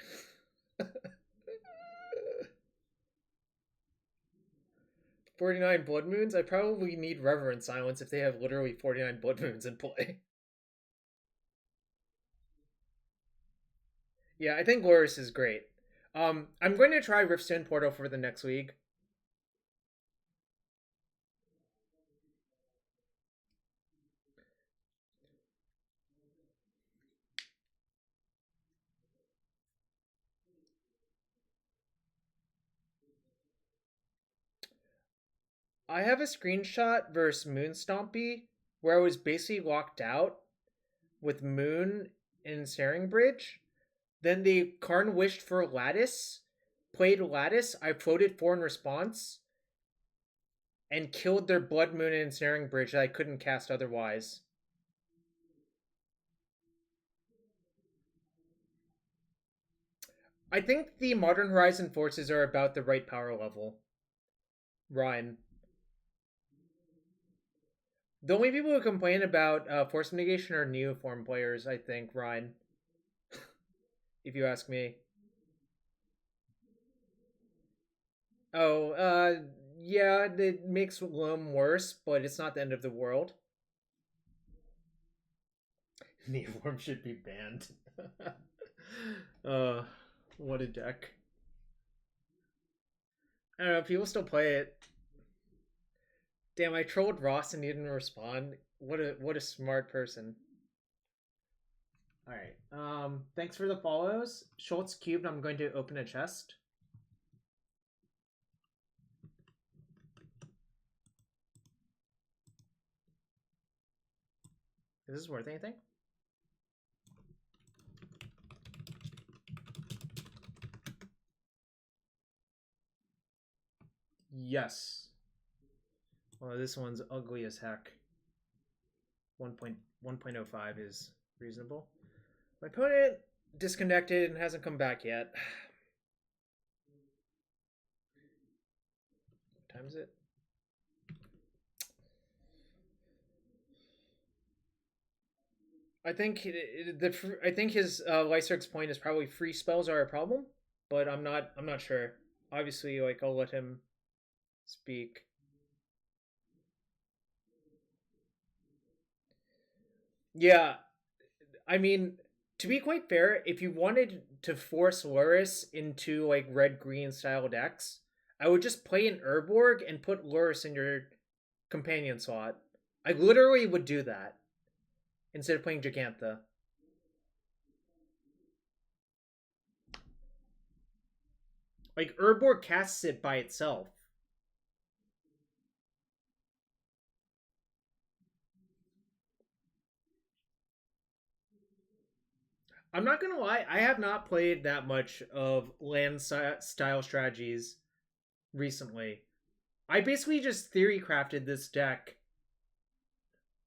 49 Blood Moons? I probably need Reverent Silence if they have literally 49 Blood Moons in play. Yeah, I think Lurrus is great. I'm going to try Riftstone Portal for the next league. I have a screenshot versus Moon Stompy where I was basically locked out with Moon in Staring Bridge. Then the Karn wished for Lattice, played Lattice, I floated 4 in response, and killed their Blood Moon and Ensnaring Bridge that I couldn't cast otherwise. I think the Modern Horizon forces are about the right power level. Ryan. The only people who complain about Force of Negation are Neoform players, I think, Ryan. If you ask me. Oh, yeah, it makes Loam worse, but it's not the end of the world. Neoform should be banned. What a deck. I don't know, people still play it. Damn, I trolled Ross and he didn't respond. What a smart person. Alright. Thanks for the follows. Schultz cubed, I'm going to open a chest. Is this worth anything? Yes. Well, this one's ugly as heck. 1.05 is reasonable. My opponent disconnected and hasn't come back yet. What time is it? I think his Lyserg's point is probably free spells are a problem, but I'm not sure. Obviously, like I'll let him speak. Yeah, I mean, to be quite fair, if you wanted to force Lurrus into like red-green style decks, I would just play an Urborg and put Lurrus in your companion slot. I literally would do that instead of playing Gigantha. Like Urborg casts it by itself. I'm not gonna lie, I have not played that much of land style strategies recently. I basically just theory crafted this deck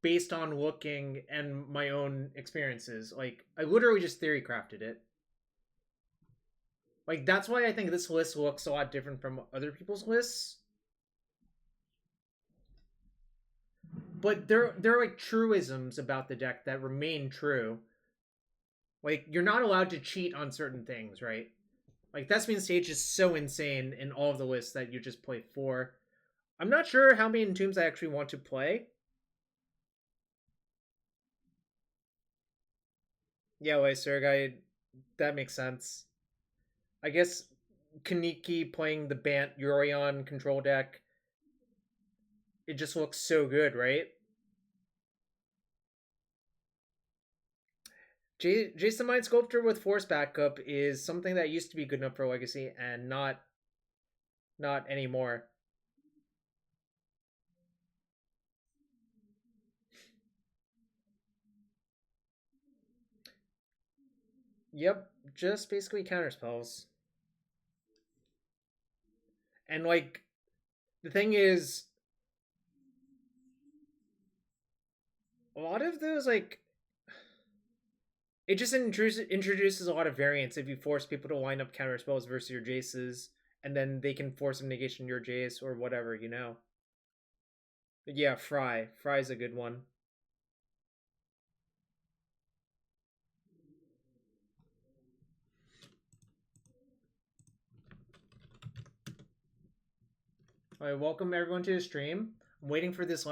based on looking and my own experiences. Like, I literally just theory crafted it. Like, that's why I think this list looks a lot different from other people's lists. But there are like truisms about the deck that remain true. Like, you're not allowed to cheat on certain things, right? Like, Thespian Stage is so insane in all of the lists that you just play 4. I'm not sure how many Entombs I actually want to play. Yeah, Lyserg, that makes sense. I guess Kaneki playing the Bant Yorion control deck, it just looks so good, right? Jason Mind Sculptor with Force backup is something that used to be good enough for Legacy and not anymore. Yep, just basically counter spells. And like the thing is a lot of those, like, it just introduces a lot of variance if you force people to line up counter spells versus your Jaces, and then they can force a negation your Jace or whatever, you know. But yeah, Fry. Fry's a good one. Alright, welcome everyone to the stream. I'm waiting for this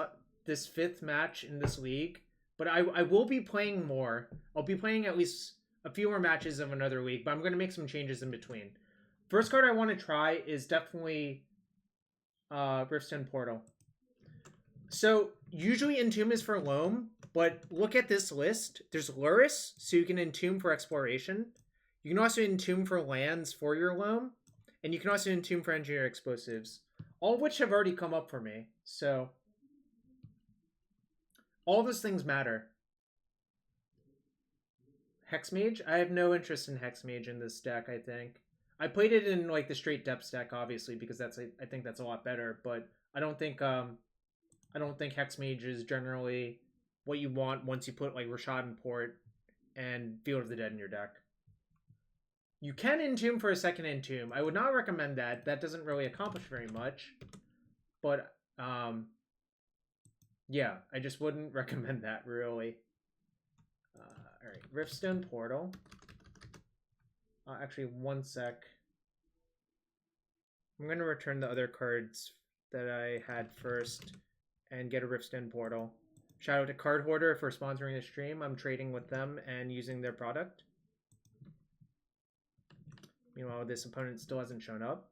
5th match in this league, but I will be playing more. I'll be playing at least a few more matches of another week, but I'm going to make some changes in between. First card I want to try is definitely Riftstone Portal. So usually Entomb is for Loam, but look at this list. There's Lurrus, so you can Entomb for exploration. You can also Entomb for lands for your Loam, and you can also Entomb for engineer explosives. All of which have already come up for me, so all those things matter. Hexmage? I have no interest in Hexmage in this deck, I think. I played it in like the straight depths deck, obviously, because I think that's a lot better, but I don't think Hexmage is generally what you want once you put like Rishadan Port and Field of the Dead in your deck. You can Entomb for a second Entomb. I would not recommend that. That doesn't really accomplish very much. But, yeah, I just wouldn't recommend that, really. Alright, Riftstone Portal. Actually, one sec. I'm going to return the other cards that I had first and get a Riftstone Portal. Shout out to Card Hoarder for sponsoring the stream. I'm trading with them and using their product. Meanwhile, this opponent still hasn't shown up.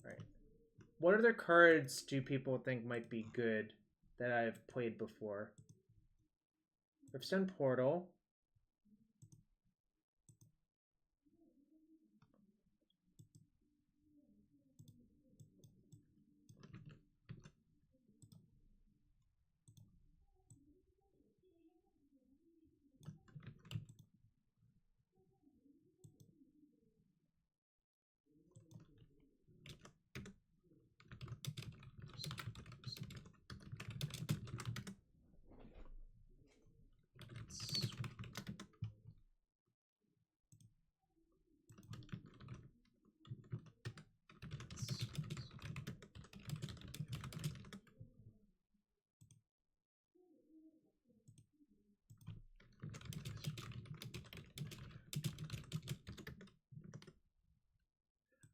Alright. What other cards do people think might be good that I've played before? Riftstone Portal.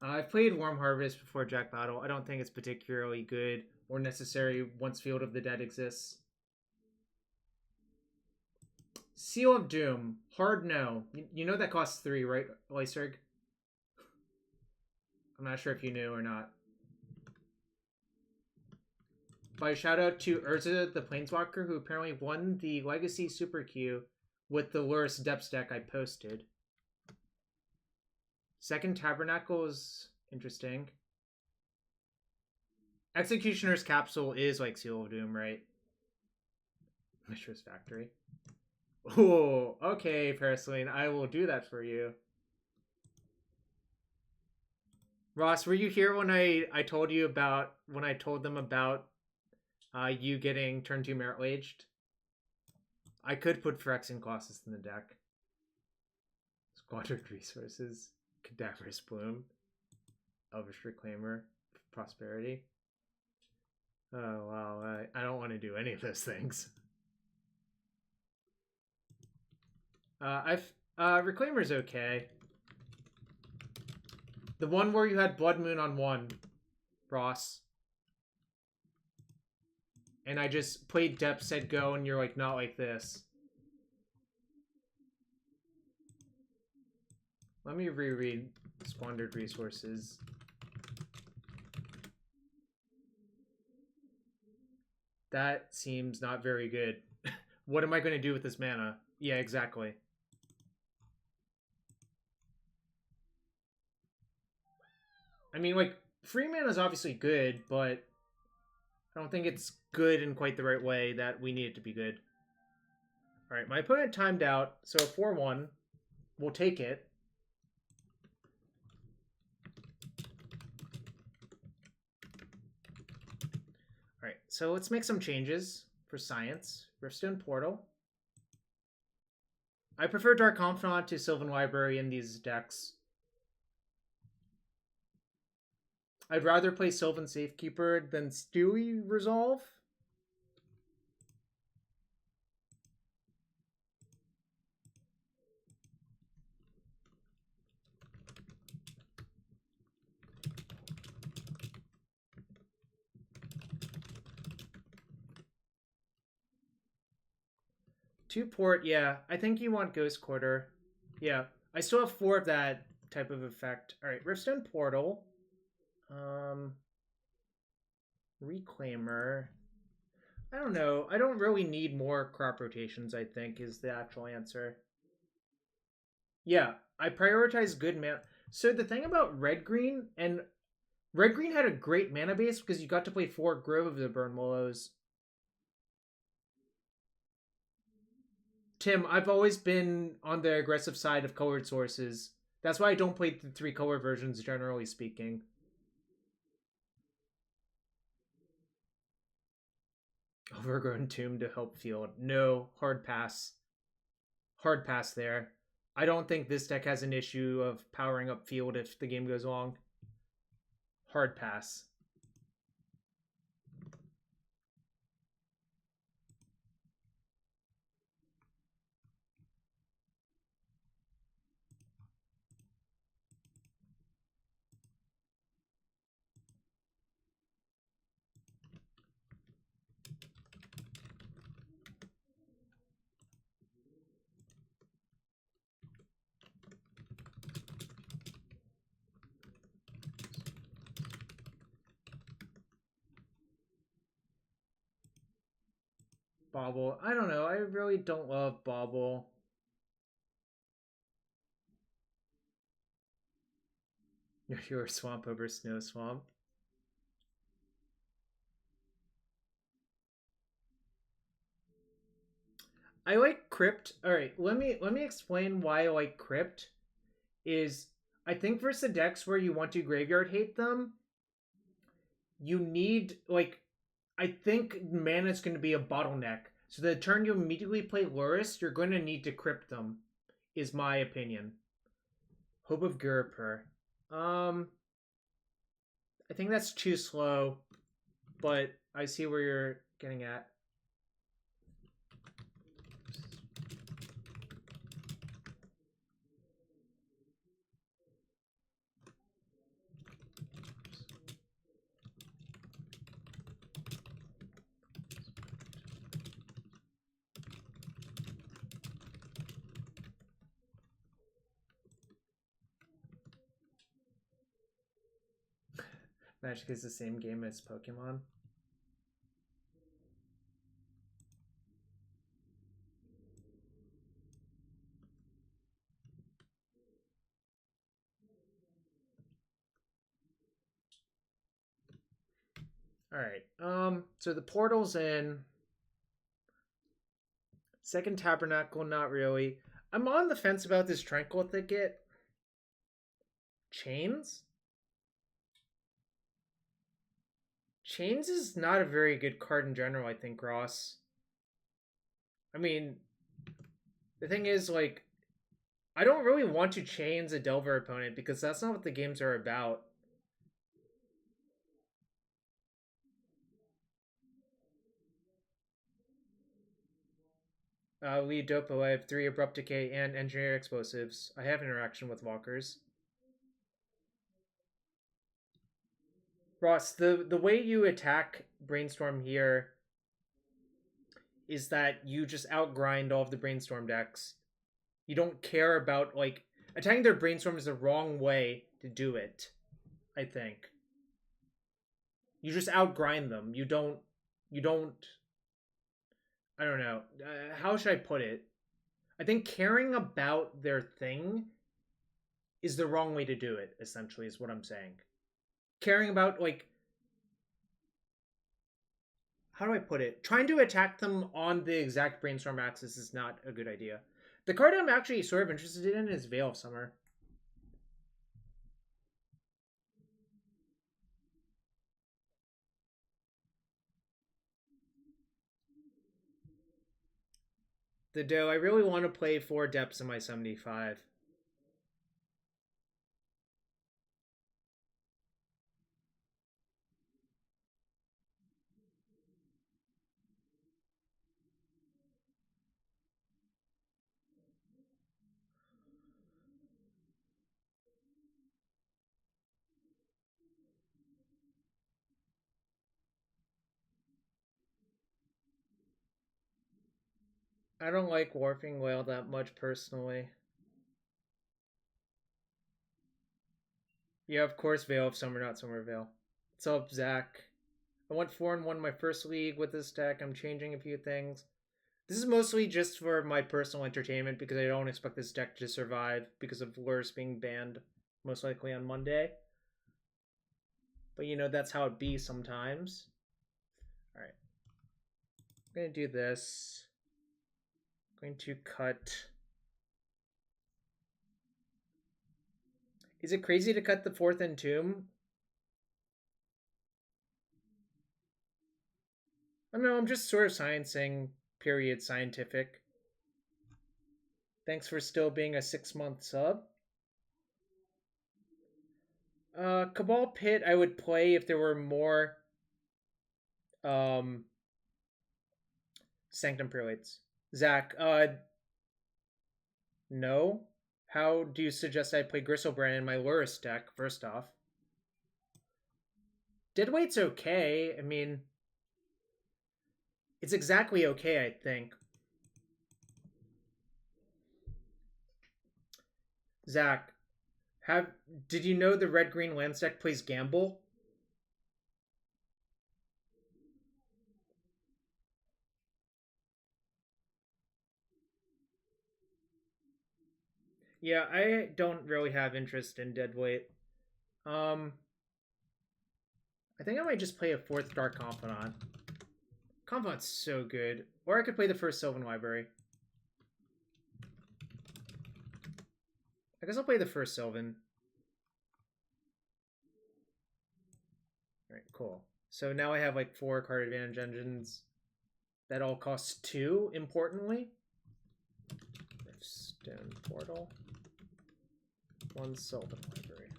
I've played Worm Harvest before Jack Battle. I don't think it's particularly good or necessary once Field of the Dead exists. Seal of Doom. Hard no. You know that costs 3, right, Lyserg? I'm not sure if you knew or not. By shout out to Urza the Planeswalker, who apparently won the Legacy Super Q with the Lurrus Depths deck I posted. Second Tabernacle is interesting. Executioner's Capsule is like Seal of Doom, right? Mistress Factory. Oh, okay, Paraceline. I will do that for you. Ross, were you here when I told you about when I told them about you getting turn 2 Merit Waged? I could put Phyrexian Colossus in the deck. Squandered Resources. Cadaverous Bloom. Elvish Reclaimer. Prosperity. Oh, wow. I don't want to do any of those things. Reclaimer's okay. The one where you had Blood Moon on 1, Ross. And I just played Depth, said go, and you're like, not like this. Let me reread Squandered Resources. That seems not very good. What am I going to do with this mana? Yeah, exactly. I mean, like, free mana is obviously good, but I don't think it's good in quite the right way that we need it to be good. Alright, my opponent timed out, so 4-1. We'll take it. Alright, so let's make some changes. for science. Riftstone Portal. I prefer Dark Confidant to Sylvan Library in these decks. I'd rather play Sylvan Safekeeper than Stewie Resolve. Two port, yeah. I think you want Ghost Quarter. Yeah. I still have 4 of that type of effect. Alright, Riftstone Portal. Reclaimer. I don't know. I don't really need more crop rotations, I think, is the actual answer. Yeah, I prioritize good mana. So the thing about red-green, and red-green had a great mana base because you got to play 4 Grove of the Burn Willows. Tim, I've always been on the aggressive side of colored sources. That's why I don't play the 3 color versions, generally speaking. Overgrown Tomb to help field. No, hard pass. Hard pass there. I don't think this deck has an issue of powering up field if the game goes long. Hard pass. Bobble. I don't know. I really don't love Bobble. You're Swamp over Snow Swamp. I like Crypt. Alright, let me explain why I like Crypt. Is I think for the decks where you want to graveyard hate them, you need like I think mana is going to be a bottleneck. So the turn you immediately play Lurrus, you're going to need to Crypt them, is my opinion. Hope of Gurpur. I think that's too slow, but I see where you're getting at. Magic is the same game as Pokemon. Alright, so the portal's in. Second Tabernacle, not really. I'm on the fence about this Tranquil Thicket. Chains? Chains is not a very good card in general, I think, Ross. I mean, the thing is, like, I don't really want to chains a Delver opponent because that's not what the games are about. Lead Dopo, I have 3 Abrupt Decay and Engineered Explosives. I have interaction with walkers. Ross, the way you attack Brainstorm here is that you just outgrind all of the Brainstorm decks. You don't care about, like, attacking their Brainstorm is the wrong way to do it, I think. You just outgrind them. You don't, I don't know. How should I put it? I think caring about their thing is the wrong way to do it, essentially, is what I'm saying. Caring about, like, how do I put it? Trying to attack them on the exact Brainstorm axis is not a good idea. The card I'm actually sort of interested in is Veil of Summer. The dough. I really want to play 4 depths in my 75. I don't like Warping Whale that much personally. Yeah, of course, Vale of Summer, not Summer Vale. What's up, Zach? I went 4-1 my first league with this deck. I'm changing a few things. This is mostly just for my personal entertainment because I don't expect this deck to survive because of Lurrus being banned most likely on Monday. But you know, that's how it be sometimes. Alright. I'm going to do this. I'm going to cut. Is it crazy to cut the 4th Entomb? I don't know, I'm just sort of sciencing, period, scientific. Thanks for still being a 6-month sub. Cabal Pit I would play if there were more Sanctum Prelates. Zach, no. How do you suggest I play Gristlebrand in my Lurrus deck, first off? Deadweight's okay. I mean, it's exactly okay, I think. Zach, did you know the red-green lands deck plays Gamble? Yeah, I don't really have interest in Deadweight. I think I might just play a 4th Dark Confidant. Confidant's so good. Or I could play the first Sylvan Library. I guess I'll play the first Sylvan. Alright, cool. So now I have like 4 card advantage engines that all cost 2, importantly. Stone Portal. 1 Sylvan Library.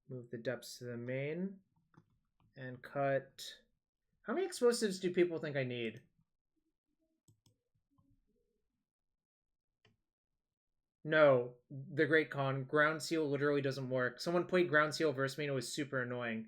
Move the depths to the main. And cut. How many explosives do people think I need? No, the Great Con. Ground Seal literally doesn't work. Someone played Ground Seal versus me and it was super annoying.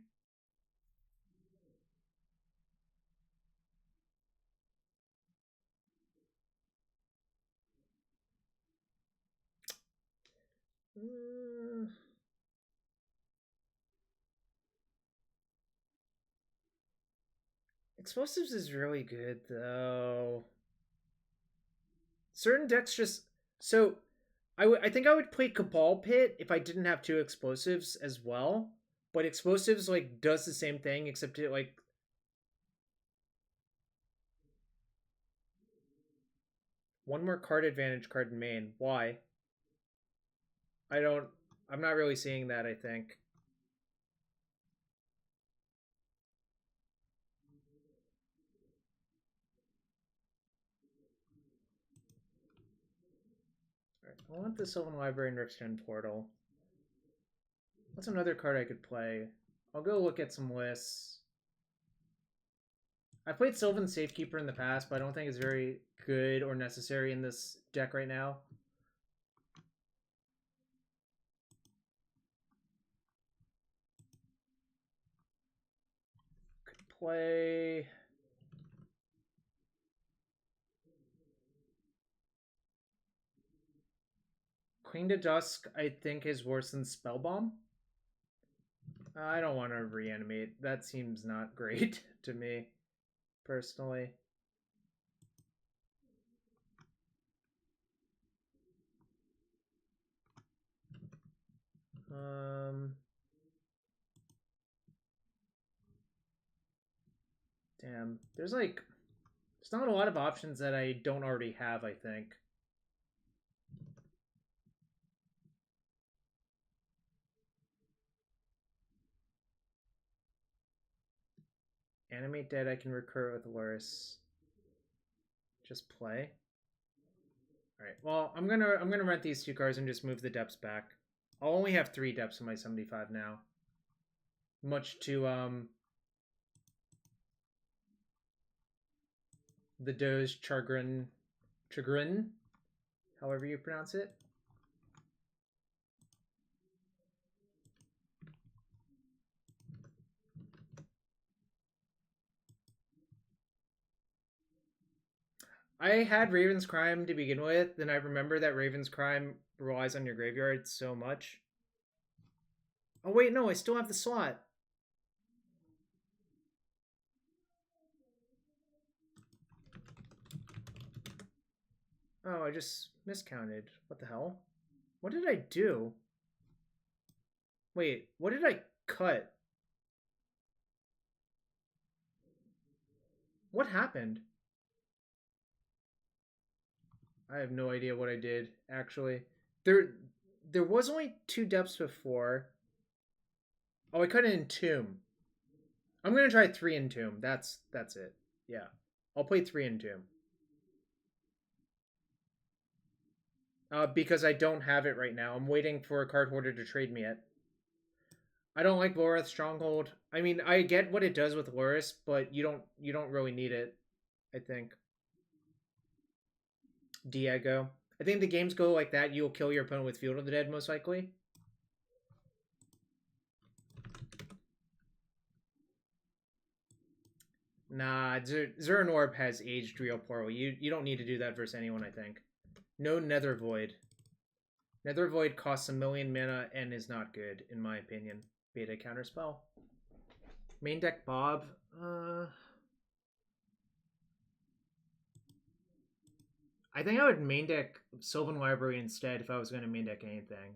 Explosives is really good, though. Certain decks just... So, I think I would play Cabal Pit if I didn't have 2 explosives as well. But explosives, like, does the same thing, except it, like... One more card advantage card in main. Why? I'm not really seeing that, I think. Alright, I want the Sylvan Library and Rishadan Portal. What's another card I could play? I'll go look at some lists. I played Sylvan Safekeeper in the past, but I don't think it's very good or necessary in this deck right now. Could play... Cling to Dusk, I think, is worse than Spellbomb. I don't want to reanimate. That seems not great to me, personally. Damn. There's not a lot of options that I don't already have, I think. Animate dead, I can recur with Lurrus. Just play. Alright, well, I'm gonna rent these 2 cards and just move the depths back. I'll only have 3 depths in my 75 now. Much to the Doge chagrin, however you pronounce it. I had Raven's Crime to begin with, and I remember that Raven's Crime relies on your graveyard so much. Oh wait, no, I still have the slot. Oh, I just miscounted. What the hell? What did I do? Wait, what did I cut? What happened? I have no idea what I did, actually. There was only 2 depths before. Oh, I cut an Entomb. I'm gonna try 3 Entomb. That's it. Yeah. I'll play 3 Entomb. Because I don't have it right now. I'm waiting for a card holder to trade me it. I don't like Lurrus Stronghold. I mean, I get what it does with Lurrus, but you don't really need it, I think. Diego. I think the games go like that. You'll kill your opponent with Field of the Dead, most likely. Nah, Zerun Orb has aged real poorly. You don't need to do that versus anyone, I think. No Nether Void. Nether Void costs 1 million mana and is not good, in my opinion. Beta counterspell. Main deck Bob. I think I would main deck Sylvan Library instead if I was going to main deck anything.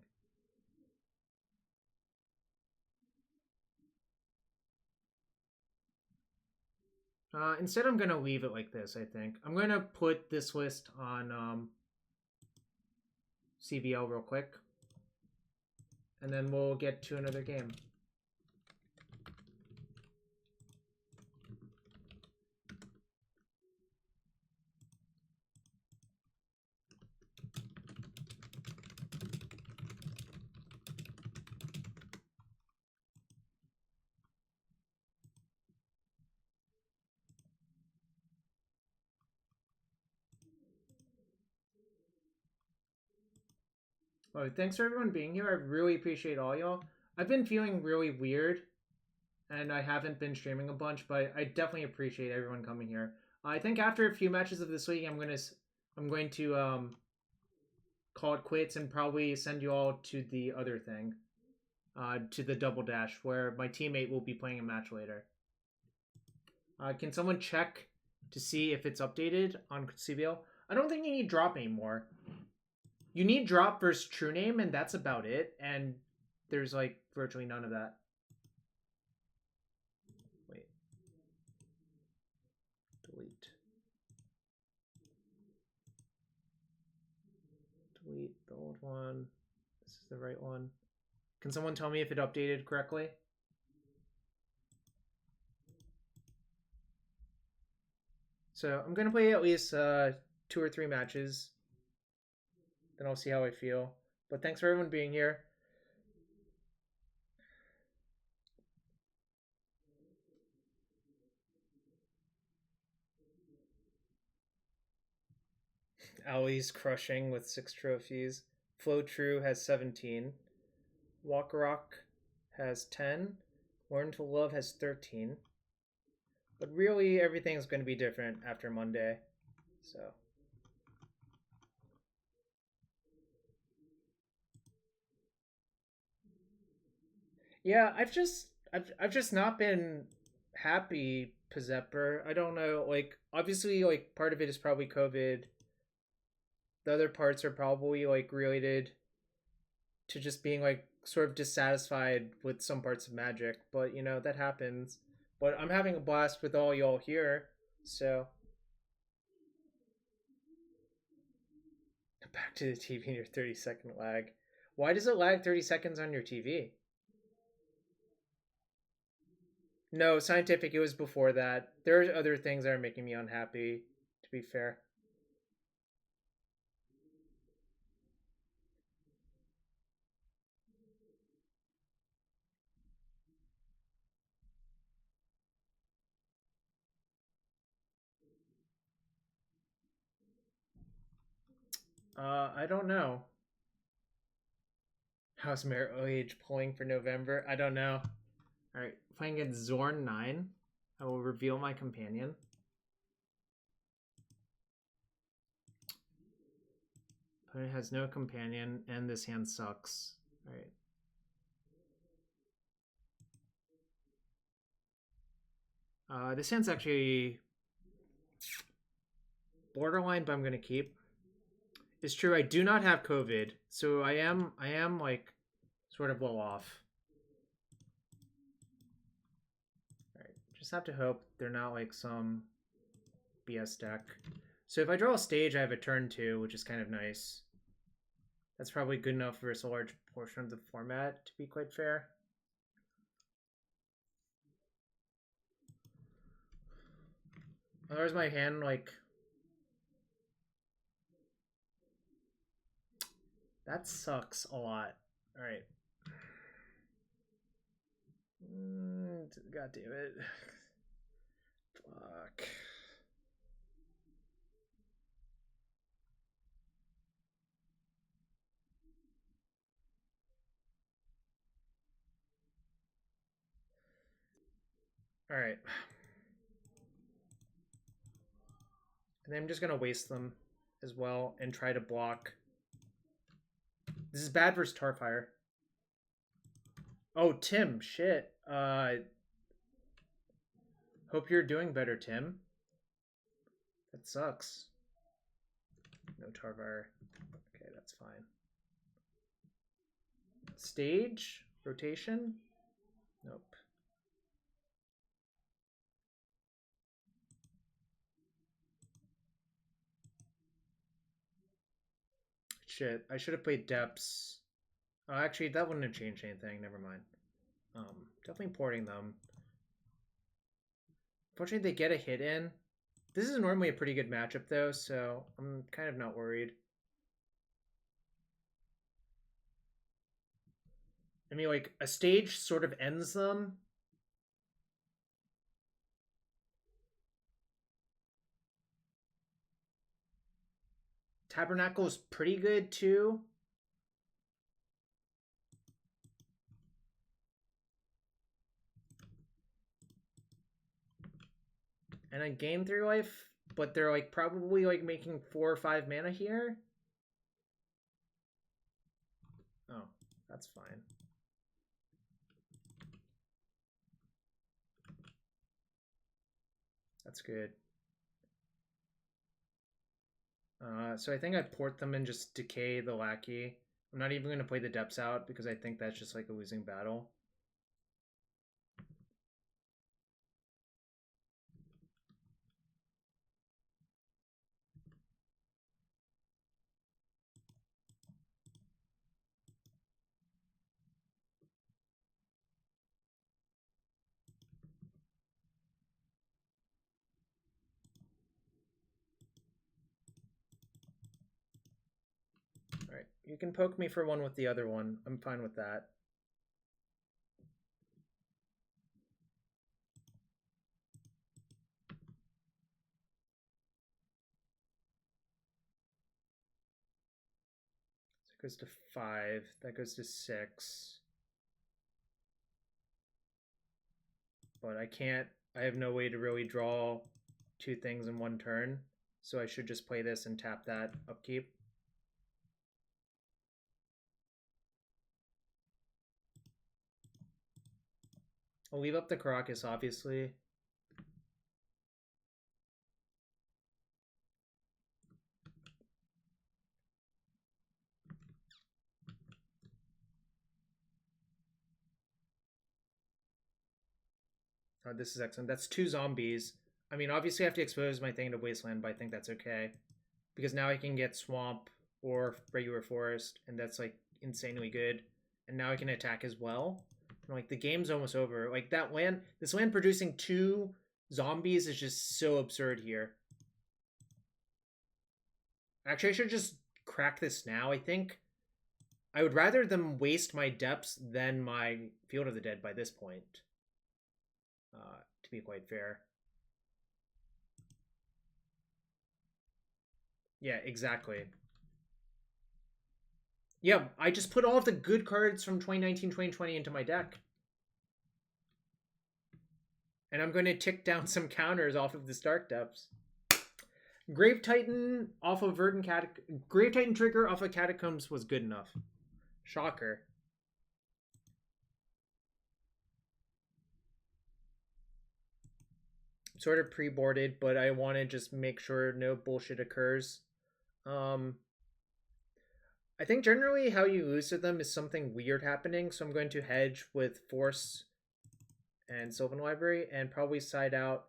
Instead, I'm going to leave it like this, I think. I'm going to put this list on CVL real quick. And then we'll get to another game. Oh, thanks for everyone being here. I really appreciate all y'all. I've been feeling really weird, and I haven't been streaming a bunch, but I definitely appreciate everyone coming here. I think after a few matches of this league, I'm going to call it quits and probably send you all to the other thing, to the Double Dash, where my teammate will be playing a match later. Can someone check to see if it's updated on CVL? I don't think you need drop anymore. You need drop versus true name, and that's about it. And there's like virtually none of that. Wait. Delete. Delete the old one. This is the right one. Can someone tell me if it updated correctly? So I'm gonna play at least 2 or 3 matches. Then I'll see how I feel. But thanks for everyone being here. Ali's crushing with 6 trophies. Flow True has 17. Walk Rock has 10. Learn to Love has 13. But really, everything's going to be different after Monday. So. Yeah, I've just not been happy, Pazepper. I don't know, like, obviously, like, part of it is probably COVID. The other parts are probably, like, related to just being, like, sort of dissatisfied with some parts of Magic. But, you know, that happens. But I'm having a blast with all y'all here, so. Back to the TV and your 30-second lag. Why does it lag 30 seconds on your TV? No, scientific, it was before that. There are other things that are making me unhappy, to be fair. I don't know. How's Marrow Age pulling for November? I don't know. Alright, playing against Zorn 9. I will reveal my companion. Opponent has no companion, and this hand sucks. Alright. This hand's actually borderline, but I'm gonna keep. It's true, I do not have COVID, so I am like sort of well off. Alright, just have to hope they're not like some BS deck. So if I draw a stage, I have a turn 2, which is kind of nice. That's probably good enough versus a large portion of the format, to be quite fair. Otherwise, my hand, like... That sucks a lot. Alright. God damn it. Fuck. Alright. And then I'm just gonna waste them as well and try to block. This is bad versus Tarfire. Oh, Tim, shit. Hope you're doing better, Tim. That sucks. No Tarfire. Okay, that's fine. Stage? Rotation? Nope. Shit, I should have played Depths. Actually, that wouldn't have changed anything. Never mind. Definitely porting them. Unfortunately, they get a hit in. This is normally a pretty good matchup, though, so I'm kind of not worried. I mean, like, a stage sort of ends them. Tabernacle is pretty good, too. And I gain 3 life, but they're, like, probably, like, making 4 or 5 mana here. Oh, that's fine. That's good. So I think I port them and just decay the Lackey. I'm not even going to play the Depths out because I think that's just like a losing battle. Alright, you can poke me for one with the other one. I'm fine with that. So it goes to 5. That goes to 6. But I can't... I have no way to really draw 2 things in one turn. So I should just play this and tap that upkeep. I'll leave up the Karakas, obviously. Oh, this is excellent. That's 2 zombies. I mean, obviously I have to expose my thing to Wasteland, but I think that's okay. Because now I can get Swamp or regular Forest, and that's, like, insanely good. And now I can attack as well. Like, the game's almost over. Like, this land producing 2 zombies is just so absurd here. Actually, I should just crack this now, I think. I would rather them waste my depths than my Field of the Dead by this point. To be quite fair. Yeah, exactly. Yeah, I just put all of the good cards from 2019-2020 into my deck. And I'm going to tick down some counters off of this Dark Depths. Grave Titan off of Verdant Catacombs. Grave Titan trigger off of Catacombs was good enough. Shocker. Sort of pre-boarded, but I want to just make sure no bullshit occurs. I think generally how you lose to them is something weird happening, so I'm going to hedge with Force and Sylvan Library and probably side out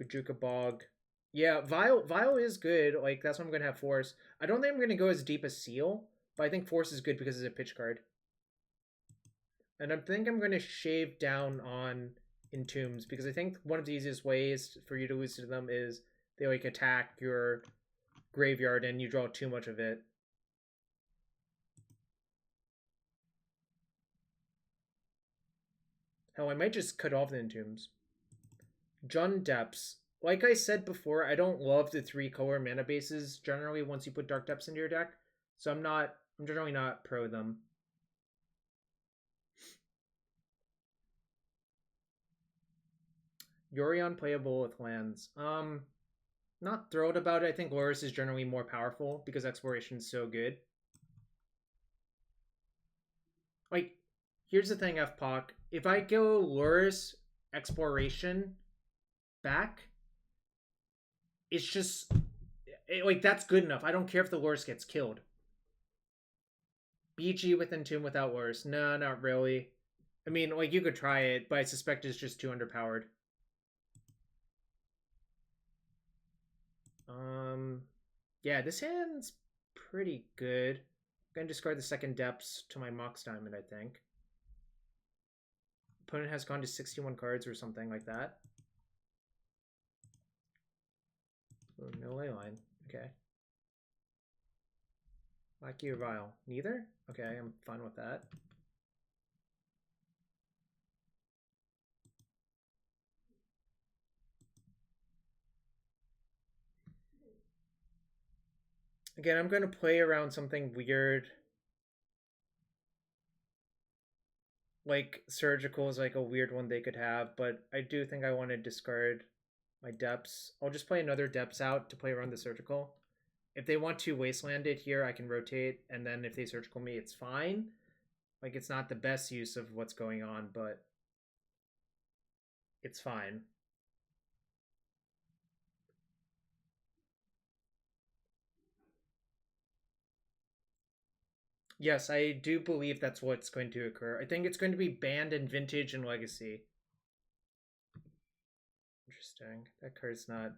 Bojuka Bog. Yeah, Vale is good. Like, that's why I'm going to have Force. I don't think I'm going to go as deep as Seal, but I think Force is good because it's a pitch card. And I think I'm going to shave down on Entombs because I think one of the easiest ways for you to lose to them is they like attack your graveyard and you draw too much of it. Hell, I might just cut off the Entombs. Jund Depths. Like I said before, I don't love the 3-color mana bases generally once you put Dark Depths into your deck. So I'm generally not pro them. Yorion playable with lands. Not thrilled about it. I think Lurrus is generally more powerful because Exploration is so good. Like, here's the thing, FPOC. If I go Lurrus, Exploration, back, it's just... like, that's good enough. I don't care if the Lurrus gets killed. BG with Entomb without Lurrus. No, not really. I mean, like, you could try it, but I suspect it's just too underpowered. Yeah, this hand's pretty good. I'm gonna discard the second Depths to my Mox Diamond, I think. Opponent has gone to 61 cards or something like that. Oh, no leyline. Okay. Lackey or Vile? Neither? Okay, I'm fine with that. Again, I'm going to play around something weird. Like, Surgical is like a weird one they could have, but I do think I want to discard my Depths. I'll just play another Depths out to play around the Surgical. If they want to Wasteland it here, I can rotate, and then if they Surgical me, it's fine. Like, it's not the best use of what's going on, but it's fine. Yes, I do believe that's what's going to occur. I think it's going to be banned in Vintage and Legacy. Interesting. That card's not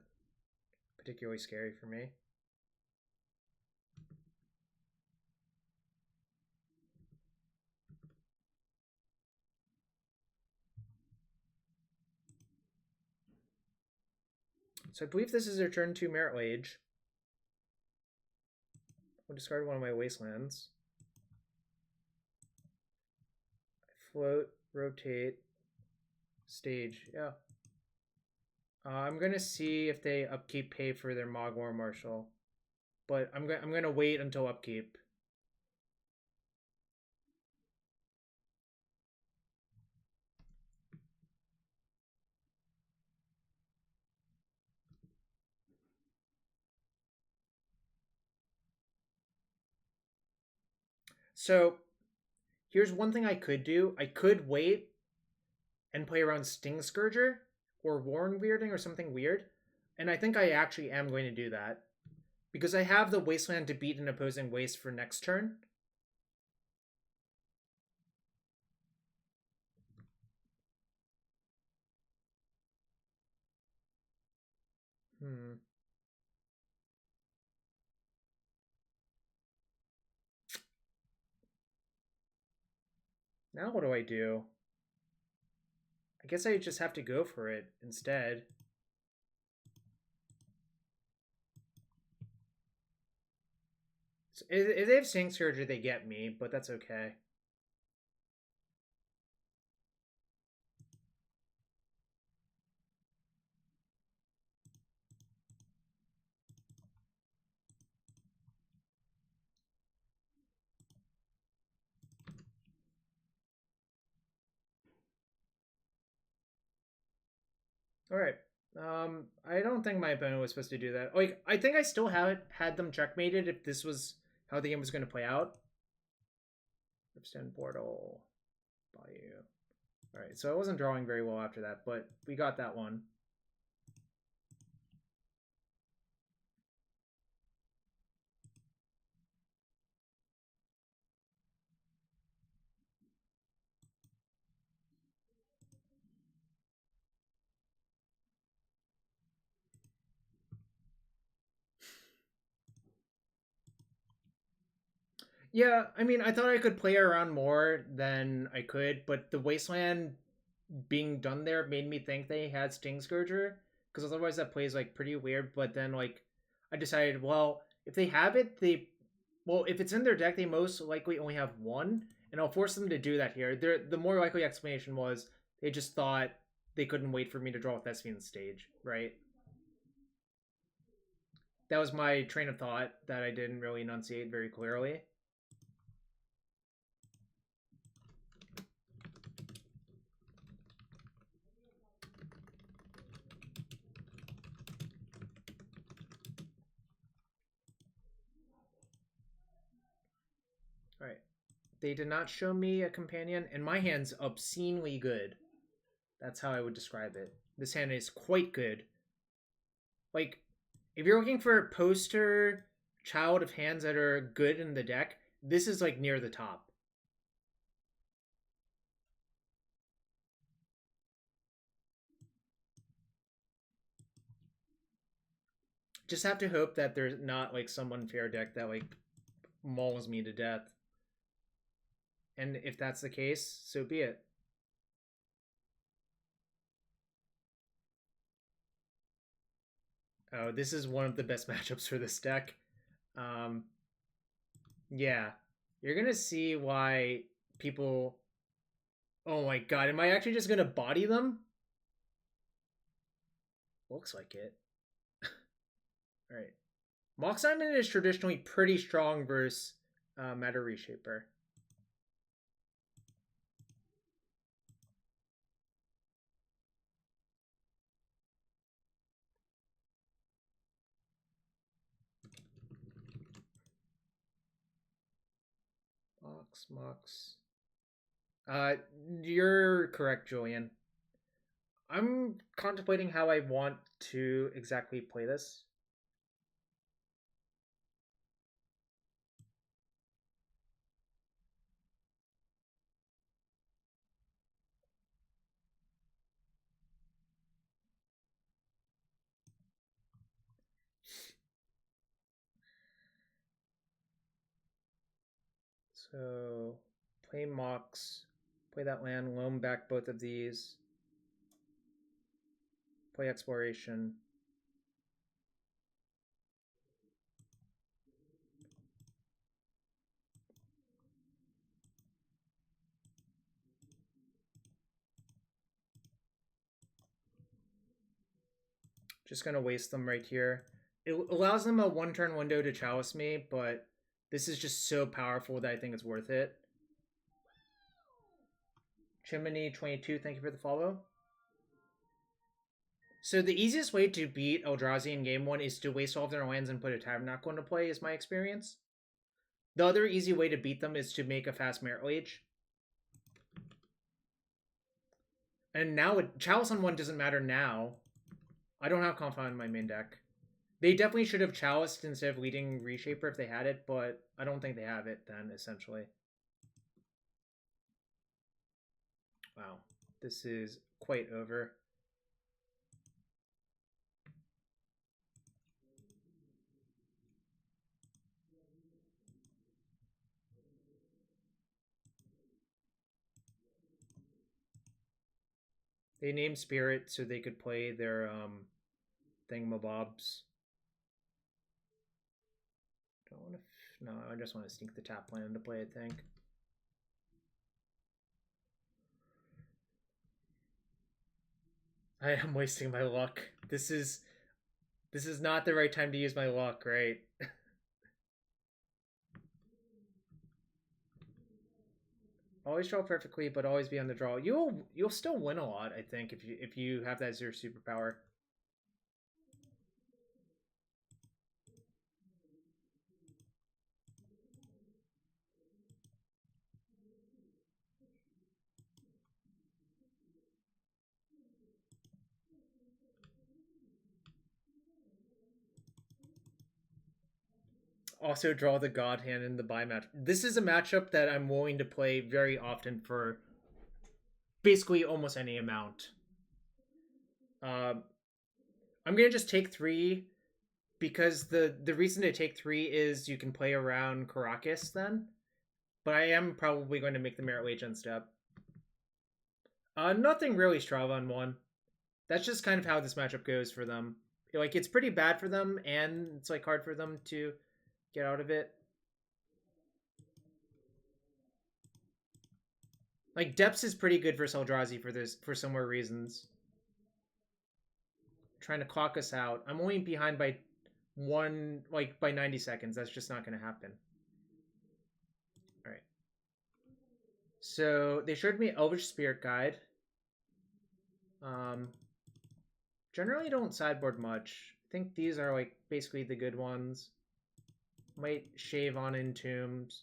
particularly scary for me. So I believe this is their turn 2 Merit Wage. I'll discard one of my Wastelands. Float, rotate, stage. Yeah. I'm gonna see if they upkeep pay for their Mogwar Marshal, but I'm gonna wait until upkeep. So here's one thing I could do. I could wait and play around Sting Scourger or Warren Weirding or something weird. And I think I actually am going to do that. Because I have the Wasteland to beat an opposing waste for next turn. Now what do I do? I guess I just have to go for it instead. So if they have Sting Scourger, they get me, but that's okay. All right. I don't think my opponent was supposed to do that. Like, I think I still had them checkmated if this was how the game was going to play out. Rishadan Portal, Bayou. All right, so I wasn't drawing very well after that, but we got that one. Yeah, I mean, I thought I could play around more than I could, but the Wasteland being done there made me think they had Sting Scourger, because otherwise that plays like pretty weird. But then like I decided, well, if they have it, if it's in their deck, they most likely only have one, and I'll force them to do that here. The more likely explanation was they just thought they couldn't wait for me to draw a Thespian stage, right? That was my train of thought that I didn't really enunciate very clearly. All right. They did not show me a companion, and my hand's obscenely good. That's how I would describe it. This hand is quite good. Like, if you're looking for a poster child of hands that are good in the deck, this is like near the top. Just have to hope that there's not like some unfair deck that like mauls me to death. And if that's the case, so be it. Oh, this is one of the best matchups for this deck. Um, yeah, you're gonna see why people. Oh my god, am I actually just gonna body them? Looks like it. All right. Mox Diamond is traditionally pretty strong versus Matter Reshaper. Mox. Uh, you're correct, Julian. I'm contemplating how I want to exactly play this. So, play Mox, play that land, loam back both of these, play Exploration. Just gonna waste them right here. It allows them a one-turn window to chalice me, but this is just so powerful that I think it's worth it. Chimney22, thank you for the follow. So the easiest way to beat Eldrazi in game 1 is to waste all of their lands and put a Tabernacle into play, is my experience. The other easy way to beat them is to make a fast Merit Lage. And now, Chalice on 1 doesn't matter now. I don't have Confidant in my main deck. They definitely should have Chaliced instead of leading Reshaper if they had it, but I don't think they have it then, essentially. Wow, this is quite over. They named Spirit so they could play their thingamabobs. Don't want to. No, I just want to sneak the tap land into play, I think. I am wasting my luck. This is not the right time to use my luck, right? Always draw perfectly, but always be on the draw. You'll still win a lot, I think, if you have that as your superpower. Also draw the God Hand in the buy match. This is a matchup that I'm willing to play very often for basically almost any amount. I'm gonna just take 3 because the reason to take 3 is you can play around Karakas then. But I am probably going to make the Merit Wage step. Nothing really Strava on 1. That's just kind of how this matchup goes for them. Like, it's pretty bad for them, and it's like hard for them to get out of it. Like, Depths is pretty good for Eldrazi for similar reasons. Trying to clock us out. I'm only behind by by 90 seconds. That's just not going to happen. All right. So they showed me Elvish Spirit Guide. Generally don't sideboard much. I think these are like basically the good ones. Might shave on Entombs.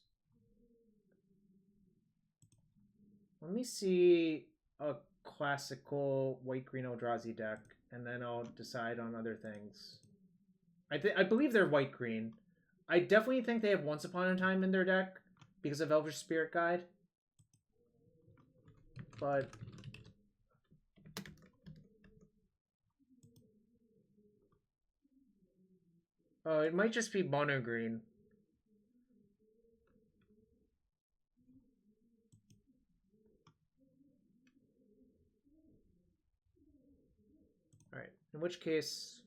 Let me see a classical white-green Eldrazi deck, and then I'll decide on other things. I believe they're white-green. I definitely think they have Once Upon a Time in their deck because of Elvish Spirit Guide. But oh, it might just be mono green. Alright, in which case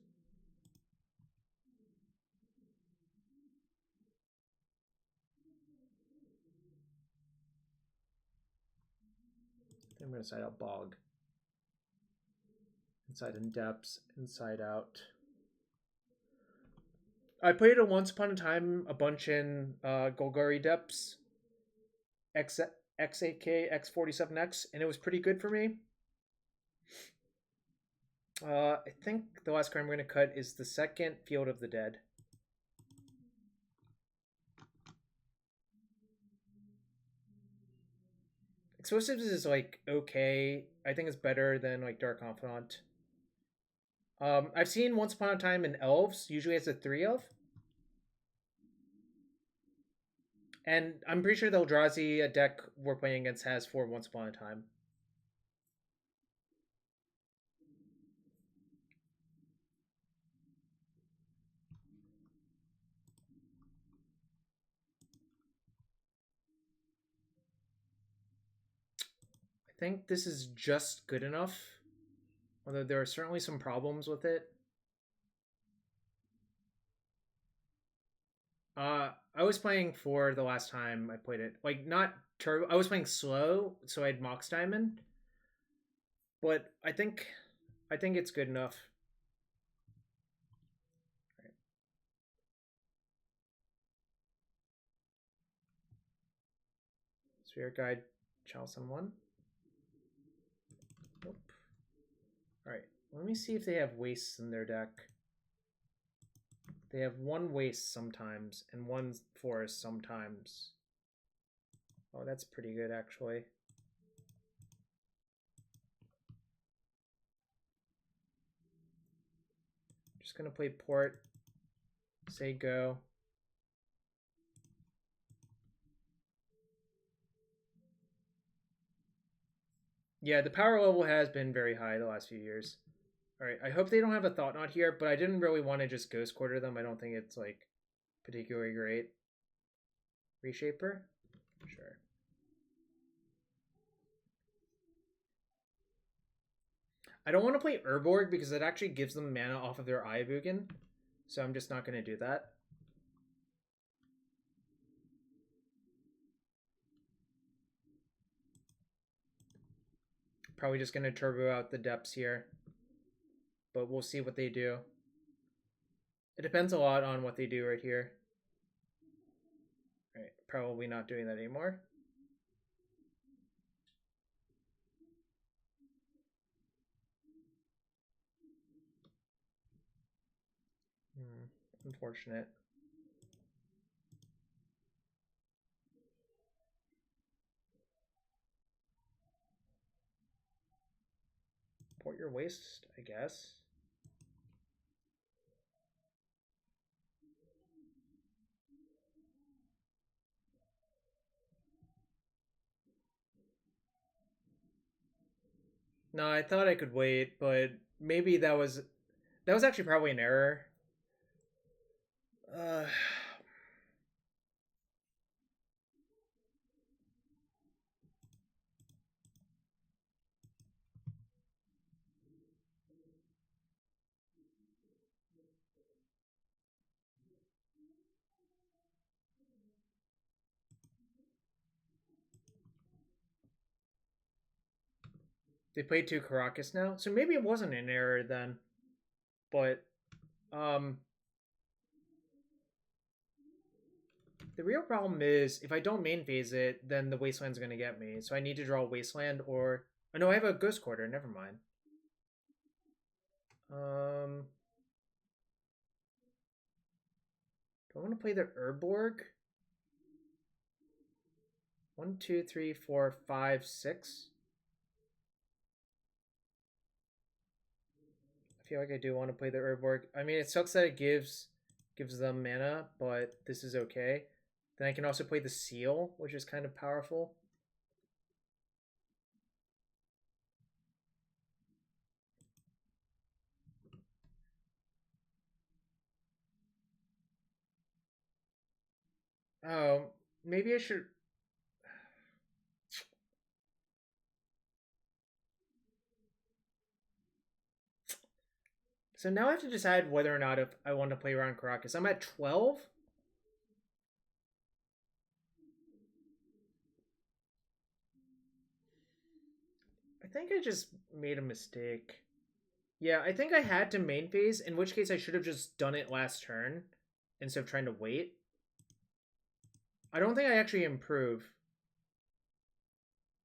I'm going to side out Bog. Inside in Depths, inside out. I played it once upon a time a bunch in Golgari Depths, X8K, X47X, and it was pretty good for me. I think the last card I'm going to cut is the second Field of the Dead. Explosives is like okay. I think it's better than like Dark Confidant. I've seen Once Upon a Time in Elves. Usually it's a 3-of. And I'm pretty sure the Eldrazi deck we're playing against has 4 Once Upon a Time. I think this is just good enough. Although there are certainly some problems with it. I was playing 4 the last time I played it. Like, not turbo. I was playing slow, so I had Mox Diamond. But I think it's good enough. Right. Spirit Guide, Chalice on 1. Nope. Alright, let me see if they have wastes in their deck. They have 1 waste sometimes and 1 forest sometimes. Oh, that's pretty good actually. Just gonna play Port, say go. Yeah, the power level has been very high the last few years. Alright, I hope they don't have a Thought Knot here, but I didn't really want to just Ghost Quarter them. I don't think it's, like, particularly great. Reshaper? Sure. I don't want to play Urborg because it actually gives them mana off of their Ayabugan. So I'm just not going to do that. Probably just going to turbo out the depths here. But we'll see what they do. It depends a lot on what they do right here. All right, probably not doing that anymore. Unfortunate. Port your waste, I guess. No, I thought I could wait, but maybe that was actually probably an error. They played 2 Karakas now, so maybe it wasn't an error then. But the real problem is if I don't main phase it, then the Wasteland's gonna get me. So I need to draw a Wasteland or oh no, I have a Ghost Quarter. Never mind. Do I want to play the Urborg? 1, 2, 3, 4, 5, 6. I feel like I do want to play the Urborg. I mean, it sucks that it gives them mana, but this is okay. Then I can also play the Seal, which is kind of powerful. Oh, maybe I should... So now I have to decide whether or not if I want to play around Karakas. I'm at 12? I think I just made a mistake. Yeah, I think I had to main phase, in which case I should have just done it last turn instead of trying to wait. I don't think I actually improve.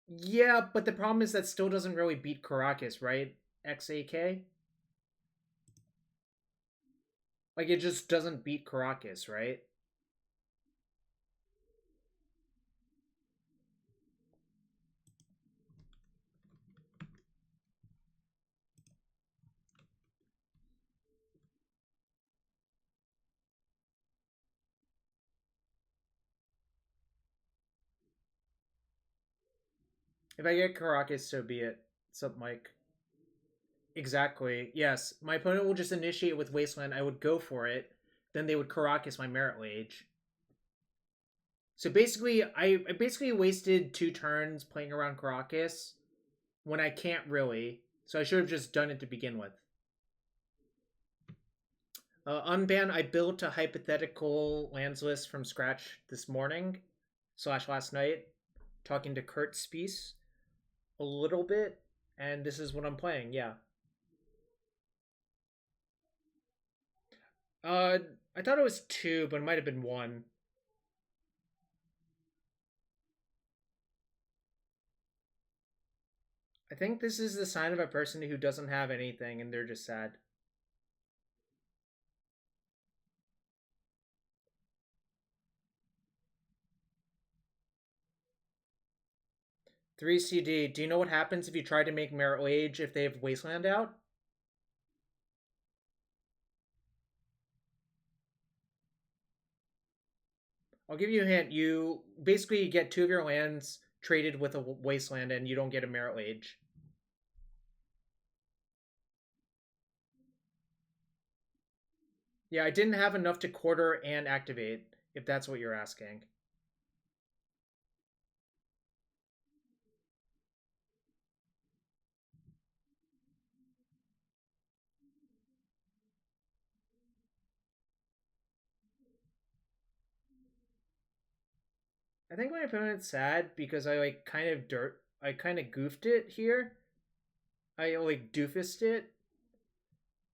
Yeah, but the problem is that still doesn't really beat Karakas, right? XAK? Like, it just doesn't beat Karakas, right? If I get Karakas, so be it. What's up, Mike? Exactly. Yes. My opponent will just initiate with Wasteland. I would go for it. Then they would Karakas my Merit Lage. So basically, I basically wasted 2 turns playing around Karakas when I can't really. So I should have just done it to begin with. Unban, I built a hypothetical lands list from scratch this morning / last night, talking to Kurt Spies a little bit, and this is what I'm playing. Yeah. I thought it was 2, but it might have been 1. I think this is the sign of a person who doesn't have anything and they're just sad. Three CD. Do you know what happens if you try to make Merit Lage if they have Wasteland out? I'll give you a hint. You basically get 2 of your lands traded with a Wasteland and you don't get a Merit Lage. Yeah, I didn't have enough to quarter and activate, if that's what you're asking. I think my opponent's sad because I kind of goofed it here. I doofused it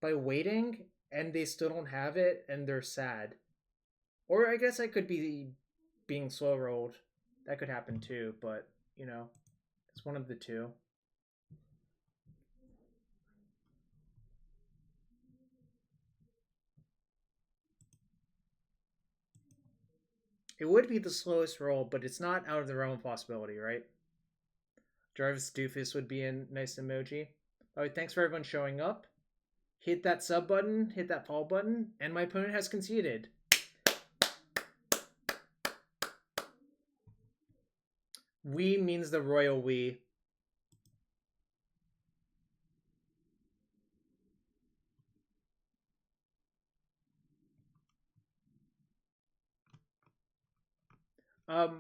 by waiting, and they still don't have it, and they're sad. Or I guess I could be being slow rolled. That could happen too, but it's one of the two. It would be the slowest roll, but it's not out of the realm of possibility, right? Jarvis Doofus would be a nice emoji. Alright, thanks for everyone showing up. Hit that sub button, hit that follow button, and my opponent has conceded. We means the royal we.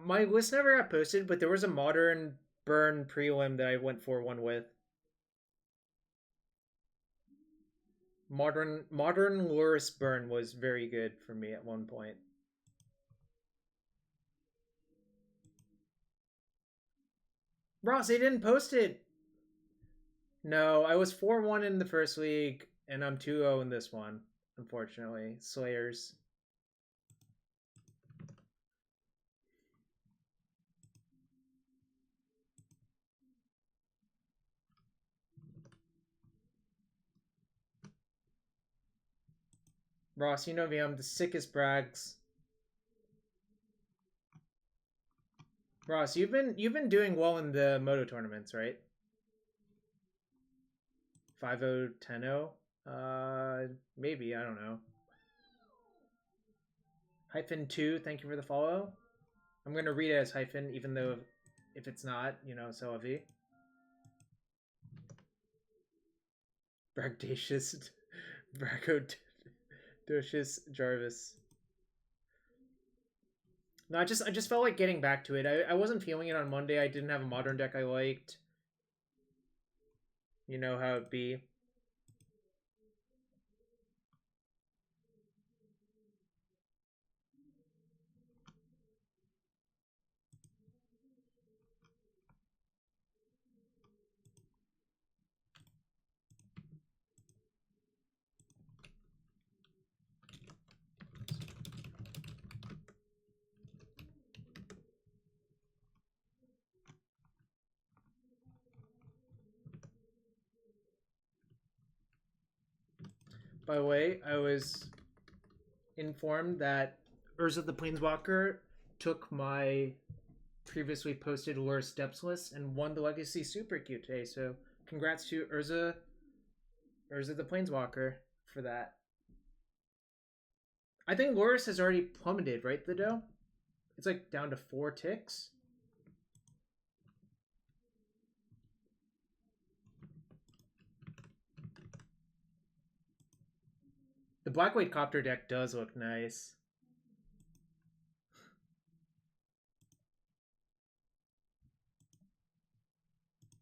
My list never got posted, but there was a modern burn prelim that I went 4-1 with. Modern Lurrus burn was very good for me at one point. Ross, they didn't post it. No, I was 4-1 in the first league, and I'm 2-0 in this one, unfortunately. Slayers. Ross, you know me, I'm the sickest brags. Ross, you've been doing well in the Moto tournaments, right? 5-0, 10-0? Maybe, I don't know. -2, thank you for the follow. I'm gonna read it as hyphen, even though if it's not, so have you. Bragdocious Jarvis. No, I just felt like getting back to it. I wasn't feeling it on Monday. I didn't have a modern deck I liked. You know how it be. By the way, I was informed that Urza the Planeswalker took my previously posted Lurrus Depths list and won the Legacy Super Q today. So congrats to Urza the Planeswalker for that. I think Lurrus has already plummeted, right, the dough? It's down to 4 ticks. The Black-White Copter deck does look nice.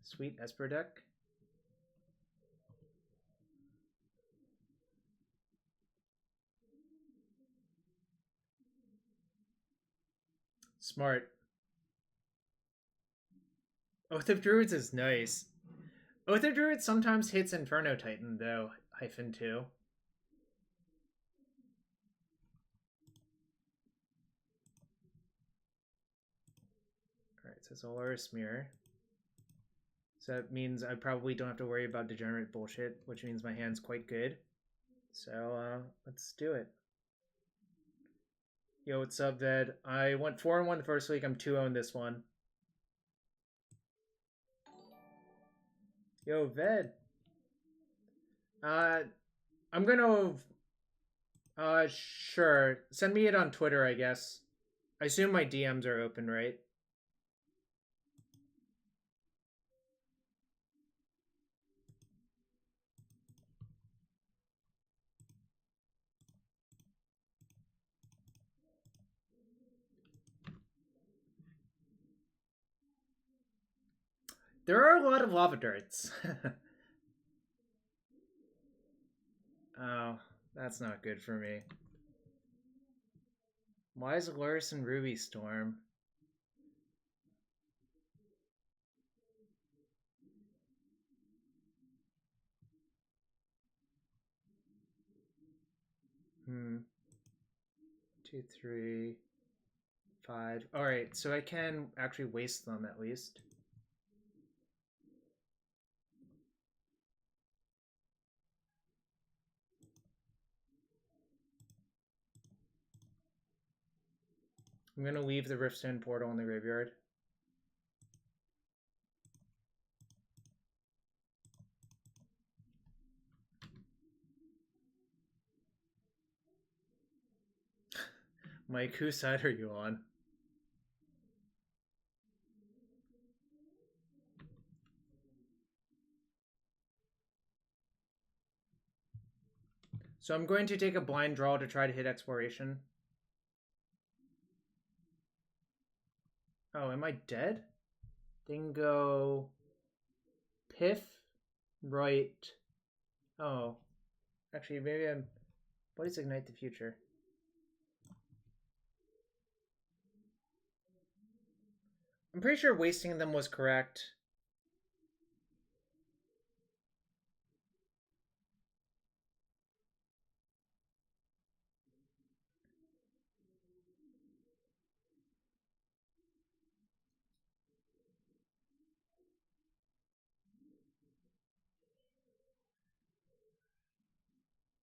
Sweet Esper deck. Smart. Oath of Druids is nice. Oath of Druids sometimes hits Inferno Titan, though, -2. Alright, so Solaris Mirror. So that means I probably don't have to worry about degenerate bullshit, which means my hand's quite good. So, let's do it. Yo, what's up, Ved? I went 4-1 the first week. I'm 2-0 in this one. Yo, Ved. I'm gonna... sure. Send me it on Twitter, I guess. I assume my DMs are open, right? There are a lot of lava darts. Oh, that's not good for me. Why is Lurrus and Ruby Storm? 2, 3, 5. Alright, so I can actually waste them at least. I'm gonna leave the Riftstone portal in the graveyard. Mike, whose side are you on? So I'm going to take a blind draw to try to hit exploration. Oh, am I dead? Dingo. Piff. Right. Oh. Actually, maybe I'm... What is Ignite the Future? I'm pretty sure wasting them was correct.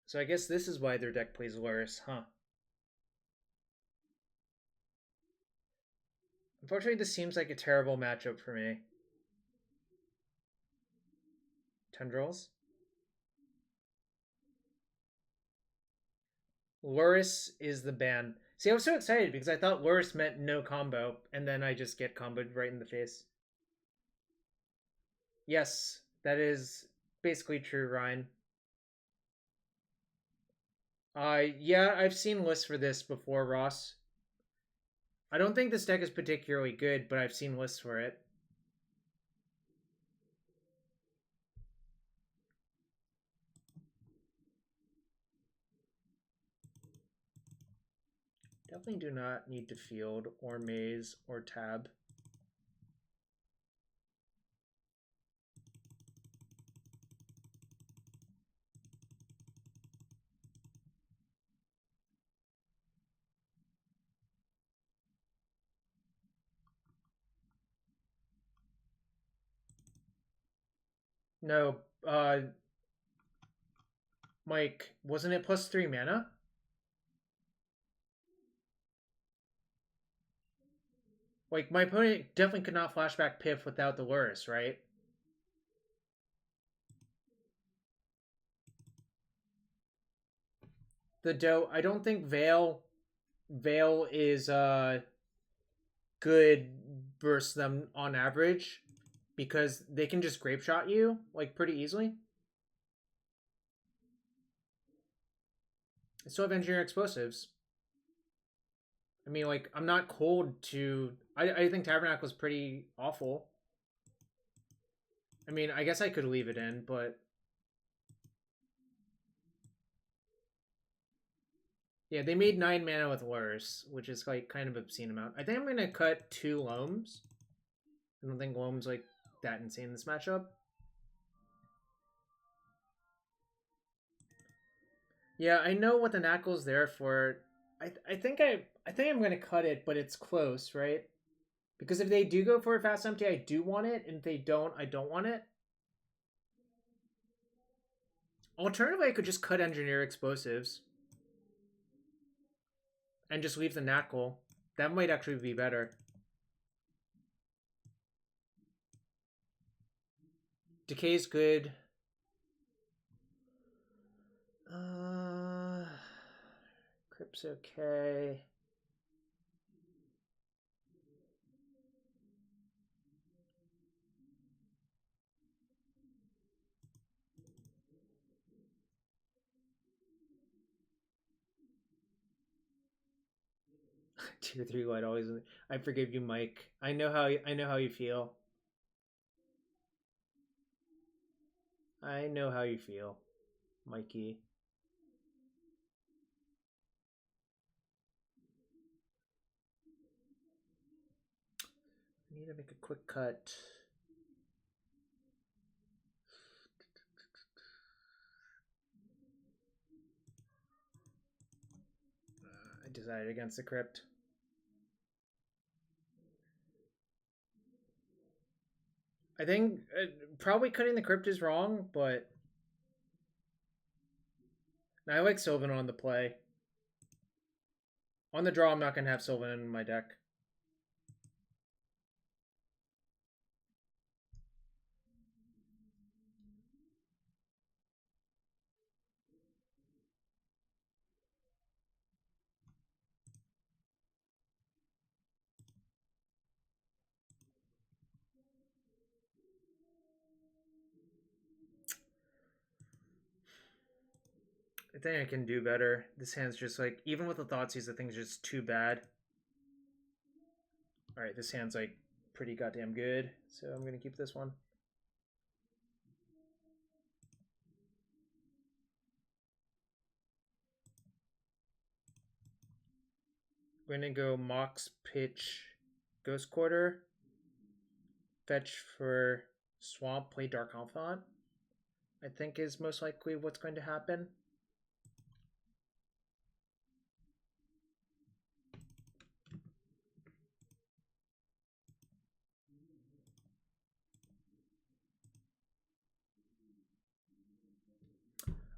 So I guess this is why their deck plays Lurrus, huh? Unfortunately, this seems like a terrible matchup for me. Tendrils. Lurrus is the ban. See, I was so excited because I thought Lurrus meant no combo, and then I just get comboed right in the face. Yes, that is basically true, Ryan. Yeah, I've seen lists for this before, Ross. I don't think this deck is particularly good, but I've seen lists for it. Definitely do not need to field or maze or tab. No, Mike, wasn't it +3 mana? Like, my opponent definitely could not flashback Piff without the Lurrus, right? The Doe, I don't think Vale is good versus them on average because they can just grape shot you like pretty easily. I still have engineer explosives. I mean, like, I'm not cold to... I think Tabernacle is pretty awful. I mean, I guess I could leave it in, but... Yeah, they made 9 mana with Lurrus, which is, like, kind of obscene amount. I think I'm going to cut 2 Loams. I don't think Loam's, like, that insane in this matchup. Yeah, I know what the Knackle's there for. I think I'm going to cut it, but it's close, right? Because if they do go for a fast empty, I do want it, and if they don't, I don't want it. Alternatively, I could just cut engineer explosives and just leave the Knackle. That might actually be better. Decay's good. Crypt's okay. Tier 3 light always. I forgive you, Mike. I know how you feel. I know how you feel, Mikey. I need to make a quick cut. I decided against the Crypt. I think probably cutting the Crypt is wrong, but I like Sylvan on the play. On the draw, I'm not going to have Sylvan in my deck. I think I can do better. This hand's just like, even with the Thoughtseize, I think it's just too bad. Alright, this hand's like pretty goddamn good, so I'm going to keep this one. We're going to go Mox, pitch, Ghost Quarter, fetch for Swamp, play Dark Confidant. I think is most likely what's going to happen.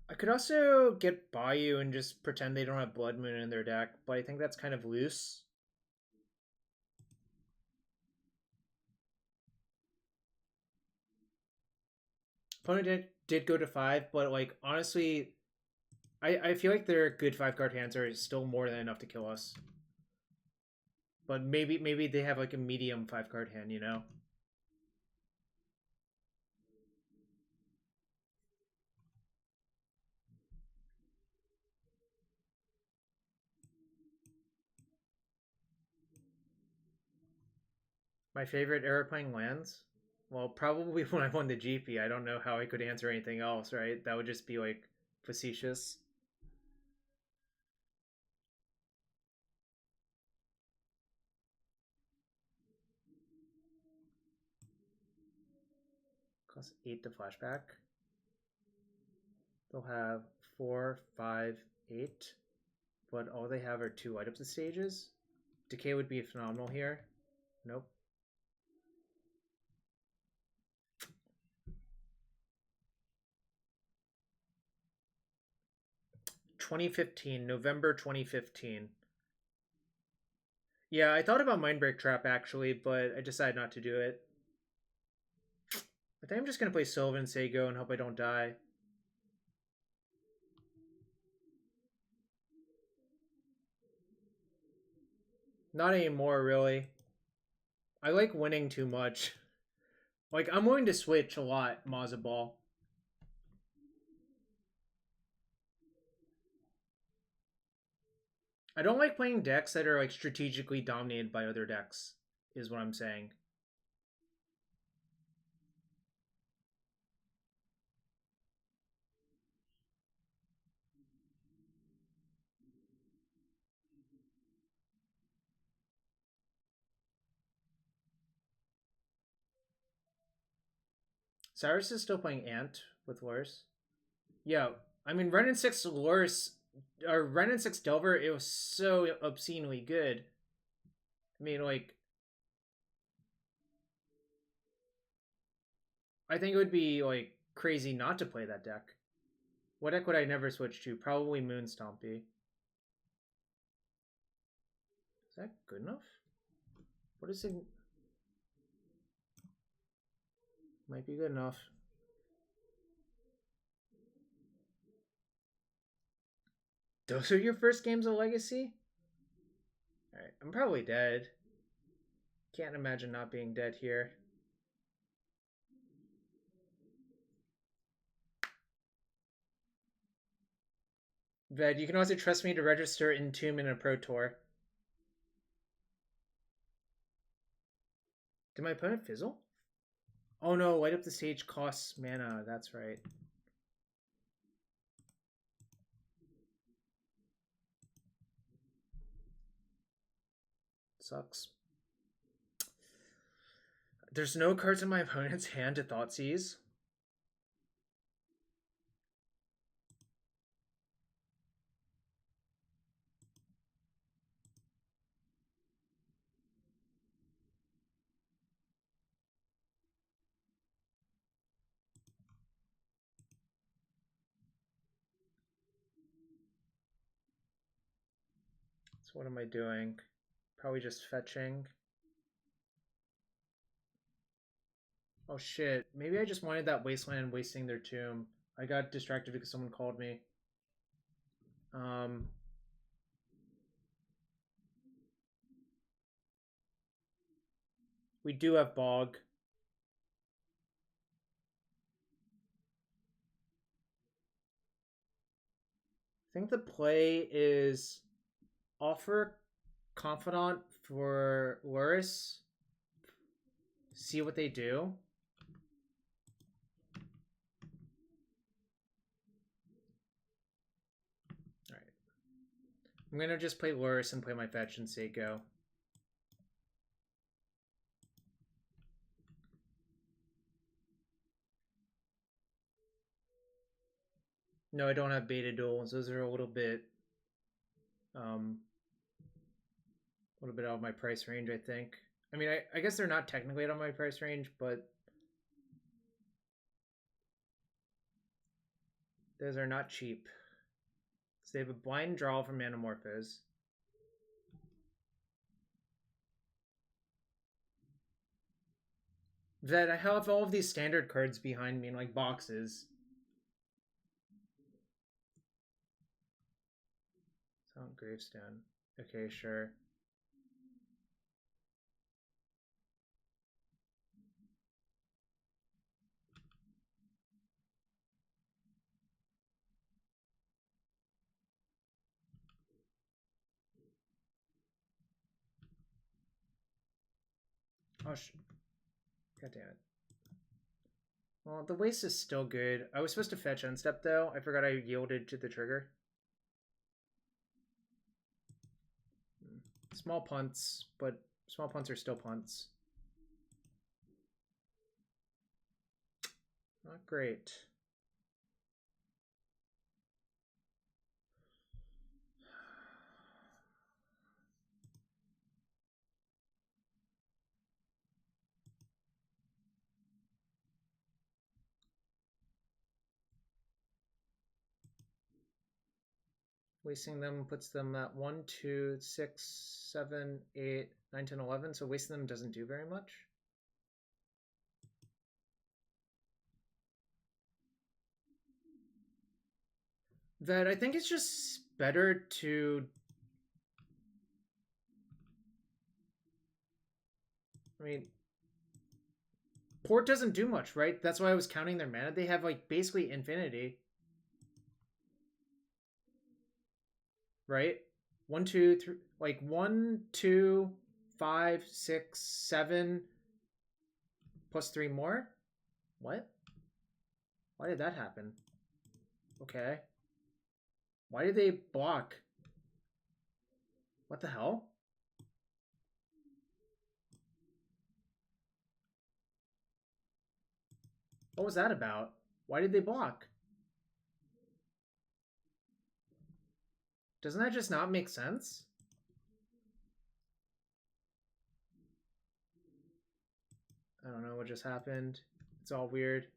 I could also get Bayou and just pretend they don't have Blood Moon in their deck, but I think that's kind of loose. Opponent did go to 5, but like honestly, I feel like their good 5-card hands are still more than enough to kill us. But maybe they have like a medium 5-card hand, you know? My favorite era playing lands? Well, probably when I won the GP. I don't know how I could answer anything else, right? That would just be like facetious. Cost 8 to flashback. They'll have 4, 5, 8, but all they have are 2 light up the stages. Decay would be phenomenal here. Nope. November 2015. Yeah, I thought about Mindbreak Trap actually, but I decided not to do it. I think I'm just gonna play Sylvan Sago and hope I don't die. Not anymore, really. I like winning too much. Like, I'm willing to switch a lot, Mazabal. I don't like playing decks that are like strategically dominated by other decks, is what I'm saying. Cyrus is still playing Ant with Lurrus. Yeah, I mean, Ren and 6 Lurrus, or Ren and 6 Delver, it was so obscenely good. I mean, like, I think it would be like crazy not to play that deck. What deck would I never switch to? Probably Moon Stompy. Is that good enough? What is it? Might be good enough. Those are your first games of Legacy? Alright, I'm probably dead. Can't imagine not being dead here. Ved, you can also trust me to register Entomb in a Pro Tour. Did my opponent fizzle? Oh no, light up the stage costs mana, that's right. Sucks. There's no cards in my opponent's hand to Thoughtseize. So what am I doing? Probably just fetching. Oh shit, maybe I just wanted that Wasteland wasting their tomb. I got distracted because someone called me. We do have Bog. I think the play is offer Confidant for Lurrus. See what they do. Alright. I'm gonna just play Lurrus and play my fetch and say go. No, I don't have beta duels. Those are a little bit out of my price range, I think. I mean, I guess they're not technically out of my price range, but those are not cheap. So they have a blind draw from Manamorphose. That I have all of these standard cards behind me in like boxes. Silent Gravestone. Okay, sure. Oh, God damn it. Well, the waste is still good. I was supposed to fetch unstep though. I forgot I yielded to the trigger. Small punts, but small punts are still punts. Not great. Wasting them puts them at 1, 2, 6, 7, 8, 9, 10, 11. So wasting them doesn't do very much. That I think it's just better to... I mean, Port doesn't do much, right? That's why I was counting their mana. They have like basically infinity. Right? 1, 2, 3, like 1, 2, 5, 6, 7, plus 3 more? What? Why did that happen? Okay. Why did they block? What the hell? What was that about? Why did they block? Doesn't that just not make sense? I don't know what just happened. It's all weird.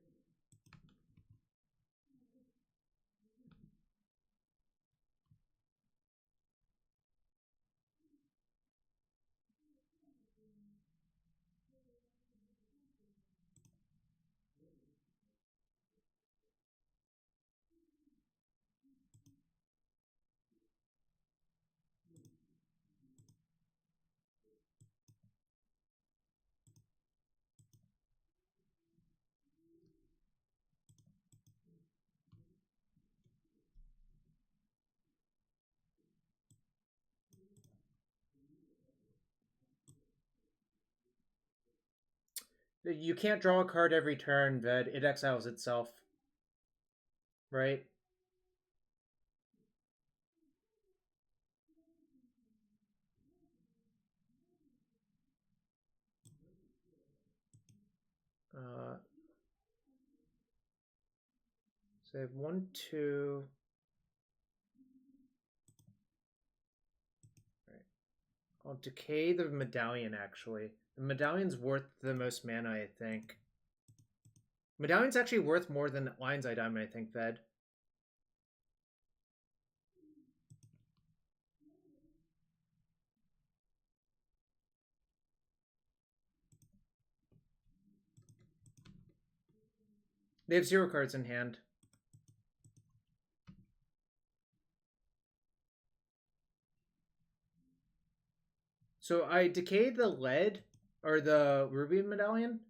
You can't draw a card every turn that it exiles itself. Right? So I have 1, 2... Right. I'll decay the medallion, actually. The medallion's worth the most mana, I think. Medallion's actually worth more than Lion's Eye Diamond, I think, Ved. They have 0 cards in hand. So I decayed the lead or the ruby medallion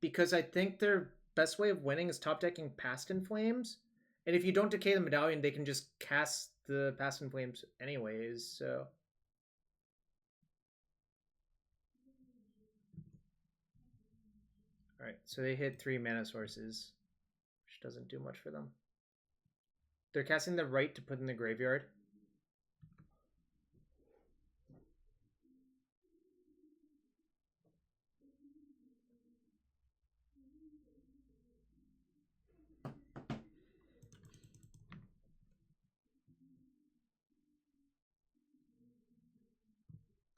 because I think their best way of winning is top decking Past in Flames. And if you don't decay the medallion, they can just cast the Past in Flames anyways, so. Alright, so they hit 3 mana sources, which doesn't do much for them. They're casting the right to put in the graveyard.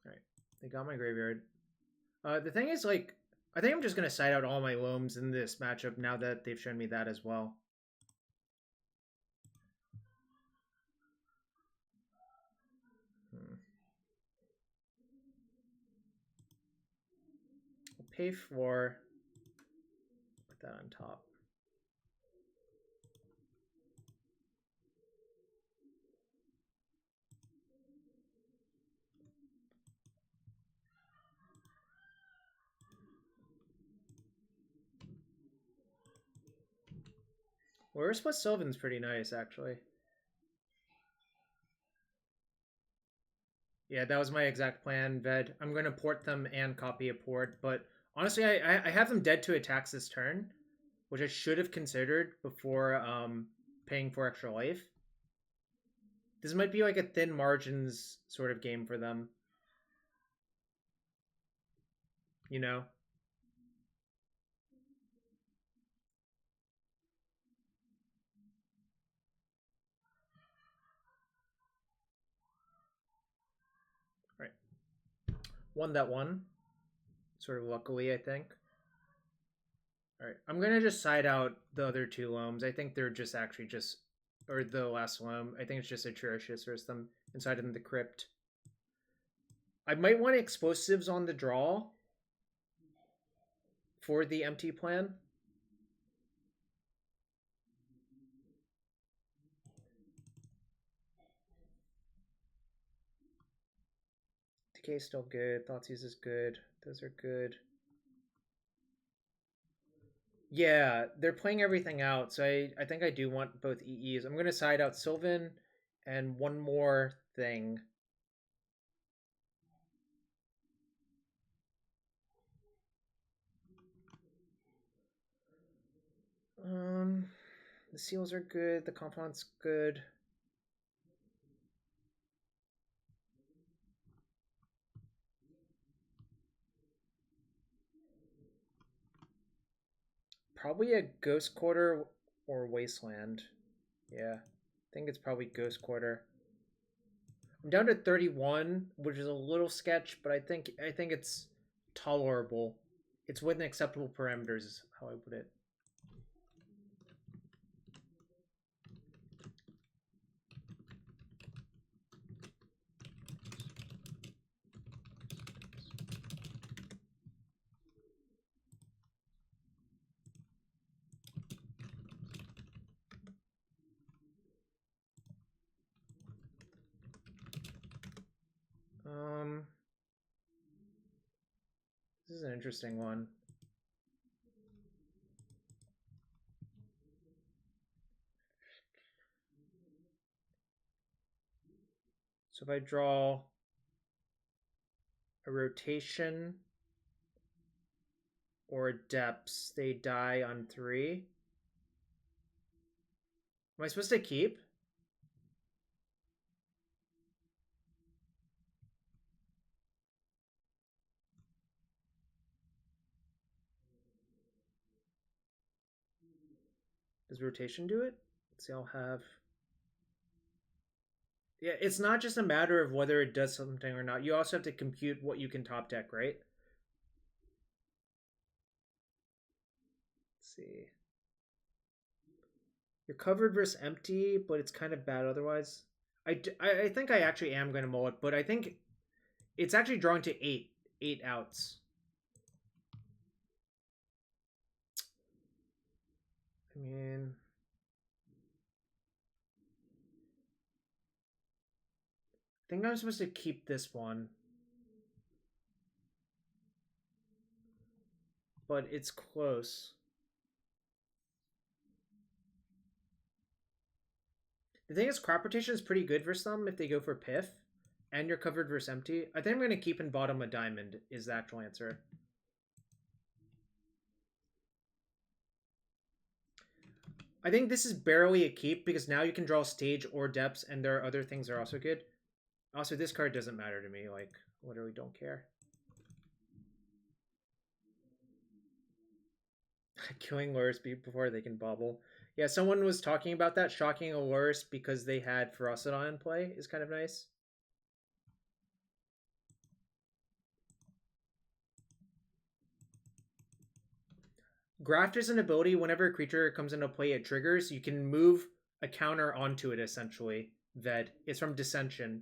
Alright, they got my graveyard. The thing is, like, I think I'm just going to side out all my Loams in this matchup now that they've shown me that as well. I'll pay for... Put that on top. Lurrus plus Sylvan's pretty nice, actually. Yeah, that was my exact plan, Ved. I'm going to port them and copy a port, but honestly, I have them dead to attacks this turn, which I should have considered before paying for extra life. This might be like a thin margins sort of game for them. You know? Right. Won that one. Sort of luckily, I think. Alright, I'm going to just side out the other 2 Loams. I think they're just actually just... Or the last Loam. I think it's just atrocious versus them inside in the Crypt. I might want explosives on the draw for the empty plan. Decay is still good. Thoughtseize is good. Those are good. Yeah, they're playing everything out, so I think I do want both EEs. I'm going to side out Sylvan and one more thing. The seals are good. The Confidant's good. Probably a Ghost Quarter or Wasteland. Yeah, I think it's probably Ghost Quarter. I'm down to 31, which is a little sketch, but I think it's tolerable. It's within acceptable parameters, is how I put it. This is an interesting one. So if I draw a rotation or a depths, they die on 3. Am I supposed to keep? Does rotation do it? Let's see, I'll have... Yeah, it's not just a matter of whether it does something or not. You also have to compute what you can top deck, right? Let's see. You're covered versus empty, but it's kind of bad otherwise. I think I actually am going to mull it, but I think it's actually drawing to 8 outs. I mean... I think I'm supposed to keep this one. But it's close. The thing is, crop rotation is pretty good versus them if they go for Piff. And you're covered versus empty. I think I'm going to keep in bottom a diamond is the actual answer. I think this is barely a keep because now you can draw stage or depths and there are other things that are also good. Also, this card doesn't matter to me. Like, literally don't care. Killing Lurrus before they can bobble. Yeah, someone was talking about that. Shocking a Lurrus because they had Rishadan in play is kind of nice. Graft is an ability. Whenever a creature comes into play, it triggers. You can move a counter onto it, essentially. That it's from Dissension.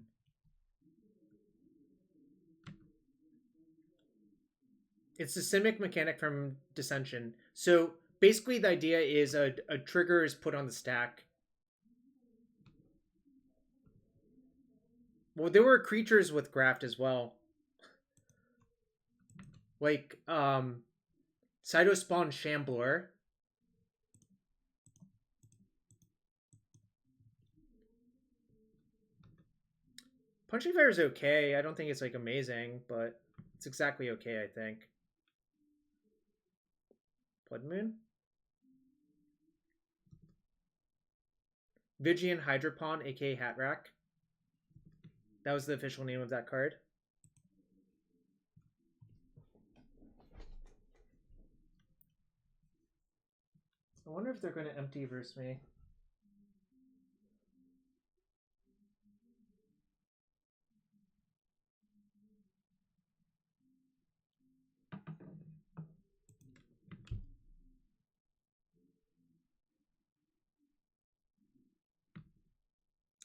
It's the Simic mechanic from Dissension. So basically the idea is a trigger is put on the stack. Well, there were creatures with Graft as well. Like, Cytospawn Shambler. Punching Fire is okay. I don't think it's, like, amazing, but it's exactly okay, I think. Blood Moon? Vigian Hydropon, aka Hatrack. That was the official name of that card. I wonder if they're going to empty versus me.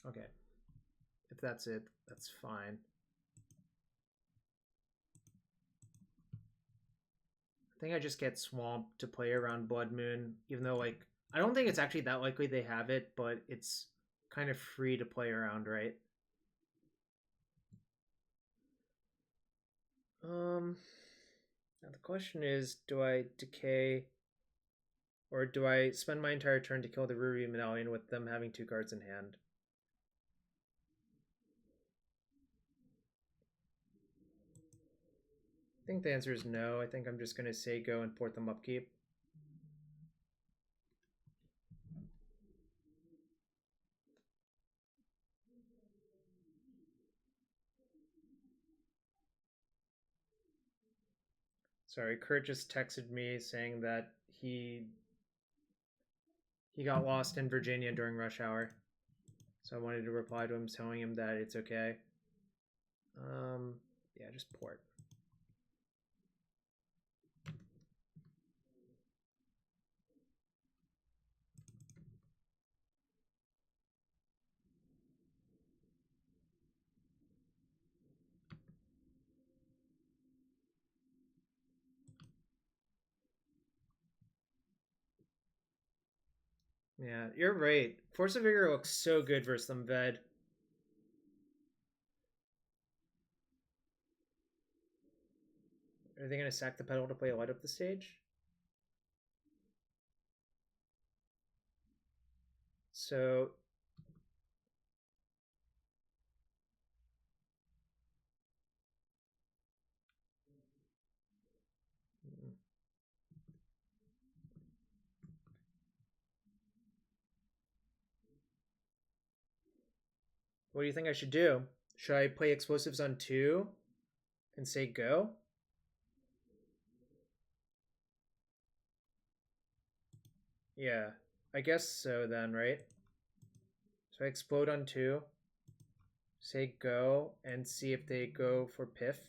Okay. If that's it, that's fine. I think I just get swamped to play around Blood Moon, even though, like, I don't think it's actually that likely they have it, but it's kind of free to play around, right? Now the question is, do I decay or do I spend my entire turn to kill the Ruby Medallion with them having 2 cards in hand? I think the answer is no. I think I'm just going to say go and port them upkeep. Sorry, Kurt just texted me saying that he got lost in Virginia during rush hour. So I wanted to reply to him telling him that it's okay. Yeah, just port. Yeah, you're right. Force of Vigor looks so good versus them, Ved. Are they going to sack the pedal to play light up the stage? So... what do you think I should do? Should I play explosives on 2 and say go? Yeah, I guess so then, right? So I explode on 2, say go, and see if they go for Piff.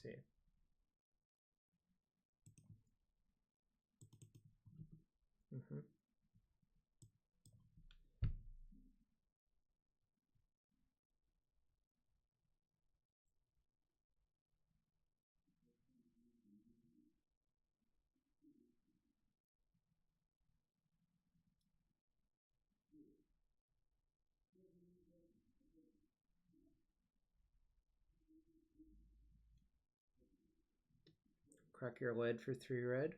see. Mm-hmm. Crack your lid for 3 red.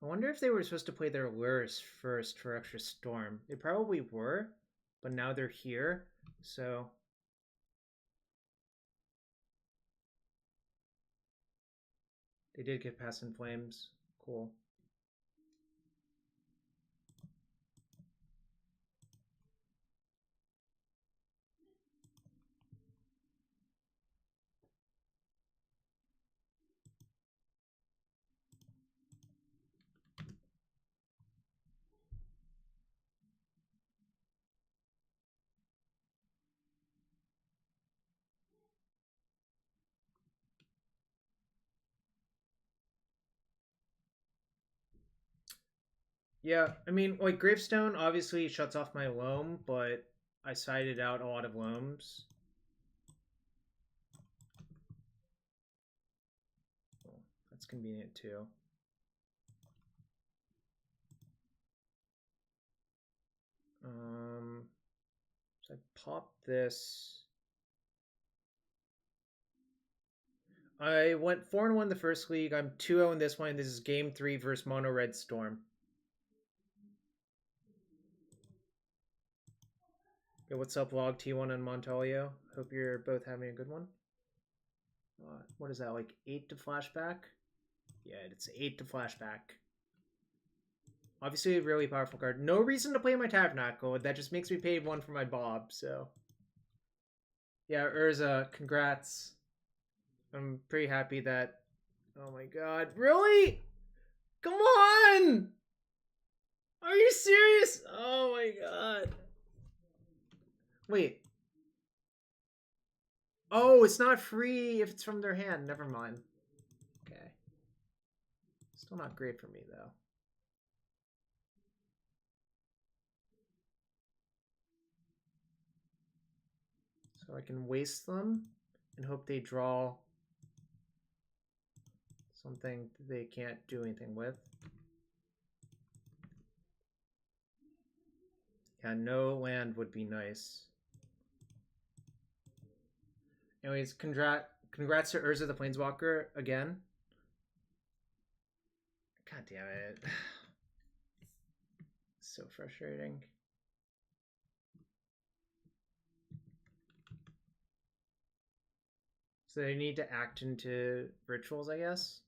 I wonder if they were supposed to play their Lurrus first for extra storm. They probably were, but now they're here, so... They did get past in flames. Cool. Yeah, I mean, like, Gravestone obviously shuts off my Loam, but I sided out a lot of Loams. Oh, that's convenient too. So I pop this. I went 4-1 the first league. I'm 2-0 in this one. This is game 3 versus Mono Red Storm. Yo, what's up, Log T1 and Montalio? Hope you're both having a good one. What is that, like 8 to flashback? Yeah, it's 8 to flashback. Obviously a really powerful card. No reason to play my Tabernacle. That just makes me pay 1 for my Bob, so... Yeah, Urza, congrats. I'm pretty happy that... Oh my god, really? Come on! Are you serious? Oh my god. Wait. Oh, it's not free if it's from their hand. Never mind. Okay. Still not great for me, though. So I can waste them and hope they draw something they can't do anything with. Yeah, no land would be nice. Anyways, congrats to Urza the Planeswalker again. God damn it. So frustrating. So they need to act into rituals, I guess.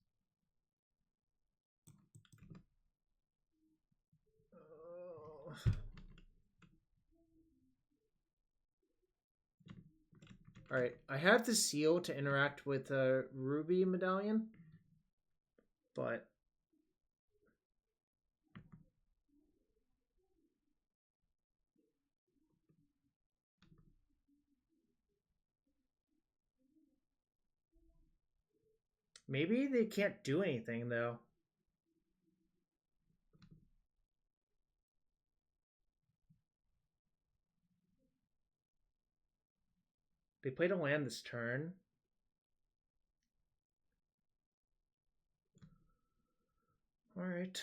Alright, I have the seal to interact with a Ruby medallion, but maybe they can't do anything, though. They played a land this turn. Alright.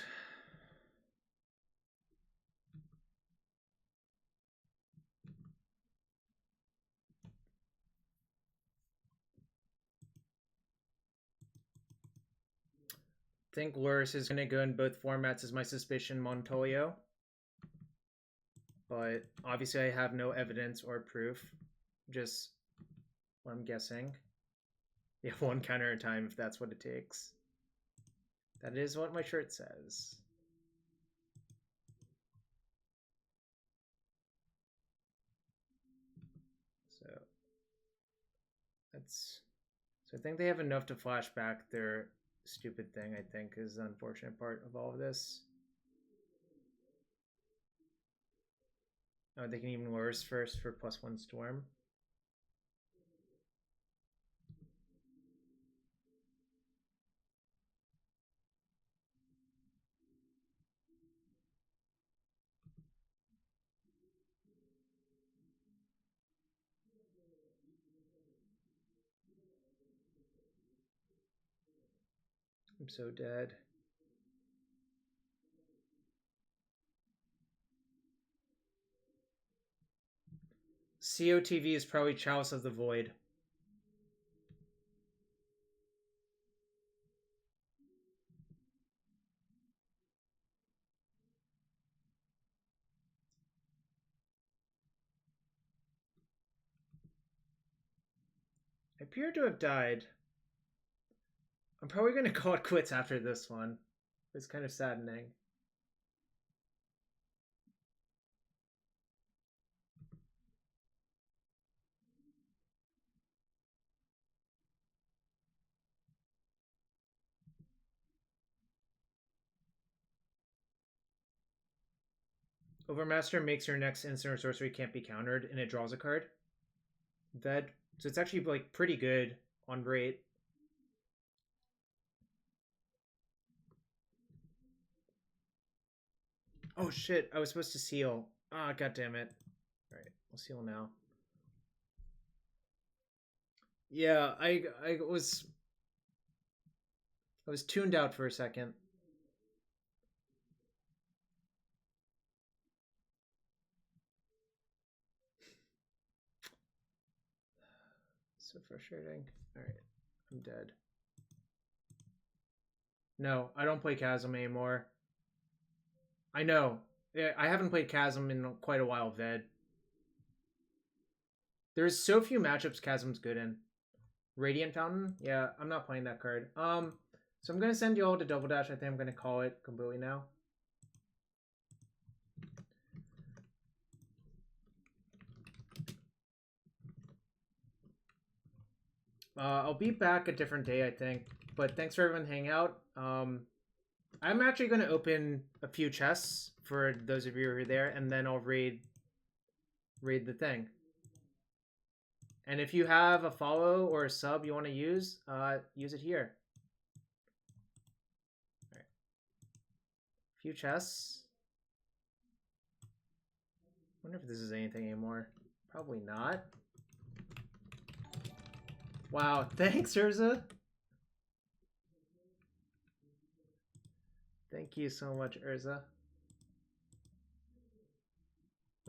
I think Lurrus is going to go in both formats as my suspicion, Montoyo. But obviously I have no evidence or proof. Just what I'm guessing. Yeah, 1 counter at a time if that's what it takes. That is what my shirt says. So that's... So I think they have enough to flash back their stupid thing, I think, is the unfortunate part of all of this. Oh, they can even worse first for +1 storm. I'm so dead. COTV is probably Chalice of the Void. I appear to have died. I'm probably going to call it quits after this one. It's kind of saddening. Overmaster makes your next instant or sorcery can't be countered, and it draws a card. So it's actually like pretty good on rate. Oh shit! I was supposed to seal. Ah, god damn it! All right, we'll seal now. Yeah, I was tuned out for a second. So frustrating. All right, I'm dead. No, I don't play Chasm anymore. I know. I haven't played Chasm in quite a while, Ved. There's so few matchups Chasm's good in. Radiant Fountain? Yeah, I'm not playing that card. So I'm going to send you all to Double Dash. I think I'm going to call it completely now. I'll be back a different day, I think. But thanks for everyone hanging out. I'm actually going to open a few chests for those of you who are there, and then I'll raid the thing. And if you have a follow or a sub you want to use it here. All right. A few chests. Wonder if this is anything anymore. Probably not. Wow, thanks, Urza. Thank you so much, Urza.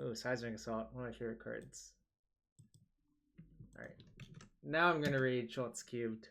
Oh, Seismic Assault, one of my favorite cards. Alright. Now I'm gonna read Schultz Cubed.